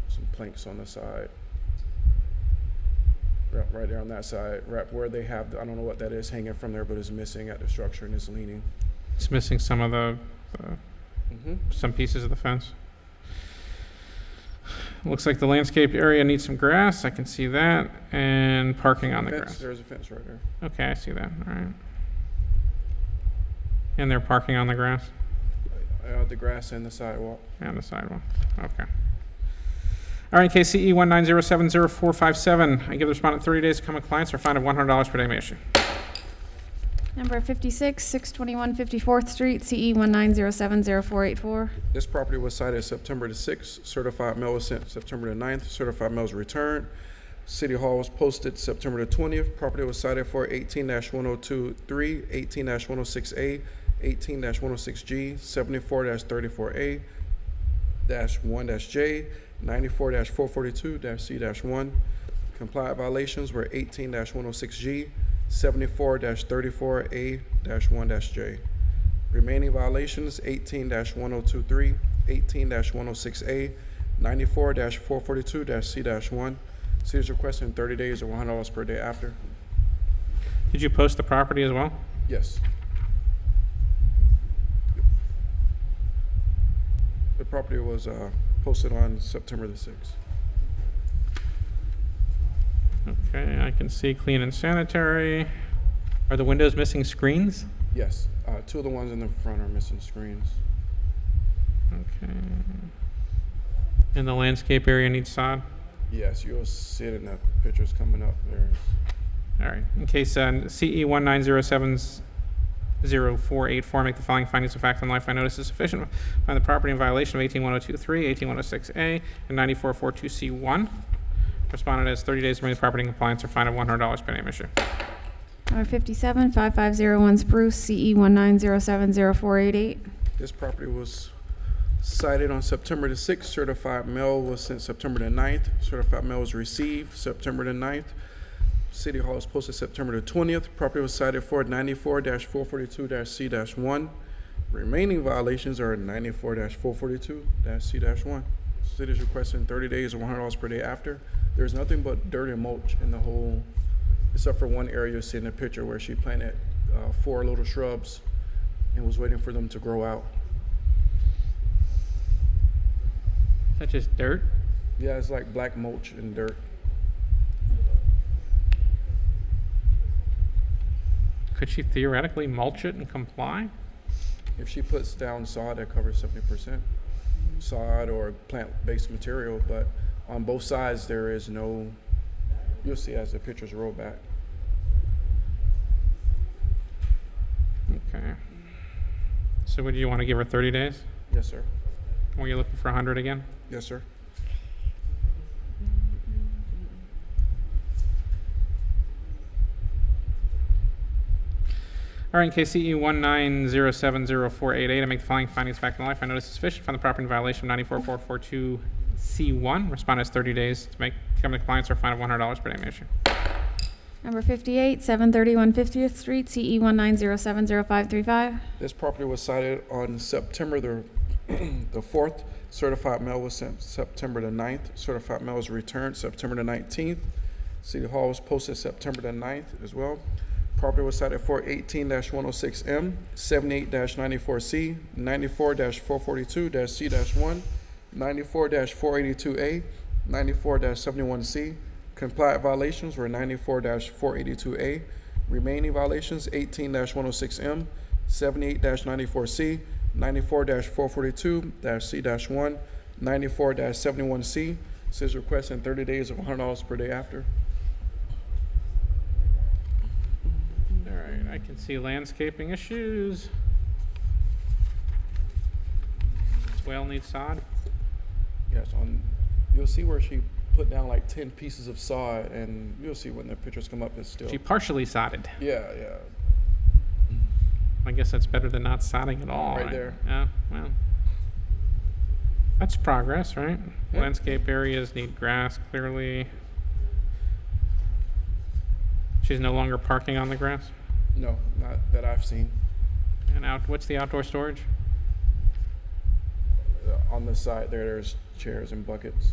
some planks on the side. Right there on that side, right where they have, I don't know what that is hanging from there, but it's missing at the structure and it's leaning. It's missing some of the, some pieces of the fence. Looks like the landscape area needs some grass. I can see that. And parking on the grass. There's a fence right there. Okay, I see that. All right. And they're parking on the grass? The grass and the sidewalk. And the sidewalk. Okay. All right, KCE 1907047. I give the respondent 30 days to come in compliance or fine of $100 per day may issue. Number 56, 621 54th Street, CE 1907048. This property was cited September the 6th. Certified mail was sent September the 9th. Certified mail was returned. City Hall was posted September the 20th. Property was cited for 18-1023, 18-106A, 18-106G, 74-34A, -1-J, 94-442-C-1. Compliant violations were 18-106G, 74-34A-1-J. Remaining violations 18-1023, 18-106A, 94-442-C-1. City is requesting 30 days or $100 per day after. Did you post the property as well? Yes. The property was posted on September the 6th. Okay, I can see clean and sanitary. Are the windows missing screens? Yes. Two of the ones in the front are missing screens. Okay. And the landscape area needs sod? Yes, you'll see it in the pictures coming up. All right. In case CE 1907048, make the following findings of fact and life. I notice is sufficient. Find the property in violation of 18103, 18106A, and 9442C1. Respondent has 30 days to bring the property in compliance or fine of $100 per name issue. Number 57, 5501 Spruce, CE 1907048. This property was cited on September the 6th. Certified mail was sent September the 9th. Certified mail was received September the 9th. City Hall was posted September the 20th. Property was cited for 94-442-C-1. Remaining violations are 94-442-C-1. City is requesting 30 days or $100 per day after. There's nothing but dirt and mulch in the whole, except for one area you see in the picture where she planted 4 little shrubs and was waiting for them to grow out. Is that just dirt? Yeah, it's like black mulch and dirt. Could she theoretically mulch it and comply? If she puts down sod, that covers 70%. Sod or plant-based material, but on both sides there is no, you'll see as the pictures roll back. Okay. So would you want to give her 30 days? Yes, sir. Were you looking for 100 again? Yes, sir. All right, KCE 1907048, I make the following findings of fact and life. I notice is sufficient. Find the property in violation of 94442 C1. Respondent has 30 days to come into compliance or fine of $100 per day. May I issue? Number 58, 731 50th Street, CE 190700535. This property was cited on September the 4th. Certified mail was sent September the 9th. Certified mail was returned September the 19th. City Hall was posted September the 9th as well. Property was cited for 18-106M, 78-94C, 94-442-C-1, 94-482A, 94-71C. Compliant violations were 94-482A. Remaining violations, 18-106M, 78-94C, 94-442-C-1, 94-71C. Says requesting 30 days of $100 per day after. All right, I can see landscaping issues. Swale needs sod. Yes, you'll see where she put down like 10 pieces of sod, and you'll see when the pictures come up, it's still. She partially sodded. Yeah. I guess that's better than not sodding at all. Right there. Yeah, well. That's progress, right? Yeah. Landscape areas need grass, clearly. She's no longer parking on the grass? No, not that I've seen. And what's the outdoor storage? On the side there's chairs and buckets.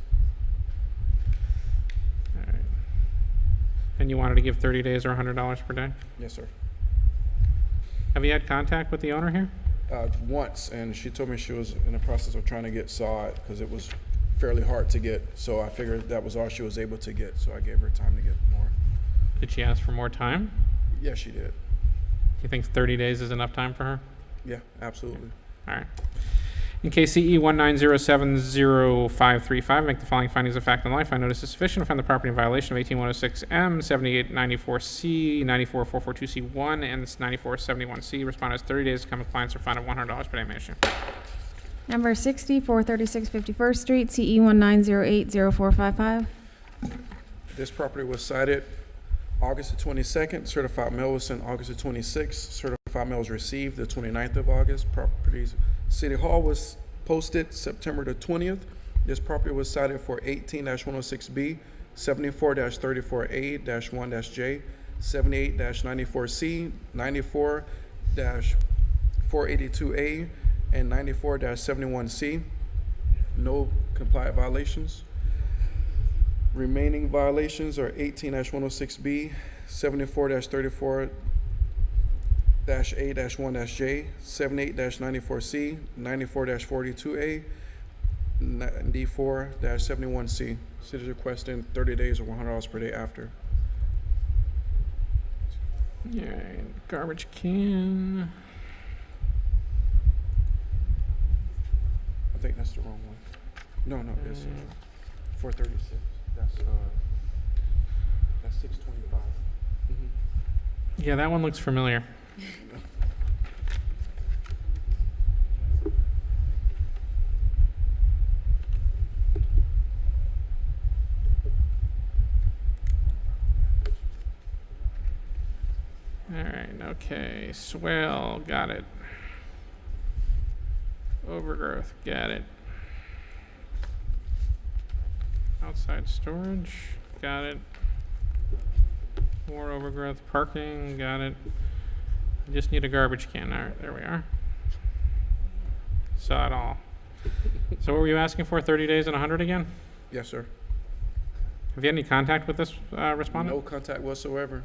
All right. And you wanted to give 30 days or $100 per day? Yes, sir. Have you had contact with the owner here? Once, and she told me she was in the process of trying to get sod because it was fairly hard to get. So I figured that was all she was able to get. So I gave her time to get more. Did she ask for more time? Yes, she did. Do you think 30 days is enough time for her? Yeah, absolutely. All right. In case CE 190700535, make the following findings of fact and law. Find notice is sufficient to find the property in violation of 18106M, 7894C, 94442C1, and 9471C. Respondent has 30 days to come in compliance or fine of $100 per day. May I issue? Number 60, 436 51st Street, CE 190800455. This property was cited August the 22nd. Certified mail was sent August the 26th. Certified mail was received the 29th of August. Properties City Hall was posted September the 20th. This property was cited for 18-106B, 74-34A-1-J, 78-94C, 94-482A, and 94-71C. No compliant violations. Remaining violations are 18-106B, 74-34A-1-J, 78-94C, 94-42A, 94-71C. City is requesting 30 days or $100 per day after. All right, garbage can. I think that's the wrong one. No, it's 436. That's 625. Yeah, that one looks familiar. All right, okay, swell, got it. Overgrowth, got it. Outside storage, got it. More overgrowth, parking, got it. I just need a garbage can. All right, there we are. Saw it all. So what were you asking for, 30 days and 100 again? Yes, sir. Have you had any contact with this respondent? No contact whatsoever.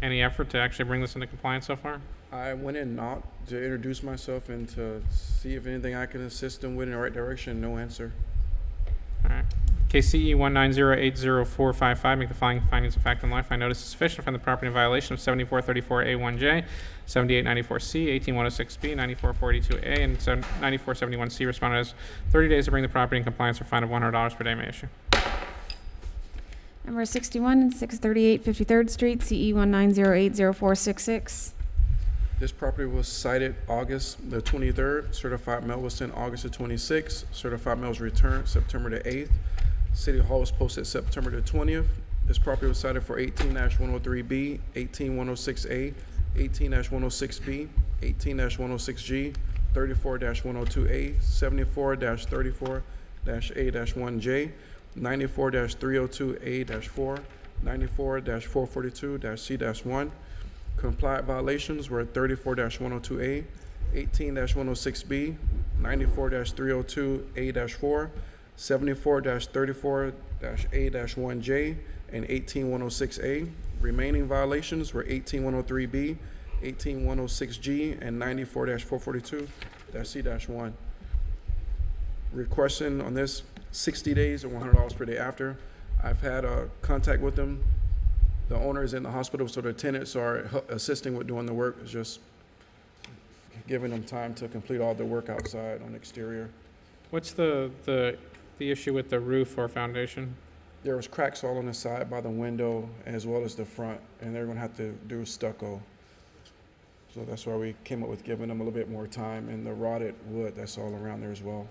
Any effort to actually bring this into compliance so far? I went in not to introduce myself and to see if anything I can assist them with in the right direction. No answer. All right. KCE 190800455, make the following findings of fact and law. Find notice is sufficient to find the property in violation of 7434A1J, 7894C, 18106B, 9442A, and 9471C. Respondent has 30 days to bring the property in compliance or fine of $100 per day. May issue. Number 61, 638 53rd Street, CE 190804666. This property was cited August the 23rd. Certified mail was sent August the 26th. Certified mail was returned September the 8th. City Hall was posted September the 20th. This property was cited for 18-103B, 18-106A, 18-106B, 18-106G, 34-102A, 74-34, 94-A-1J, 94-302A-4, 94-442-C-1. Compliant violations were 34-102A, 18-106B, 94-302A-4, 74-34-A-1J, and 18106A. Remaining violations were 18103B, 18106G, and 94-442-C-1. Requesting on this 60 days or $100 per day after. I've had contact with them. The owner is in the hospital, so the tenants are assisting with doing the work. It's just giving them time to complete all the work outside on the exterior. What's the issue with the roof or foundation? There was cracks all on the side by the window as well as the front, and they're gonna have to do stucco. So that's why we came up with giving them a little bit more time, and the rotted wood that's all around there as well.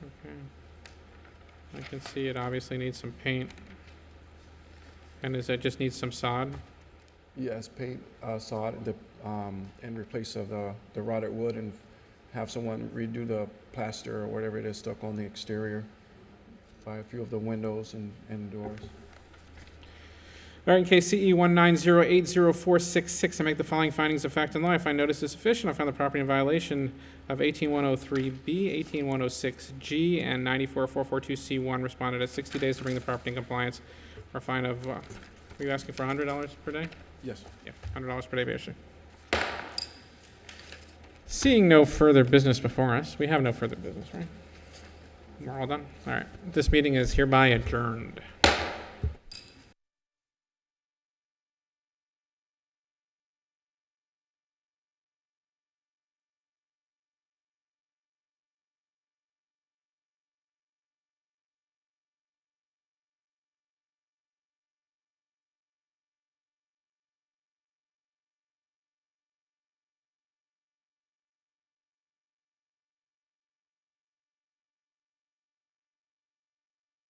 Okay. I can see it obviously needs some paint. And does that just need some sod? Yes, paint, sod, in replace of the rotted wood, and have someone redo the plaster or whatever it is stuck on the exterior by a few of the windows and doors. All right, in case CE 190804666, I make the following findings of fact and law. I find notice is sufficient. I found the property in violation of 18103B, 18106G, and 94442C1. Responded at 60 days to bring the property in compliance for a fine of, were you asking for $100 per day? Yes. Yeah, $100 per day, basically. Seeing no further business before us, we have no further business, right? We're all done? All right. This meeting is hereby adjourned.